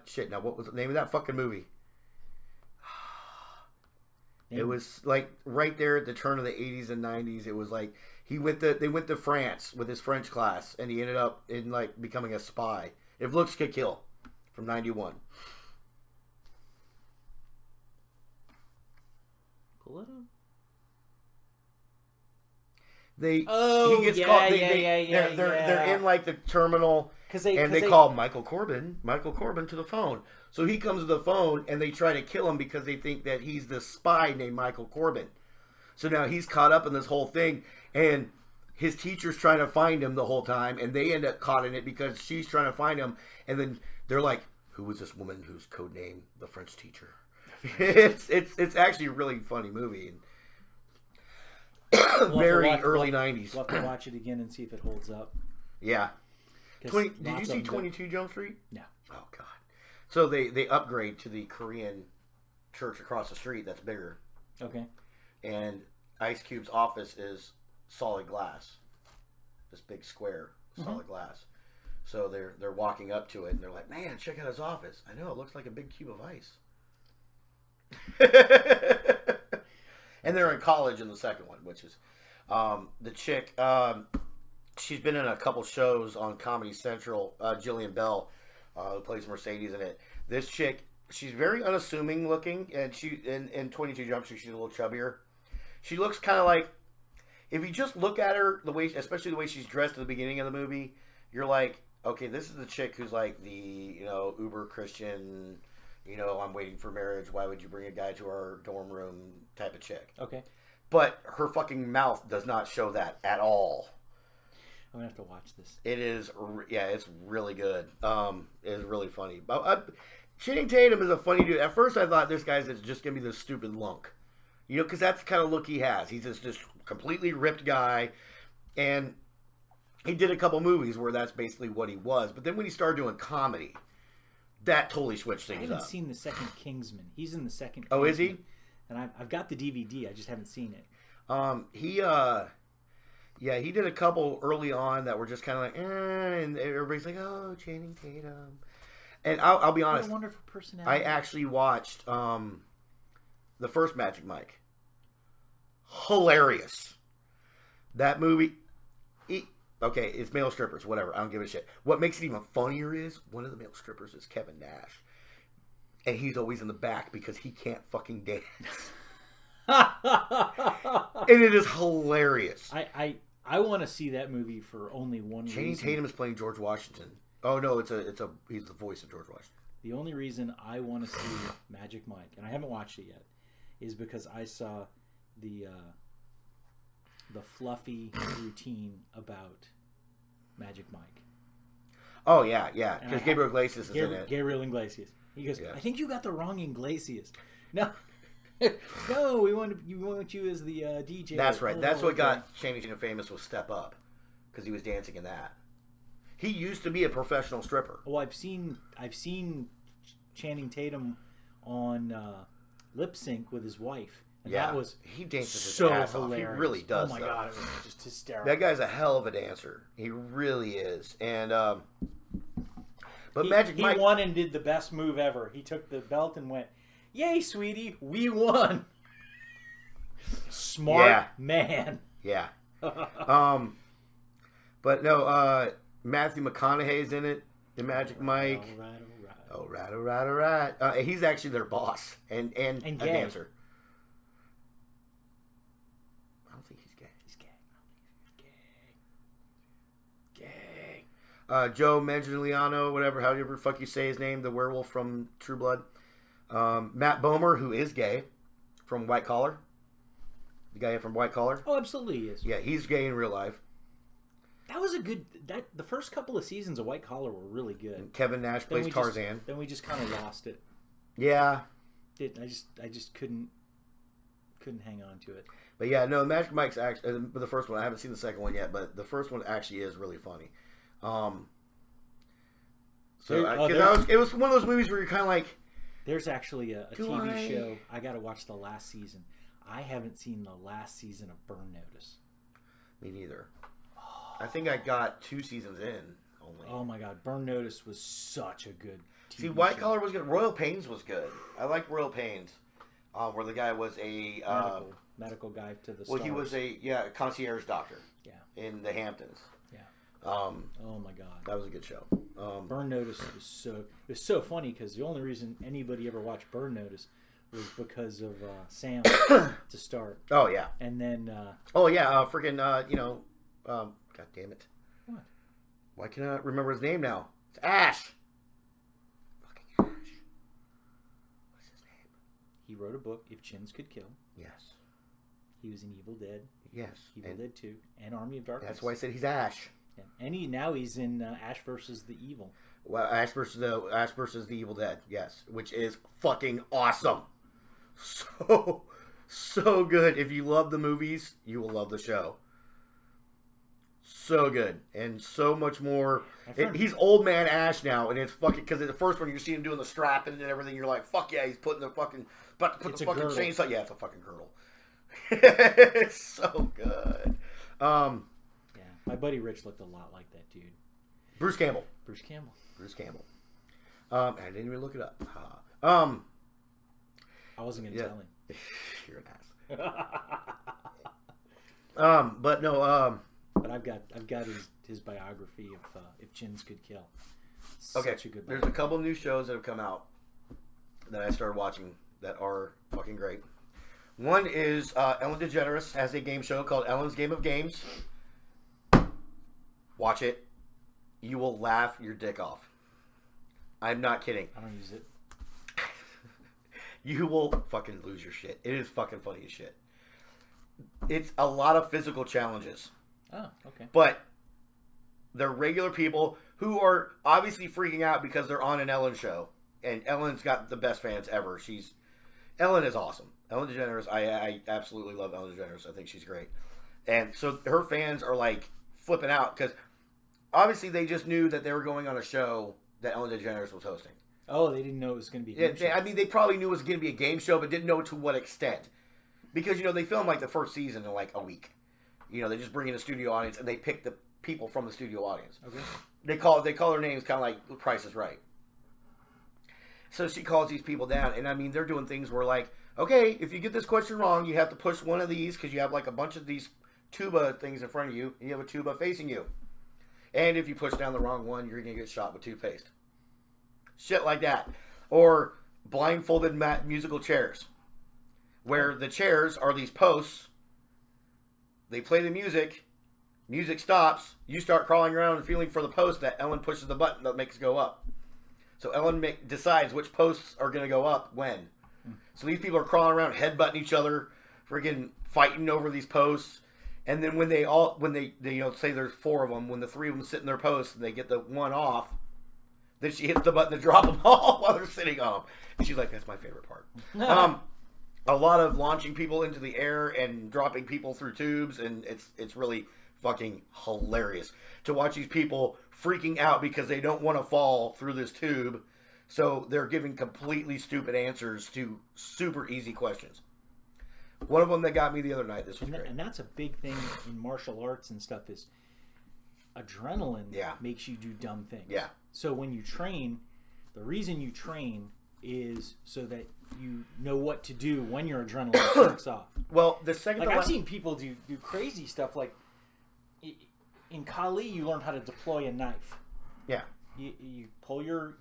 shit. Now, what was the name of that fucking movie? It was like right there at the turn of the 80s and 90s. It was like they went to France with his French class, and he ended up in like becoming a spy. If Looks Could Kill, from 91. Pull it up. He gets caught. They're yeah. in like the terminal, and they call Michael Corbin to the phone. So he comes to the phone, and they try to kill him because they think that he's this spy named Michael Corbin. So now he's caught up in this whole thing, and his teacher's trying to find him the whole time, and they end up caught in it because she's trying to find him, and then they're like, "Who was this woman whose code name the French teacher?" It's actually a really funny movie. Very early 90s. We'll have to watch it again and see if it holds up. Yeah. 'Cause Did you see 22 Jump Street? No. Oh, God. So they upgrade to the Korean church across the street that's bigger. Okay. And Ice Cube's office is solid glass. This big square, solid glass. So they're walking up to it, and they're like, "Man, check out his office." I know, it looks like a big cube of ice. And they're in college in the second one, which is the chick. She's been in a couple shows on Comedy Central. Jillian Bell, who plays Mercedes in it. This chick, she's very unassuming looking, and she in 22 Jump Street, she's a little chubbier. She looks kind of like, if you just look at her, the way, especially the way she's dressed at the beginning of the movie, you're like, okay, this is the chick who's like the uber Christian. I'm waiting for marriage. Why would you bring a guy to our dorm room type of chick? Okay. But her fucking mouth does not show that at all. I'm going to have to watch this. It is, it's really good. It's really funny. Channing Tatum is a funny dude. At first I thought this guy's just going to be this stupid lunk. Because that's the kind of look he has. He's this completely ripped guy. And he did a couple movies where that's basically what he was. But then when he started doing comedy, that totally switched things up. I haven't seen the second Kingsman. He's in the second Oh, Kingsman, is he? And I've got the DVD. I just haven't seen it. He did a couple early on that were just kind of like, and everybody's like, "Oh, Channing Tatum." And I'll be honest, what a wonderful personality. I actually watched the first Magic Mike. Hilarious. That movie. Okay, it's male strippers, whatever. I don't give a shit. What makes it even funnier is one of the male strippers is Kevin Nash. And he's always in the back because he can't fucking dance. And it is hilarious. I want to see that movie for only one reason. Channing Tatum is playing George Washington. Oh no, he's the voice of George Washington. The only reason I want to see Magic Mike, and I haven't watched it yet, is because I saw the fluffy routine about Magic Mike. Oh yeah, because Gabriel Iglesias is in it. Gabriel Iglesias. He goes, Yeah. I think you got the wrong Iglesias. No, no, we want you as the DJ. That's right. That's Oh, what okay. got Channing Tatum famous was Step Up, because he was dancing in that. He used to be a professional stripper. Oh, I've seen Channing Tatum on Lip Sync with his wife. And Yeah, that was he dances so his ass off. hilarious. He really does. Oh my though. god, it was just hysterical. That guy's a hell of a dancer. He really is. And but he, Magic he Mike won and did the best move ever. He took the belt and went, "Yay, sweetie, we won!" Smart man. Yeah. But no, Matthew McConaughey's in it. The Magic Mike. All right. All right. He's actually their boss and a gay. dancer. I don't think he's gay. He's gay. Joe Manganiello, whatever, however fuck you say his name, the werewolf from True Blood. Matt Bomer, who is gay, from White Collar. The guy from White Collar. Oh, absolutely he is. Yeah, he's gay in real life. That was a good. The first couple of seasons of White Collar were really good. And Kevin Nash plays Tarzan. Then we just kind of lost it. Yeah. I just couldn't hang on to it. But yeah, no, Magic Mike's actually the first one. I haven't seen the second one yet, but the first one actually is really funny. It was one of those movies where you're kind of like, there's actually a Do TV I- show. I got to watch the last season. I haven't seen the last season of Burn Notice. me neither. I think I got 2 seasons in only. Oh my god, Burn Notice was such a good TV See, White show. Collar was good. Royal Pains was good. I liked Royal Pains, where the guy was a medical guy to the well, he stars. was a concierge doctor. Yeah. In the Hamptons. Yeah. Oh my god. That was a good show. Burn Notice was so funny because the only reason anybody ever watched Burn Notice was because of Sam to start, Oh yeah. and then Oh yeah. Freaking God damn it. what? Why can't I remember his name now? It's Ash. Fucking Ash. What is his name? He wrote a book, If Chins Could Kill. Yes. He was in Evil Dead. Yes. Evil Dead 2 and Army of Darkness. That's why I said he's Ash. Yeah. And he's in Ash versus the Evil. Well, Ash versus the Evil Dead. Yes, which is fucking awesome. So good. If you love the movies, you will love the show. So good and so much more. He's old man Ash now, and it's fucking because in the first one you see him doing the strapping and everything. You're like, fuck yeah, he's putting the fucking put the fucking chainsaw. Yeah, it's a fucking girdle. It's so good. Yeah, my buddy Rich looked a lot like that dude. Bruce Campbell. I didn't even look it up. I wasn't gonna tell him. You're an ass. But no. But I've got his biography of If Chins Could Kill. Such a good There's a couple new shows that have come out that I started watching that are fucking great. One is Ellen DeGeneres has a game show called Ellen's Game of Games. Watch it. You will laugh your dick off. I'm not kidding. I don't use it. You will fucking lose your shit. It is fucking funny as shit. It's a lot of physical challenges. Oh, okay. But they're regular people who are obviously freaking out because they're on an Ellen show. And Ellen's got the best fans ever. Ellen is awesome. Ellen DeGeneres, I absolutely love Ellen DeGeneres. I think she's great. And so her fans are like flipping out because obviously they just knew that they were going on a show that Ellen DeGeneres was hosting. Oh, they didn't know it was going to be a game show. I mean, they probably knew it was going to be a game show, but didn't know to what extent. Because, they film like the first season in like a week. They just bring in a studio audience and they pick the people from the studio audience. Okay. They call their names kind of like Price is Right. So she calls these people down, and I mean, they're doing things where like, okay, if you get this question wrong, you have to push one of these because you have like a bunch of these tuba things in front of you, and you have a tuba facing you. And if you push down the wrong one, you're going to get shot with toothpaste. Shit like that. Or blindfolded musical chairs, where the chairs are these posts. They play the music stops, you start crawling around and feeling for the post that Ellen pushes the button that makes it go up. So Ellen decides which posts are going to go up when. So these people are crawling around, headbutting each other, freaking fighting over these posts. And then when they say there's 4 of them, when the 3 of them sit in their posts and they get the one off, then she hits the button to drop them all while they're sitting on them. And she's like, that's my favorite part. A lot of launching people into the air and dropping people through tubes, and it's really fucking hilarious to watch these people freaking out because they don't want to fall through this tube, so they're giving completely stupid answers to super easy questions. One of them that got me the other night, this was great. And that's a big thing in martial arts and stuff is adrenaline makes you do dumb things. Yeah. So when you train, the reason you train is so that you know what to do when your adrenaline kicks off. Well, the second I've seen people do crazy stuff like in Kali you learn how to deploy a knife. Yeah. You pull your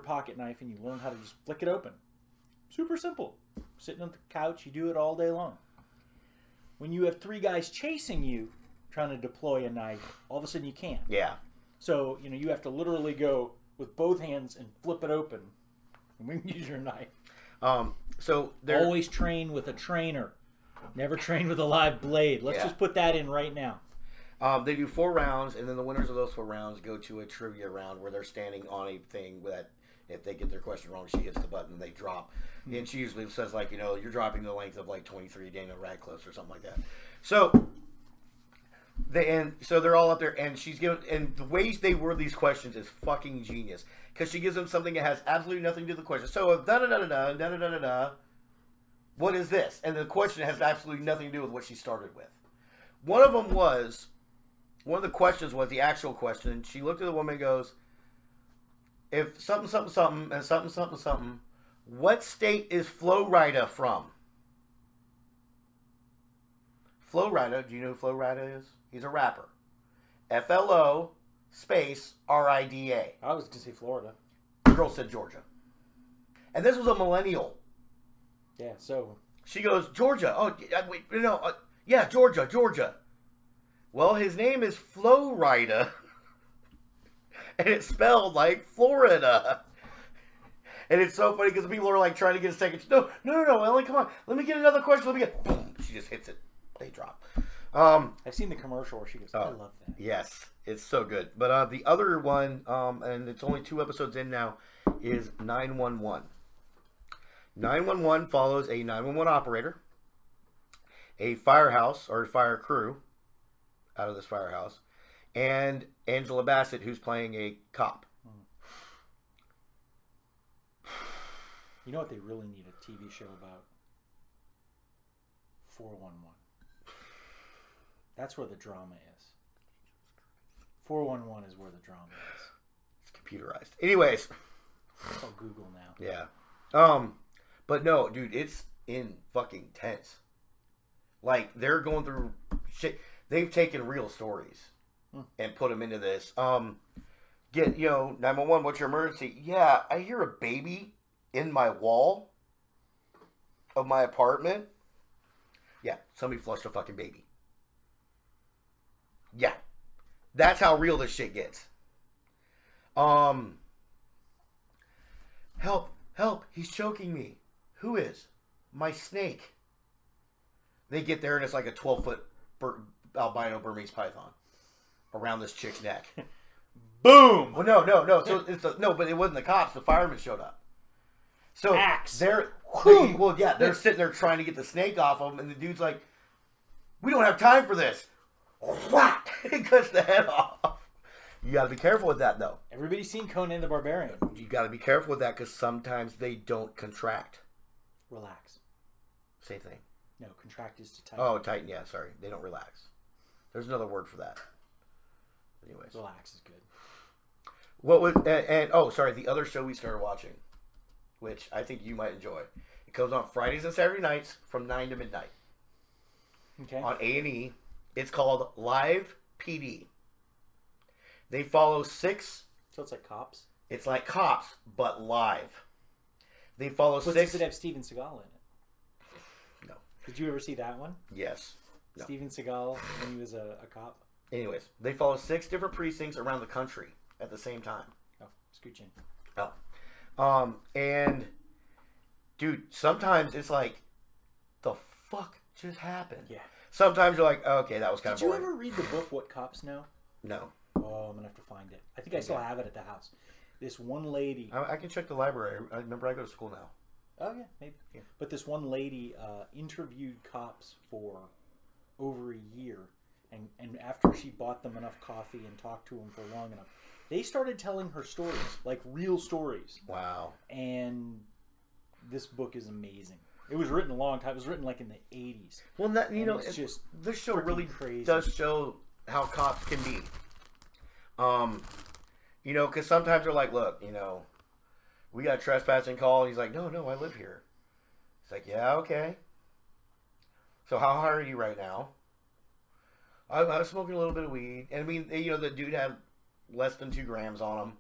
pocket knife and you learn how to just flick it open. Super simple. Sitting on the couch, you do it all day long. When you have 3 guys chasing you trying to deploy a knife, all of a sudden you can't. Yeah. So, you have to literally go with both hands and flip it open when you use your knife. So always train with a trainer. Never train with a live blade. Let's just put that in right now. They do 4 rounds, and then the winners of those 4 rounds go to a trivia round where they're standing on a thing that if they get their question wrong, she hits the button and they drop. And she usually says like, you're dropping the length of like 23 Daniel Radcliffe or something like that. So they're all up there, and she's giving, and the ways they word these questions is fucking genius because she gives them something that has absolutely nothing to do with the question. So da da da da da da da da da. What is this? And the question has absolutely nothing to do with what she started with. One of the questions was the actual question. She looked at the woman and goes, if something, something, something, and something, something, something, what state is Flo Rida from? Flo Rida, do you know who Flo Rida is? He's a rapper. FLO space RIDA. I was going to say Florida. The girl said Georgia. And this was a millennial. Yeah, so. She goes, Georgia. Oh, wait, yeah, Georgia. Well, his name is Flo Rida. and it's spelled like Florida. And it's so funny because people are like trying to get a second. No, Ellen, come on. Let me get another question. Let me get. Boom. She just hits it. They drop. I've seen the commercial where she goes, I love that. Yes, it's so good. But the other one, and it's only 2 episodes in now, is 911. 911 follows a 911 operator, a firehouse or fire crew out of this firehouse, and Angela Bassett, who's playing a cop. You know what they really need a TV show about? 411. That's where the drama is. 411 is where the drama is. It's computerized. Anyways. It's all Google now. Yeah. But no, dude, it's in fucking tense. Like, they're going through shit. They've taken real stories and put them into this. 911, what's your emergency? Yeah, I hear a baby in my wall of my apartment. Yeah, somebody flushed a fucking baby. Yeah. That's how real this shit gets. Help, he's choking me. Who is? My snake. They get there and it's like a 12-foot albino Burmese python around this chick's neck. Boom! Well, no. So but it wasn't the cops. The firemen showed up. So Axe. they're sitting there trying to get the snake off of him, and the dude's like, "We don't have time for this." Whack! He cuts the head off. You got to be careful with that, though. Everybody's seen Conan the Barbarian. You got to be careful with that because sometimes they don't contract. Relax. Same thing. No, contract is to tighten. Oh, tighten. Yeah, sorry. They don't relax. There's another word for that. Anyways. Relax is good. What was sorry, the other show we started watching, which I think you might enjoy. It comes on Fridays and Saturday nights from 9 to midnight. Okay. On A&E. It's called Live PD. They follow 6. So it's like Cops? It's like Cops, but live. They follow 6. Does it have Steven Seagal in it? No. Did you ever see that one? Yes. No. Steven Seagal when he was a cop? Anyways, they follow 6 different precincts around the country at the same time. Oh, scooch in. Oh. And, dude, sometimes it's like, the fuck just happened? Yeah. Sometimes you're like, oh, okay, that was kind of Did you boring. ever read the book What Cops Know? No. Oh, I'm going to have to find it. I think I still have it at the house. This one lady... I can check the library. I remember I go to school now. Oh, yeah, maybe. Yeah. But this one lady interviewed cops for over a year. And after she bought them enough coffee and talked to them for long enough, they started telling her stories, like real stories. Wow. And this book is amazing. It was written a long time. It was written like in the 80s. Well, that, you know, it's just this show really crazy. does show how cops can be. You know, because sometimes they're like, look, you know, we got a trespassing call. And he's like, no, I live here. It's like, yeah, okay. So how high are you right now? I was smoking a little bit of weed. And I mean, you know, the dude had less than 2 grams on him.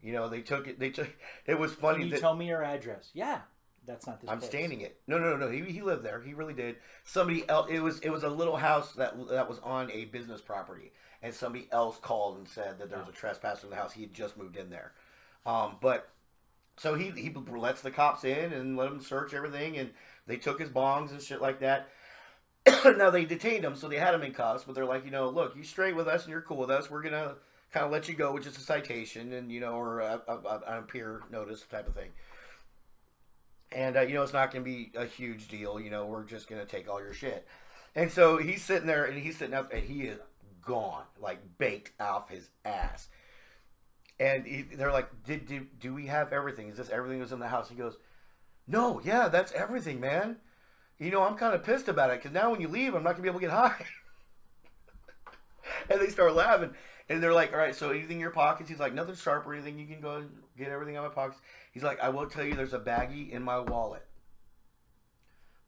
You know, it was funny. Can you tell me your address? Yeah. That's not this I'm place. standing it. No. He lived there. He really did. Somebody else. It was a little house that was on a business property, and somebody else called and said that there was a trespasser in the house. He had just moved in there, but so he lets the cops in and let them search everything, and they took his bongs and shit like that. Now they detained him, so they had him in cuffs. But they're like, you know, look, you straight with us and you're cool with us. We're gonna kind of let you go, which is a citation, and you know, or a peer notice type of thing. And, you know, it's not going to be a huge deal. You know, we're just going to take all your shit. And so he's sitting there, and he's sitting up, and he is gone, like baked off his ass. And they're like, do we have everything? Is this everything that's in the house? He goes, no, yeah, that's everything, man. You know, I'm kind of pissed about it, because now when you leave, I'm not going to be able to get high. And they start laughing. And they're like, all right, so anything in your pockets? He's like, nothing sharp or anything. You can go and get everything out of my pockets. He's like, I will tell you there's a baggie in my wallet.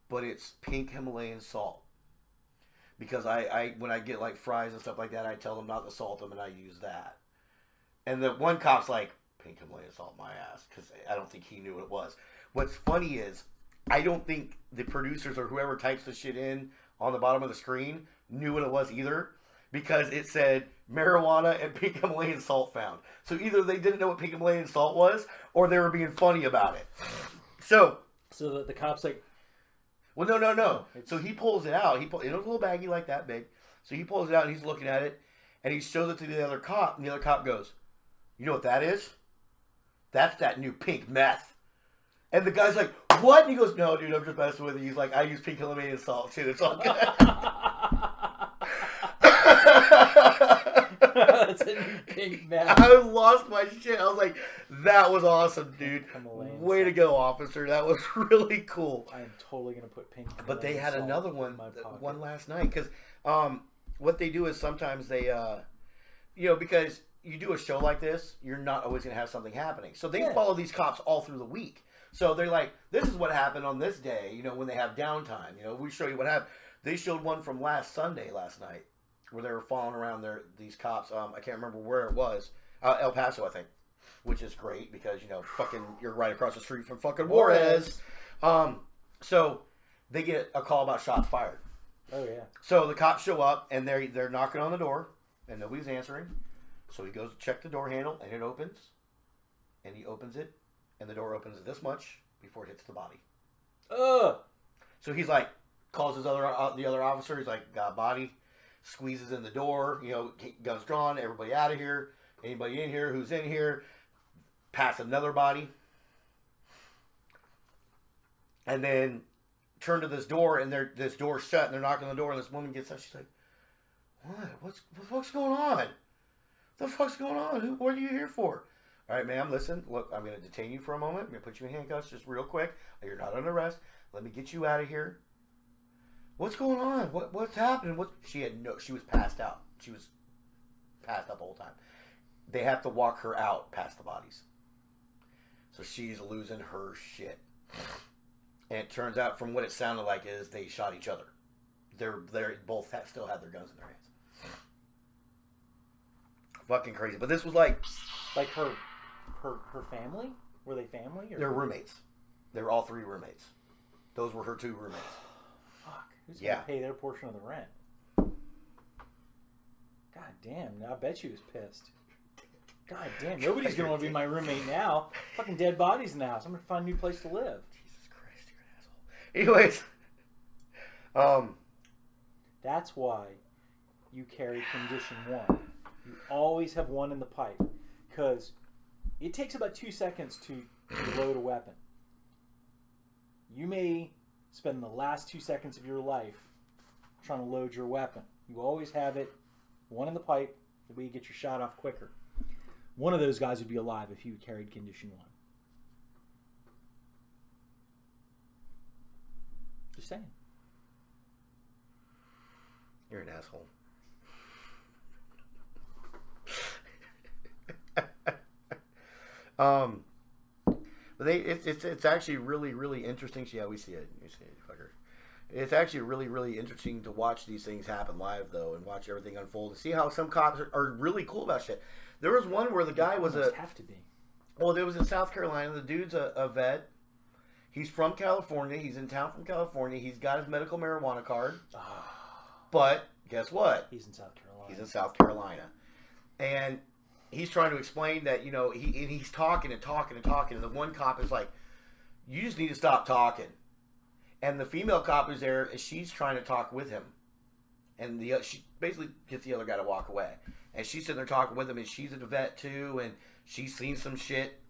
But it's pink Himalayan salt. Because I when I get like fries and stuff like that, I tell them not to salt them and I use that. And the one cop's like, pink Himalayan salt my ass. Because I don't think he knew what it was. What's funny is, I don't think the producers or whoever types the shit in on the bottom of the screen knew what it was either. because it said marijuana and pink Himalayan salt found. So either they didn't know what pink Himalayan salt was, or they were being funny about it. So the cops like, well, no. So he pulls it out. It was a little baggie like that big. So he pulls it out and he's looking at it, and he shows it to the other cop, and the other cop goes, "You know what that is? That's that new pink meth." And the guy's like, "What?" And he goes, "No, dude, I'm just messing with you." He's like, "I use pink Himalayan salt too. It's all good." That's a new pink meth. I lost my shit. I was like, "That was awesome, dude. Himalayan Way to salt. go, officer. That was really cool." I am totally gonna put pink. But they Himalayan had salt another in one, my pocket. one last night, because what they do is sometimes they, because you do a show like this, you're not always going to have something happening. So they follow these cops all through the week. So they're like, this is what happened on this day, when they have downtime. We show you what happened. They showed one from last night, where they were following around these cops. I can't remember where it was. El Paso, I think, which is great because, you're right across the street from fucking Juarez. So they get a call about shots fired. Oh yeah. So the cops show up and they're knocking on the door and nobody's answering. So he goes to check the door handle and it opens. And he opens it and the door opens this much before it hits the body. Ugh. So he's like, calls the other officer. He's like, got a body. Squeezes in the door. Guns drawn. Everybody out of here. Anybody in here? Who's in here? Pass another body. And then turn to this door, and this door's shut, and they're knocking on the door, and this woman gets up. She's like, "What? What's going on? What the fuck's going on? What are you here for?" "All right, ma'am, listen. Look, I'm going to detain you for a moment. I'm going to put you in handcuffs just real quick. You're not under arrest. Let me get you out of here." "What's going on? What's happening?" She was passed out. She was passed out the whole time. They have to walk her out past the bodies. So she's losing her shit. And it turns out, from what it sounded like, is they shot each other. They're both still had their guns in their hands. Fucking crazy. But this was like her family? Were they family? Or? They're roommates. They were all three roommates. Those were her two roommates. Fuck. Who's gonna pay their portion of the rent? God damn. I bet she was pissed. God damn. Nobody's gonna want to be my roommate now. Fucking dead bodies in the house. I'm gonna find a new place to live. Anyways, that's why you carry condition 1. You always have one in the pipe, because it takes about 2 seconds to load a weapon. You may spend the last 2 seconds of your life trying to load your weapon. You always have it, one in the pipe, the way you get your shot off quicker. One of those guys would be alive if you carried condition 1. Just saying. You're an asshole. But it's actually really interesting. Yeah, we see it. You see it, fucker. It's actually really interesting to watch these things happen live, though, and watch everything unfold and see how some cops are really cool about shit. There was one where the guy was have to be. Well, it was in South Carolina. The dude's a vet. He's from California. He's in town from California. He's got his medical marijuana card. But guess what? He's in South Carolina. He's in South Carolina. And he's trying to explain that, he's talking and talking and talking. And the one cop is like, "You just need to stop talking." And the female cop is there, and she's trying to talk with him. And she basically gets the other guy to walk away. And she's sitting there talking with him, and she's a vet too, and she's seen some shit.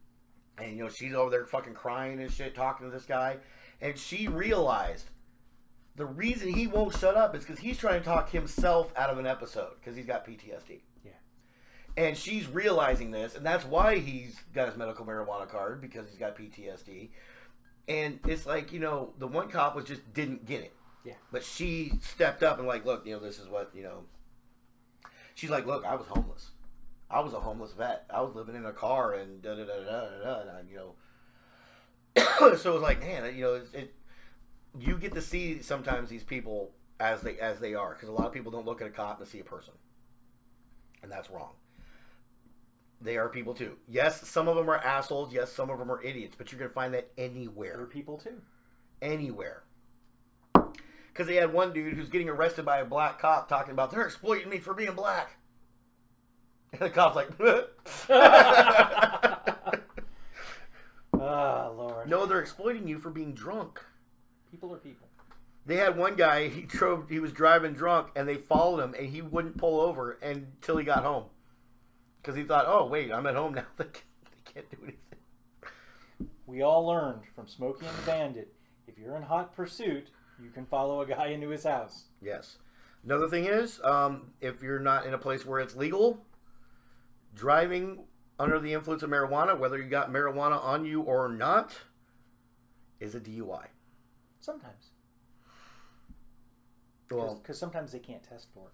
And, she's over there fucking crying and shit, talking to this guy. And she realized the reason he won't shut up is because he's trying to talk himself out of an episode because he's got PTSD. Yeah. And she's realizing this, and that's why he's got his medical marijuana card, because he's got PTSD. And it's like, the one cop didn't get it. Yeah. But she stepped up and like, "Look, this is what, She's like, "Look, I was homeless. I was a homeless vet. I was living in a car and da-da-da-da-da-da, and so it's like, man, you get to see sometimes these people as they are, because a lot of people don't look at a cop and see a person. And that's wrong. They are people too. Yes, some of them are assholes. Yes, some of them are idiots, but you're going to find that anywhere. They're people too. Anywhere. because they had one dude who's getting arrested by a black cop talking about they're exploiting me for being black. And the cop's like, Ah, Lord. no, they're exploiting you for being drunk. People are people. They had one guy, he was driving drunk, and they followed him, and he wouldn't pull over until he got home. Because he thought, oh, wait, I'm at home now. They can't do anything. We all learned from Smokey and the Bandit, if you're in hot pursuit, you can follow a guy into his house. Yes. Another thing is, if you're not in a place where it's legal, driving under the influence of marijuana, whether you got marijuana on you or not, is a DUI. Sometimes. Well, Because sometimes they can't test for it.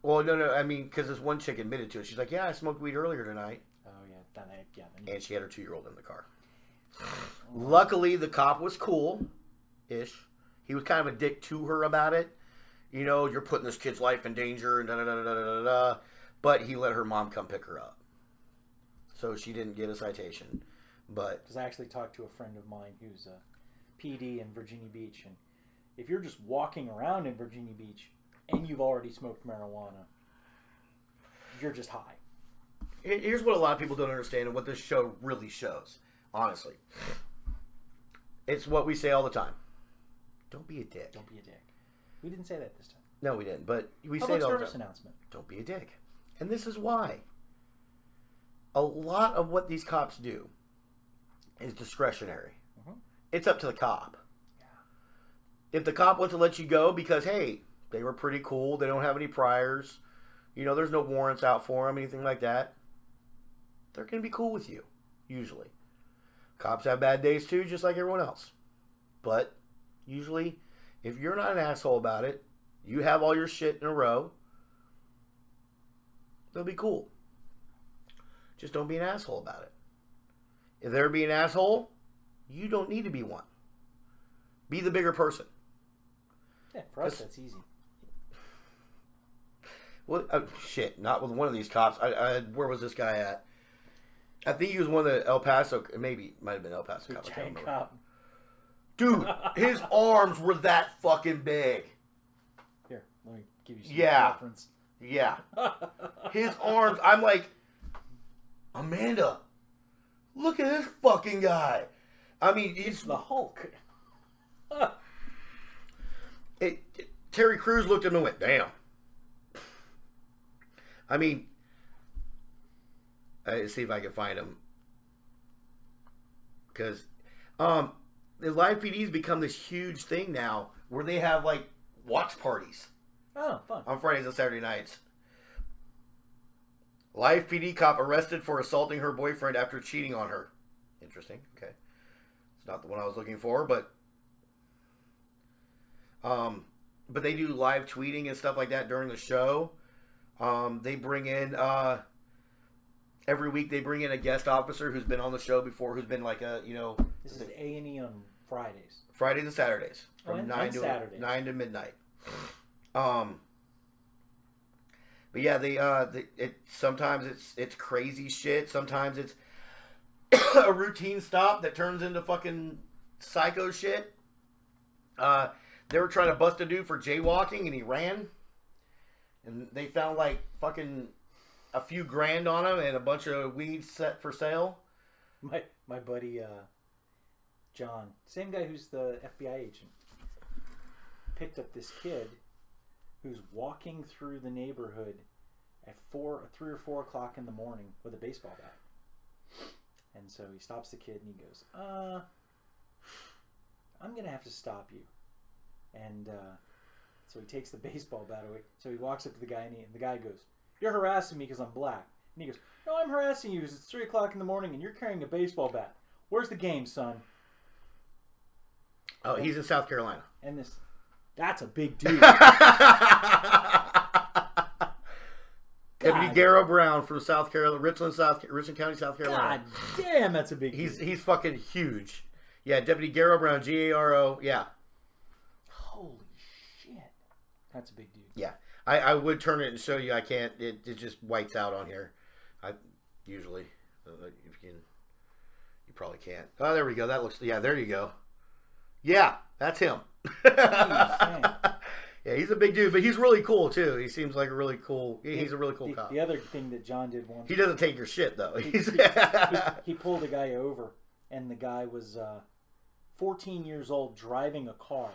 well, no, I mean, because this one chick admitted to it. She's like, yeah, I smoked weed earlier tonight. Oh, yeah. Then And she had her 2-year-old in the car. Luckily, the cop was cool-ish. He was kind of a dick to her about it. You know, you're putting this kid's life in danger and da-da-da-da-da-da. But he let her mom come pick her up. So she didn't get a citation. But Because I actually talked to a friend of mine who's a PD in Virginia Beach. And if you're just walking around in Virginia Beach and you've already smoked marijuana, you're just high. here's what a lot of people don't understand and what this show really shows. Honestly. It's what we say all the time. Don't be a dick. Don't be a dick. We didn't say that this time. No, we didn't. But we say Public it all the service time. announcement. Don't be a dick. And this is why. A lot of what these cops do is discretionary. Mhm. It's up to the cop. If the cop wants to let you go because, hey, they were pretty cool, they don't have any priors, you know, there's no warrants out for them, anything like that, they're going to be cool with you, usually. Cops have bad days too, just like everyone else. But usually, if you're not an asshole about it, you have all your shit in a row, they'll be cool. Just don't be an asshole about it. If they're being an asshole, you don't need to be one. Be the bigger person. Yeah, for us, that's easy. Well, shit, not with one of these cops. Where was this guy at? I think he was one of the El Paso, maybe might have been El Paso cop. I can't Giant remember. cop. Dude, his arms were that fucking big. Here, let me give you some Yeah. reference. Yeah. His arms, I'm like, Amanda, look at this fucking guy. I mean, it's The Hulk. Terry Crews looked at him and went, damn. I mean, let's see if I can find him. Because the live PD's become this huge thing now where they have, like, watch parties Oh, fun. on Fridays and Saturday nights. Live PD cop arrested for assaulting her boyfriend after cheating on her. Interesting. Okay. It's not the one I was looking for, but they do live tweeting and stuff like that during the show. They bring in every week they bring in a guest officer who's been on the show before, who's been like This is A&E on Fridays. Fridays and Saturdays from and 9 Saturdays. 9 to midnight. But yeah, sometimes it's crazy shit. Sometimes it's a routine stop that turns into fucking psycho shit. They were trying to bust a dude for jaywalking and he ran. And they found like fucking a few grand on him and a bunch of weed set for sale. My buddy John, same guy who's the FBI agent, picked up this kid who's walking through the neighborhood at 3 or 4 o'clock in the morning with a baseball bat. And so he stops the kid and he goes, I'm gonna have to stop you. And so he takes the baseball bat away. So he walks up to the guy and the guy goes, "You're harassing me because I'm black." And he goes, "No, I'm harassing you because it's 3 o'clock in the morning and you're carrying a baseball bat. Where's the game, son?" Oh, he's in South Carolina. And that's a big dude. Deputy Garrow Brown from South Carolina, Richland County, South Carolina. God damn, that's a big dude. He's fucking huge. Yeah, Deputy Garrow Brown, Garo. Yeah, Holy shit. That's a big dude. yeah. I would turn it and show you. I can't. It just whites out on here. I usually, if you can, you probably can't. Oh, there we go. That looks. Yeah, there you go. Yeah, that's him. Jeez, man. Yeah, he's a big dude, but he's really cool too. He seems like a really cool. He's a really cool the, cop. The other thing that John did once, He doesn't take your shit though. he pulled a guy over, and the guy was 14 years old driving a car,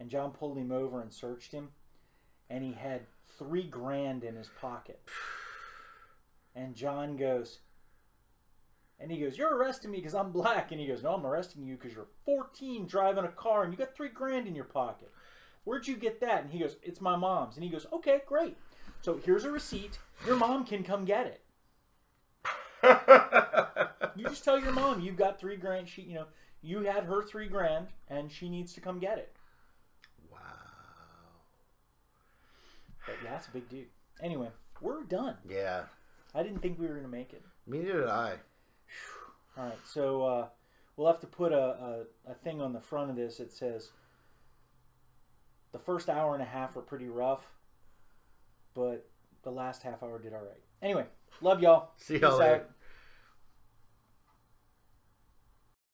and John pulled him over and searched him, and he had $3,000 in his pocket, and John goes. And he goes, "You're arresting me because I'm black." And he goes, "No, I'm arresting you because you're 14 driving a car and you got $3,000 in your pocket. Where'd you get that?" And he goes, "It's my mom's." And he goes, "Okay, great. So here's a receipt. Your mom can come get it. You just tell your mom you've got $3,000. She, you had her $3,000 and she needs to come get it." Wow. But yeah, that's a big dude. Anyway, we're done. Yeah. I didn't think we were gonna make it. Neither did I. All right, so we'll have to put a thing on the front of this that says the first hour and a half were pretty rough, but the last half hour did all right. Anyway, love y'all. See Peace y'all later. out.